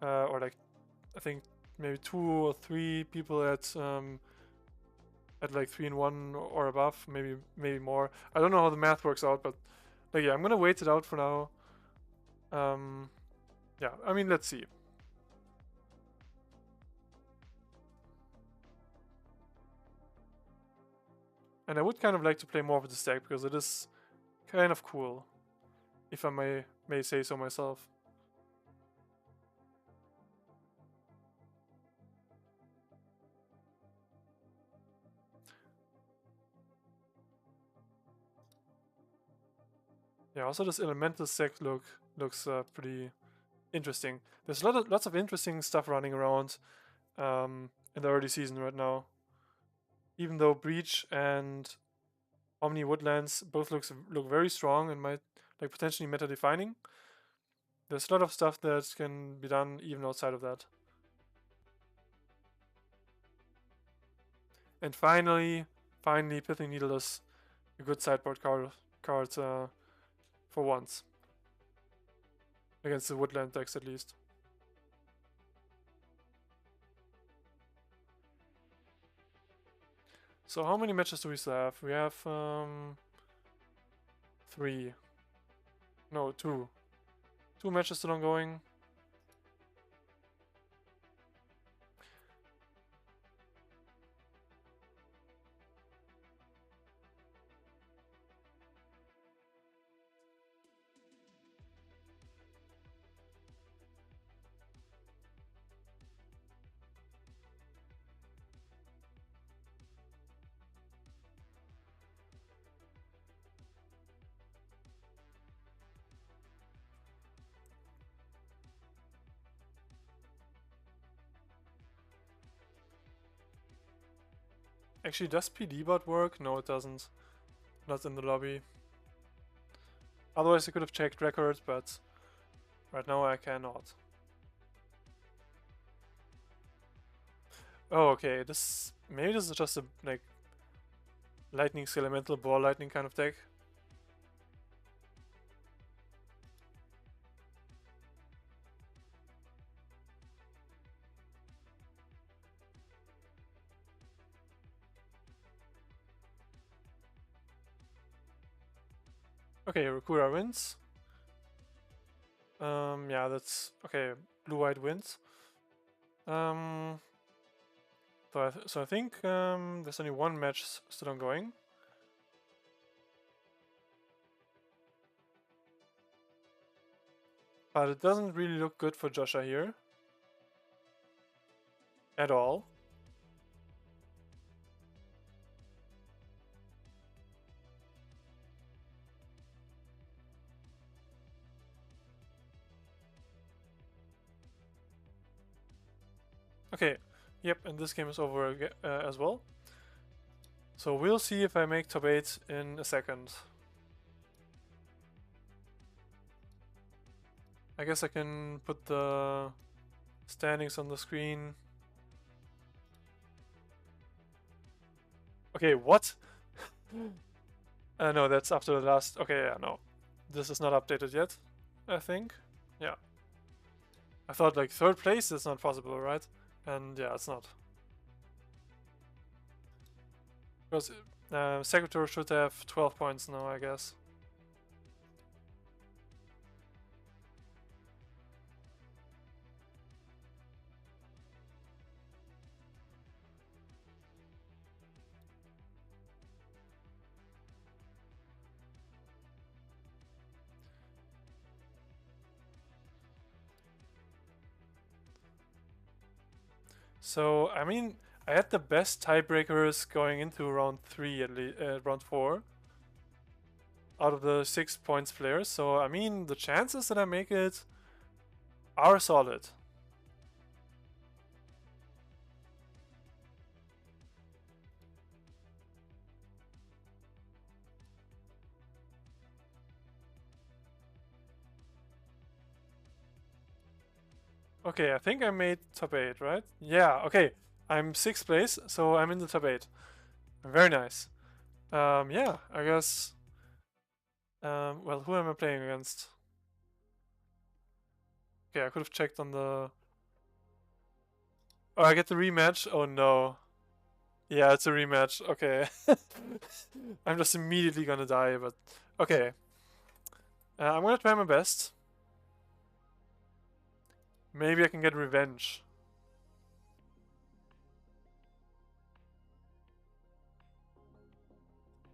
or like I think maybe 2 or 3 people at like 3 and 1 or above, maybe more. I don't know how the math works out, but like yeah, I'm gonna wait it out for now. Um, yeah, I mean, let's see. And I would kind of like to play more with the stack because it is kind of cool, if I may say so myself. Yeah, also this elemental stack looks pretty interesting. There's lots of interesting stuff running around in the early season right now. Even though Breach and Omni Woodlands both look very strong and might like potentially meta defining, there's a lot of stuff that can be done even outside of that. And finally, Pithing Needle is a good sideboard card for once against the Woodland decks at least. So how many matches do we still have? We have 3. No, 2. 2 matches still ongoing. Actually, does PD bot work? No, it doesn't. Not in the lobby. Otherwise, I could have checked records, but right now I cannot. Oh, okay. Maybe this is just a like lightning elemental ball lightning kind of deck. Okay, Rakura wins. Yeah, that's okay. Blue-white wins. So I think there's only one match still ongoing. But it doesn't really look good for Joshua here. At all. Okay, yep, and this game is over as well. So we'll see if I make top 8 in a second. I guess I can put the standings on the screen. Okay, what? No, that's after the last... Okay, yeah, no. This is not updated yet, I think. Yeah. I thought, like, 3rd place is not possible, right? And yeah, it's not. Because Secretary should have 12 points now, I guess. So, I mean, I had the best tiebreakers going into round 3, at least, round 4. Out of the 6 points players. So, I mean, the chances that I make it are solid. Okay, I think I made top 8, right? Yeah, okay. I'm 6th place, so I'm in the top 8. Very nice. Yeah, I guess... well, who am I playing against? Okay, I could have checked on the... Oh, I get the rematch? Oh no. Yeah, it's a rematch. Okay. I'm just immediately gonna die, but... Okay. I'm gonna try my best. Maybe I can get revenge.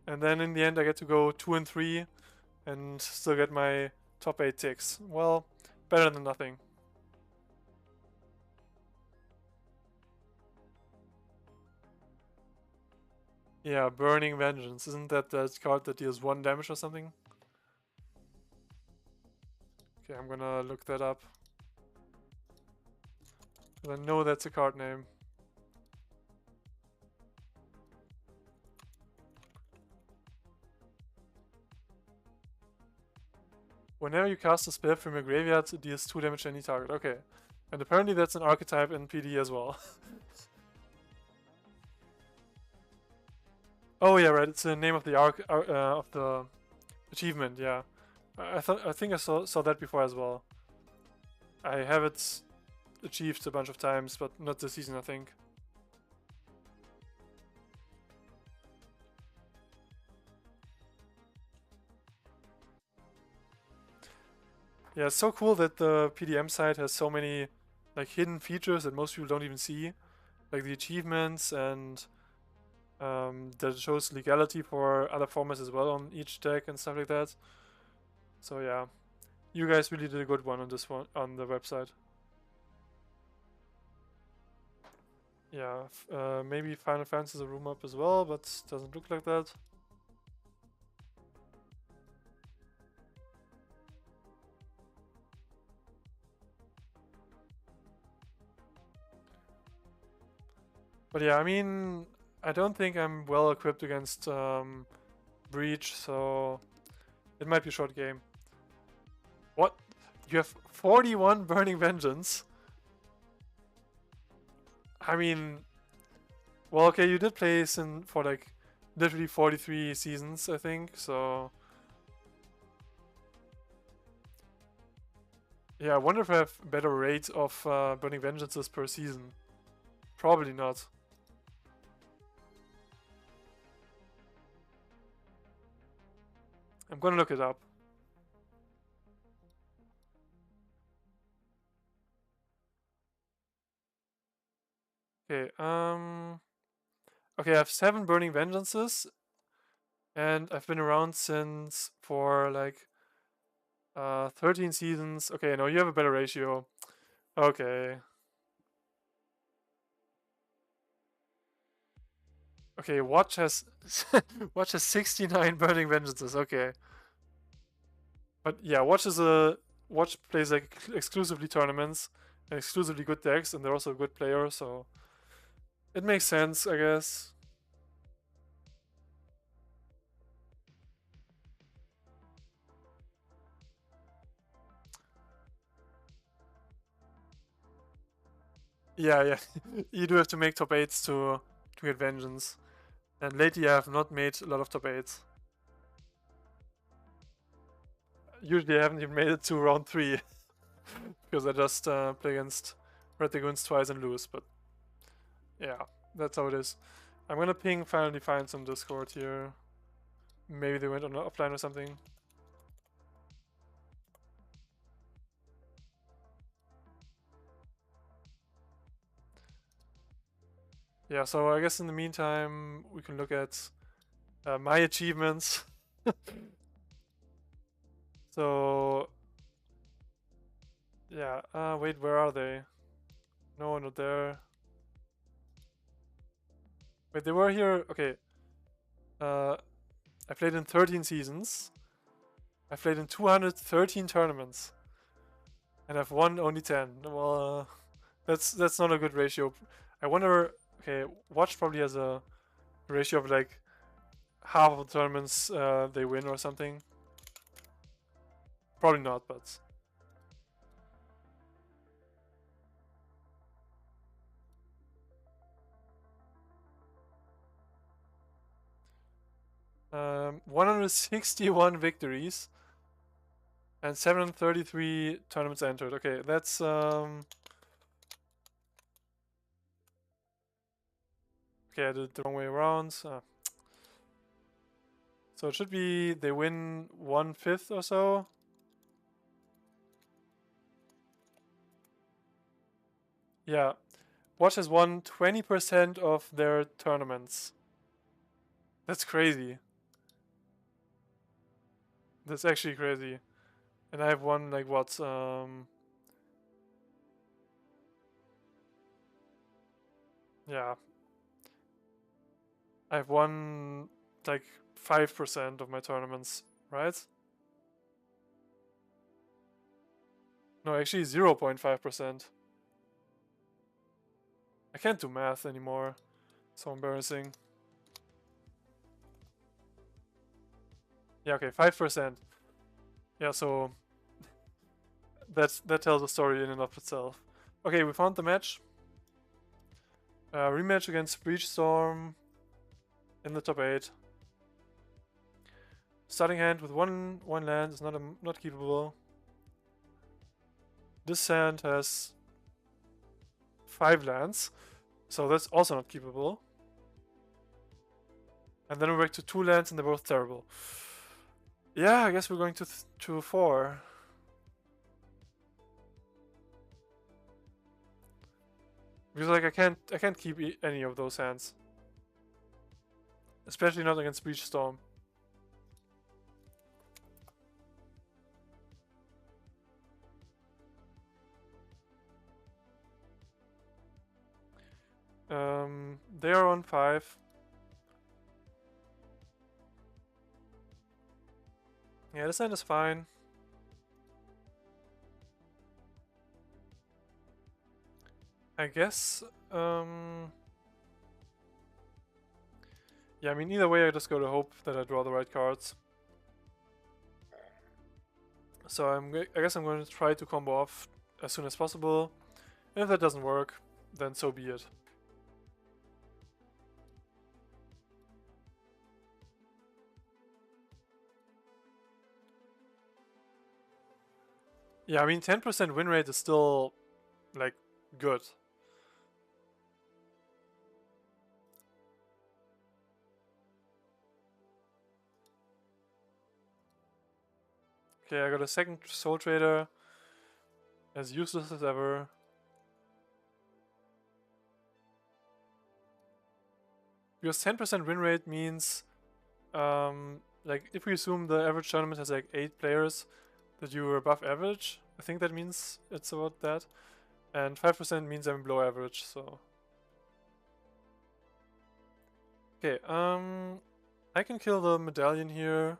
And then in the end I get to go 2 and 3 and still get my top 8 ticks. Well, better than nothing. Yeah, Burning Vengeance. Isn't that that card that deals 1 damage or something? Okay, I'm gonna look that up. I know that's a card name. Whenever you cast a spell from your graveyard, it deals 2 damage to any target. Okay. And apparently that's an archetype in PD as well. Oh yeah, right. It's the name of the of the achievement. Yeah, I think I saw that before as well. I have it achieved a bunch of times, but not this season, I think. Yeah, it's so cool that the PDM site has so many like hidden features that most people don't even see, like the achievements and that it shows legality for other formats as well on each deck and stuff like that. So yeah, you guys really did a good one on this one on the website. Yeah, maybe Final Fantasy is a room up as well, but doesn't look like that. But yeah, I mean, I don't think I'm well equipped against Breach, so it might be a short game. What? You have 41 Burning Vengeance? I mean, well, okay, you did play Sin for like literally 43 seasons, I think, so... Yeah, I wonder if I have a better rate of Burning Vengeances per season. Probably not. I'm gonna look it up. Okay, okay, I have 7 Burning Vengeances, and I've been around since for like 13 seasons. Okay, no, you have a better ratio. Okay. Okay, Watch has Watch has 69 Burning Vengeances. Okay. But yeah, Watch plays like exclusively tournaments and exclusively good decks, and they're also a good player, so it makes sense, I guess. Yeah, yeah. You do have to make top 8s to get Vengeance. And lately I have not made a lot of top 8s. Usually I haven't even made it to round 3. Because I just play against Red Dragoons twice and lose, but yeah, that's how it is. I'm gonna ping Finally Find some Discord here. Maybe they went on offline or something. Yeah, so I guess in the meantime we can look at my achievements. So yeah, wait, where are they? No, not there. Wait, they were here. Okay. I played in 13 seasons. I played in 213 tournaments. And I've won only 10. Well, that's not a good ratio. I wonder. Okay, Watch probably has a ratio of like half of the tournaments they win or something. Probably not, but 161 victories and 733 tournaments entered. Okay, that's okay, I did it the wrong way around. So it should be they win 1/5 or so. Yeah. Watch has won 20% of their tournaments. That's crazy. That's actually crazy. And I have won like what? Yeah. I've won like 5% of my tournaments, right? No, actually 0.5%. I can't do math anymore. So embarrassing. Yeah, okay, 5%. Yeah, so that tells a story in and of itself. Okay, we found the match. Rematch against Breach Storm in the top 8. Starting hand with one land is not keepable. This hand has 5 lands, so that's also not keepable. And then we're back to 2 lands and they're both terrible. Yeah, I guess we're going to 4. Because like I can't keep any of those hands. Especially not against Breach Storm. They are on 5. Yeah, this hand is fine. I guess, yeah, I mean, either way, I just gotta hope that I draw the right cards. So I guess I'm going to try to combo off as soon as possible. And if that doesn't work, then so be it. Yeah, I mean, 10% win rate is still, like, good. Okay, I got a second Soultrader. As useless as ever. Because 10% win rate means, like, if we assume the average tournament has like 8 players, that you were above average. I think that means it's about that. And 5% means I'm below average, so. Okay, I can kill the medallion here.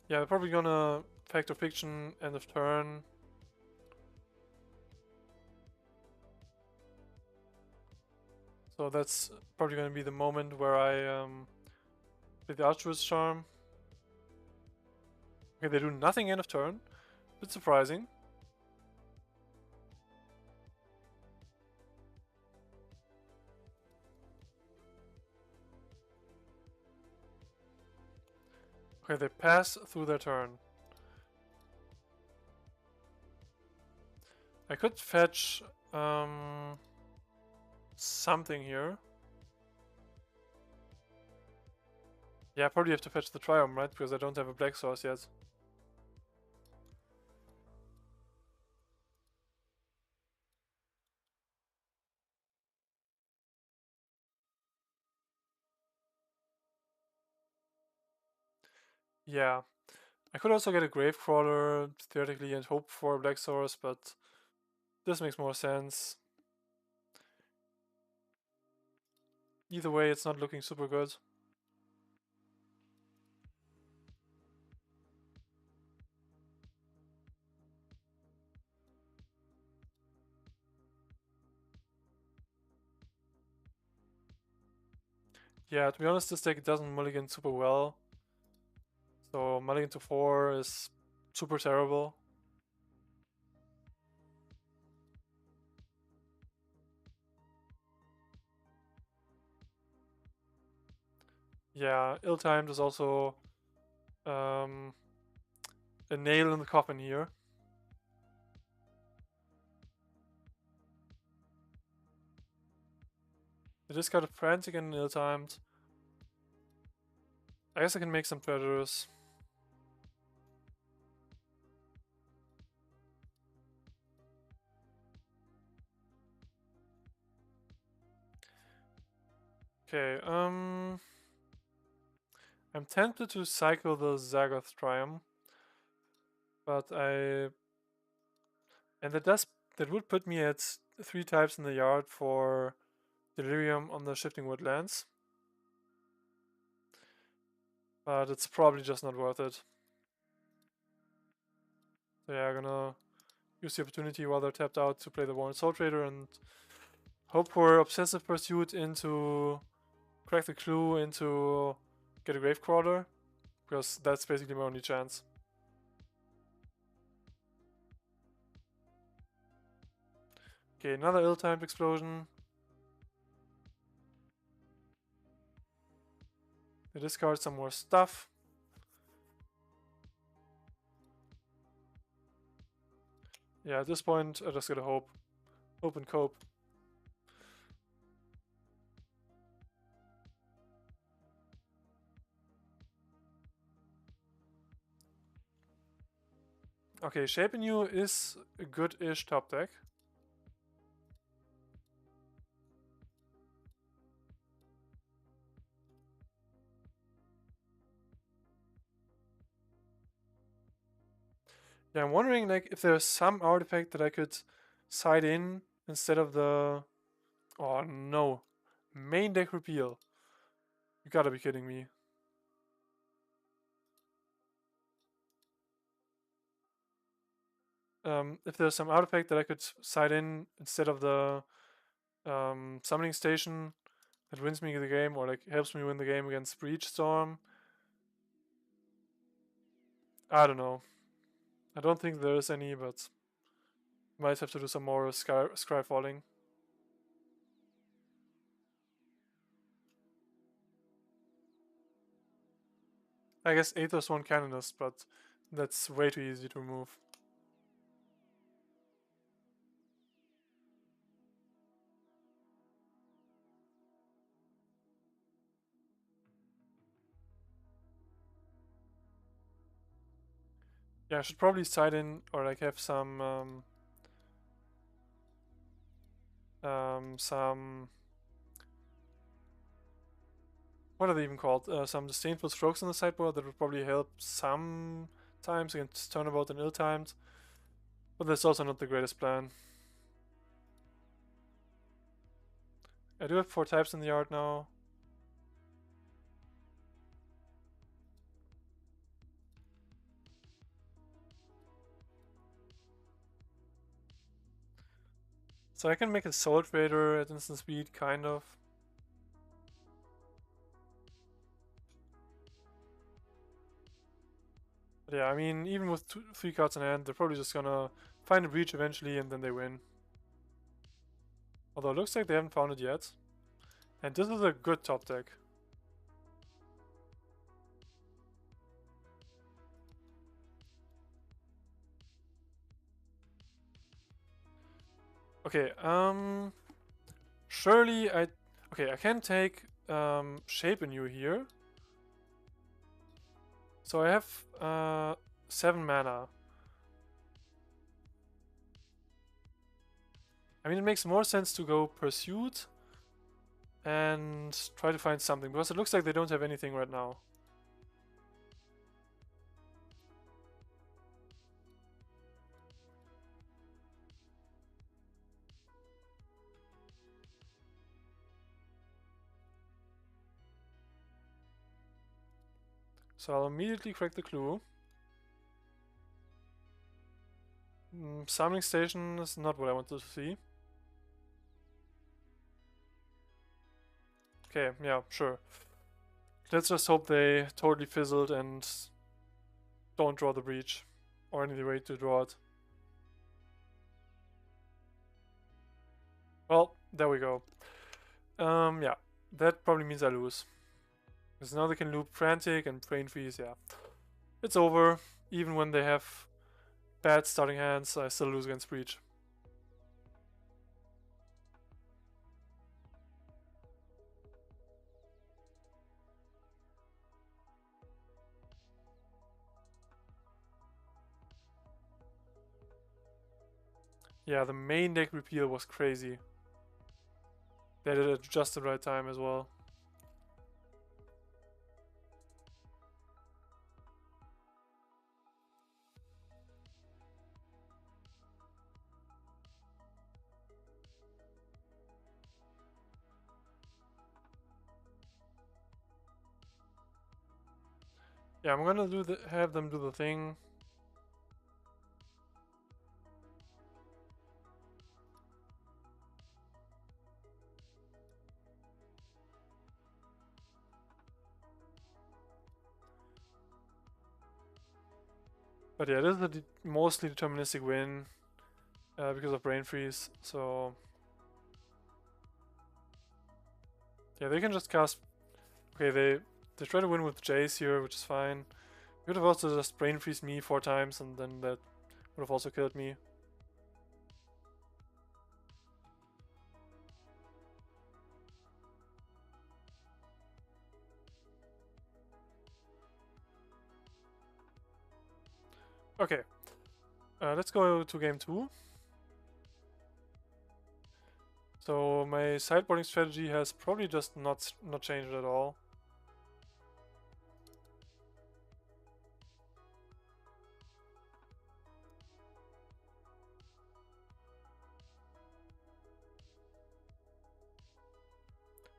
Yeah, I'm probably gonna Fact or Fiction end of turn. So that's probably gonna be the moment where I play the Altruist Charm. Okay, they do nothing end of turn. Bit surprising. Okay, they pass through their turn. I could fetch something here. Yeah, I probably have to fetch the Triumph, right? Because I don't have a black source yet. Yeah. I could also get a Gravecrawler, theoretically, and hope for a black source, but this makes more sense. Either way, it's not looking super good. Yeah, to be honest, this deck doesn't mulligan super well. So mulligan to 4 is super terrible. Yeah, ill-timed is also a nail in the coffin here. They discarded Frantic and ill-timed. I guess I can make some treasures. Okay, I'm tempted to cycle the Zagoth Triumph, but and that would put me at 3 types in the yard for Delirium on the Shifting Woodlands. But it's probably just not worth it. So yeah, I'm gonna use the opportunity while they're tapped out to play the Warren Soultrader and hope for Obsessive Pursuit into crack the clue into get a Gravecrawler, because that's basically my only chance. Okay, another ill-timed explosion. They discard some more stuff. Yeah, at this point, I just gotta hope. Hope and cope. Okay, Shape Anew is a good-ish top deck. Yeah, I'm wondering like if there's some artifact that I could side in instead of the... Oh no. Main deck repeal. You gotta be kidding me. If there's some artifact that I could side in instead of the summoning station that wins me the game or like helps me win the game against Breach Storm. I don't know. I don't think there is any, but might have to do some more scry falling. I guess Aethos one Canonist, but that's way too easy to remove. Yeah, I should probably side in or like have some what are they even called? Some disdainful strokes on the sideboard that would probably help sometimes against turnabout and ill-timed. But that's also not the greatest plan. I do have 4 types in the yard now. So I can make a Soultrader at instant speed, kind of. But yeah, I mean, even with 3 cards in hand, they're probably just gonna find a breach eventually and then they win. Although it looks like they haven't found it yet. And this is a good top deck. Okay, surely okay, I can take Shape Anew here. So I have 7 mana. I mean, it makes more sense to go Pursuit and try to find something, because it looks like they don't have anything right now. So I'll immediately crack the clue. Summoning station is not what I wanted to see. Okay, yeah, sure. Let's just hope they totally fizzled and don't draw the breach. Or any way to draw it. Well, there we go. Yeah, that probably means I lose. Because now they can loop Frantic and Brain Freeze, yeah. It's over. Even when they have bad starting hands, I still lose against Breach. Yeah, the main deck repeal was crazy. They did it just the right time as well. Yeah, I'm gonna have them do the thing. But yeah, this is a mostly deterministic win because of Brain Freeze. So yeah, they can just cast. Okay, they try to win with Jace here, which is fine. You could have also just Brain Freeze me 4 times, and then that would have also killed me. Okay, let's go to game 2. So my sideboarding strategy has probably just not changed at all.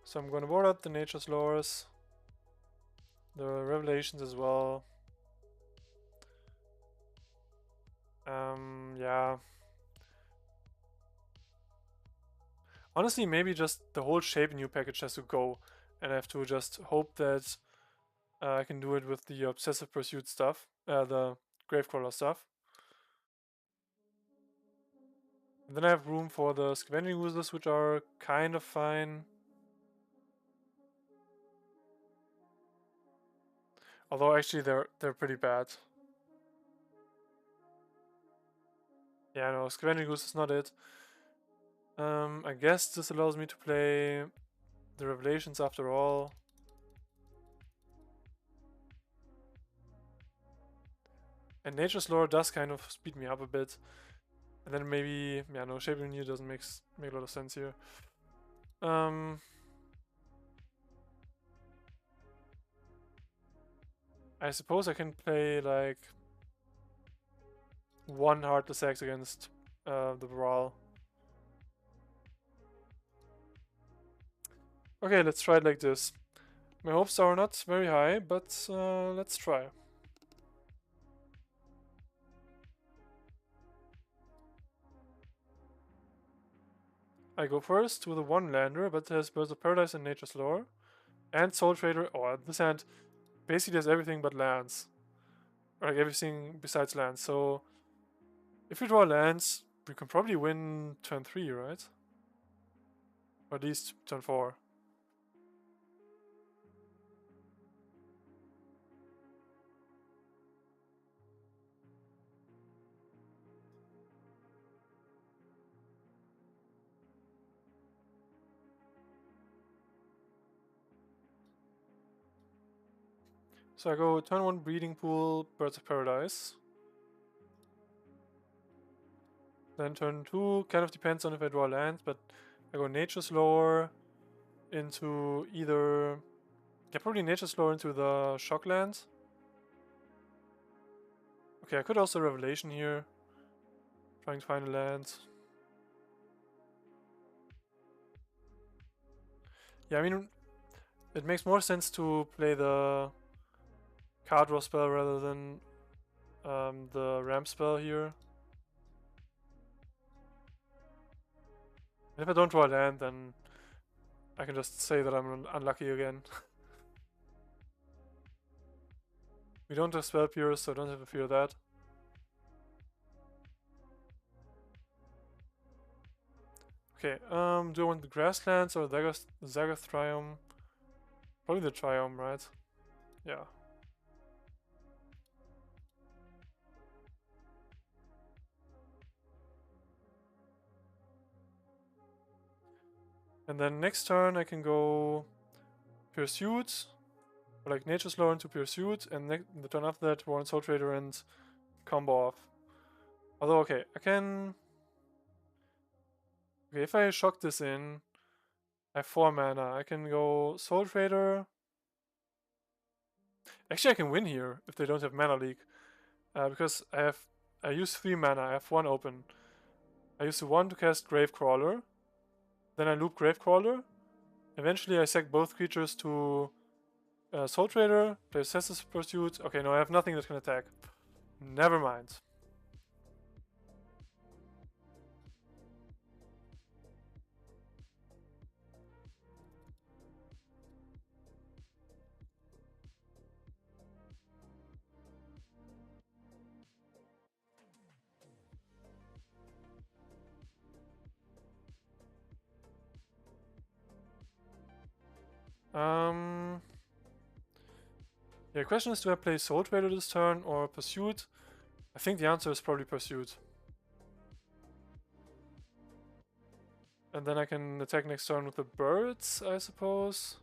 So I'm gonna board up the Nature's Lores, the Revelations as well. Yeah. Honestly, maybe just the whole Shape New package has to go, and I have to just hope that I can do it with the Obsessive Pursuit stuff, the Gravecrawler stuff. And then I have room for the Scavenging Oozes, which are kind of fine. Although actually they're pretty bad. Yeah, no, Scavenging Ooze is not it. I guess this allows me to play the Revelations after all. And Nature's Lore does kind of speed me up a bit. And then maybe, yeah, no, Shape Renew doesn't make a lot of sense here. I suppose I can play like one Heartless Axe against the Brawl. Okay, let's try it like this. My hopes are not very high, but let's try. I go first with a 1-lander, but has Birds of Paradise and Nature's Lore. And Soultrader. Oh, this hand basically does everything but lands. Like everything besides lands. So if we draw lands, we can probably win turn 3, right? Or at least turn 4. So I go turn 1 Breeding Pool, Birds of Paradise. Then turn 2 kind of depends on if I draw land, but I go Nature's Lore into either... Yeah, probably Nature's Lore into the Shock land. Okay, I could also Revelation here. Trying to find a land. Yeah, I mean, it makes more sense to play the card draw spell rather than the ramp spell here. And if I don't draw a land, then I can just say that I'm unlucky again. We don't have spell pierce, so I don't have to fear that. Okay, do I want the grasslands or the Zagath Triumph? Probably the Triome, right? Yeah. And then next turn I can go Pursuit, or like Nature's Law into Pursuit, and the turn after that Warren Soultrader and combo off. Although, okay, I can... Okay, if I shock this in, I have 4 mana. I can go Soultrader. Actually, I can win here if they don't have Mana Leak. Because I use 3 mana, I have 1 open. I use the 1 to cast Gravecrawler. Then I loop Gravecrawler. Eventually I sack both creatures to Soultrader, play Assassin's Pursuit. Okay, no, I have nothing that can attack. Never mind. Yeah, the question is, do I play Soultrader this turn or Pursuit? I think the answer is probably Pursuit. And then I can attack next turn with the birds, I suppose.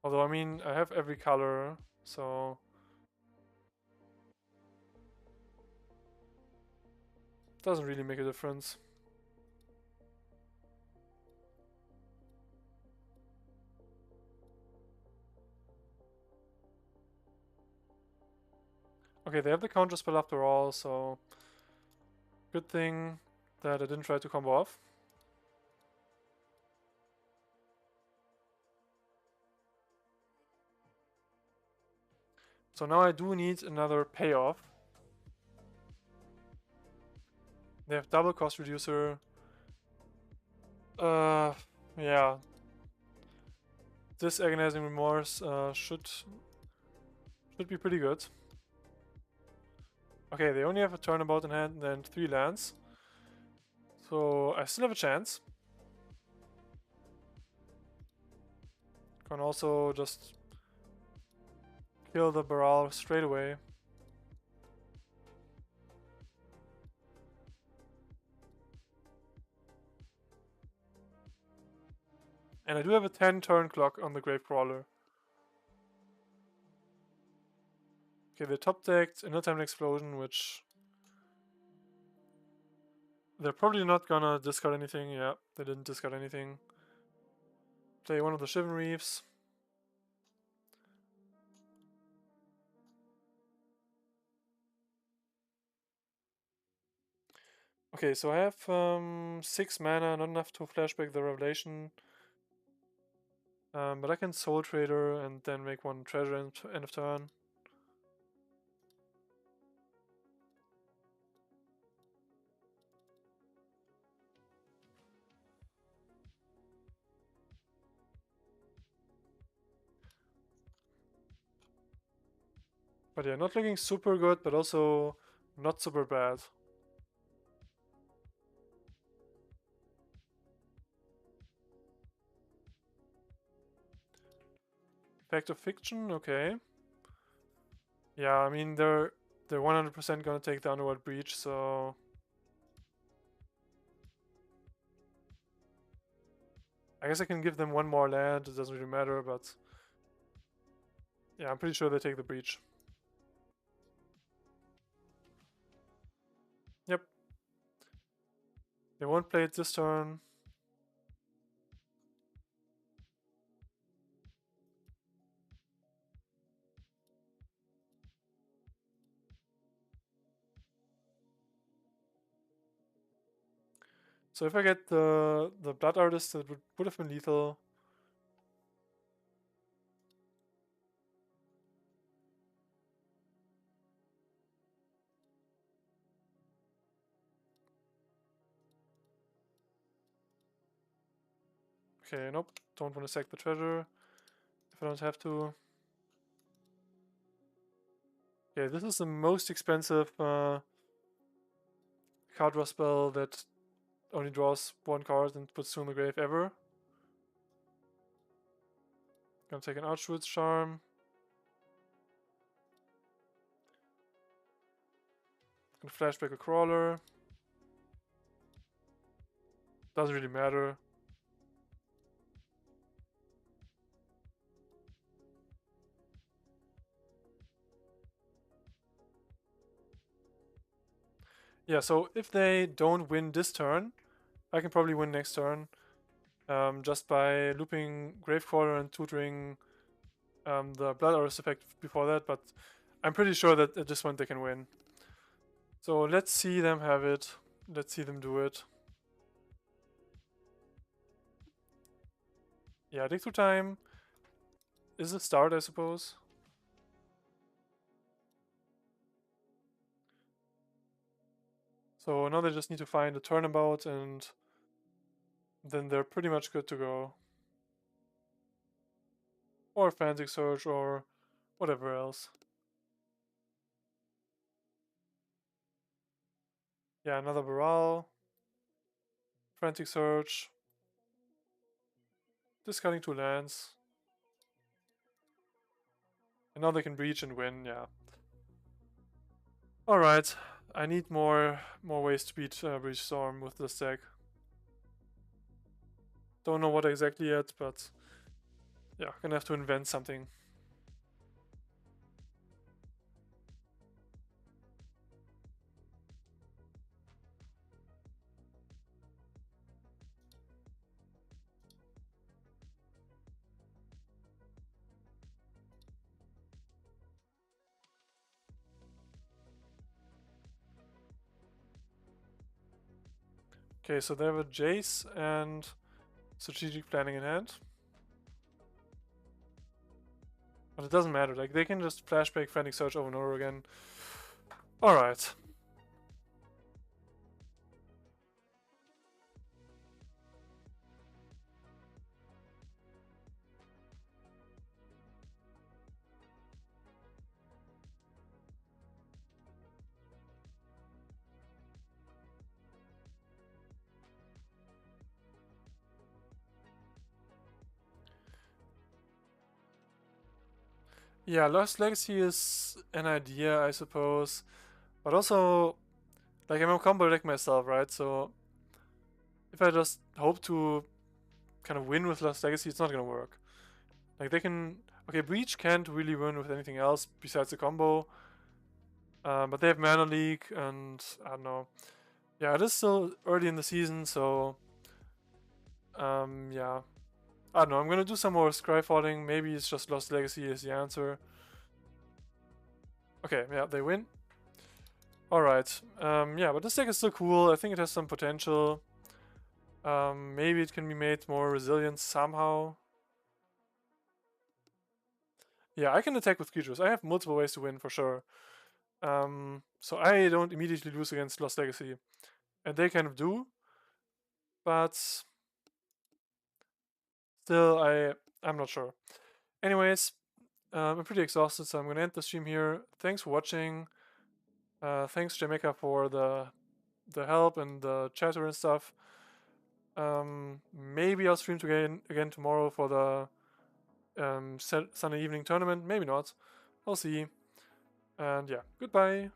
Although, I mean, I have every color, so... Doesn't really make a difference. Okay, they have the counter spell after all, so... Good thing that I didn't try to combo off. So now I do need another payoff. They have double cost reducer. Yeah. This Agonizing Remorse should be pretty good. Okay, they only have a turnabout in hand and then 3 lands. So I still have a chance. Can also just kill the Baral straight away. And I do have a 10 turn clock on the Gravecrawler. Okay, they top decked Inner Time Explosion, which... They're probably not gonna discard anything. Yeah, they didn't discard anything. Play one of the Shivan Reefs. Okay, so I have 6 mana, not enough to flashback the Revelation. But I can Soultrader and then make 1 treasure end of turn. But yeah, not looking super good, but also not super bad. Fact of Fiction, okay. Yeah, I mean they're 100% gonna take the Underworld Breach, so I guess I can give them 1 more land. It doesn't really matter, but yeah, I'm pretty sure they take the Breach. Yep. They won't play it this turn. So if I get the Blood Artist, that would have been lethal. Okay, nope. Don't want to sack the treasure if I don't have to. Okay, this is the most expensive card draw spell that only draws one card and puts two in the grave ever. Gonna take an Archwood's Charm. Gonna flashback a Crawler. Doesn't really matter. Yeah, so if they don't win this turn, I can probably win next turn. Just by looping Gravecrawler and tutoring the Blood Artist effect before that, but I'm pretty sure that at this point they can win. So let's see them have it. Let's see them do it. Yeah, dig through time is a start, I suppose. So now they just need to find a turnabout and then they're pretty much good to go. Or Frantic Surge or whatever else. Yeah, another Baral. Frantic Surge. Discarding 2 lands. And now they can breach and win, yeah. Alright, I need more ways to beat Breach Storm with this deck. Don't know what exactly yet, but yeah, gonna have to invent something. Okay, so they have a Jace and strategic planning in hand. But it doesn't matter, like they can just flashback Frantic Surge over and over again. Alright. Yeah, Lost Legacy is an idea, I suppose. But also, like I'm a combo deck myself, right? So if I just hope to kind of win with Lost Legacy, it's not gonna work. Like they can, okay, Breach can't really win with anything else besides the combo. But they have Mana Leak and I don't know. Yeah, it is still early in the season, so yeah. I don't know, I'm gonna do some more Scryfalling. Maybe it's just Lost Legacy is the answer. Okay, yeah, they win. Alright, yeah, but this deck is still cool. I think it has some potential. Maybe it can be made more resilient somehow. Yeah, I can attack with creatures. I have multiple ways to win for sure. So I don't immediately lose against Lost Legacy. And they kind of do. But still, I'm not sure. Anyways, I'm pretty exhausted, so I'm gonna end the stream here. Thanks for watching. Thanks Jamaica for the help and the chatter and stuff. Maybe I'll stream again tomorrow for the Sunday evening tournament. Maybe not. I'll see. And yeah, goodbye.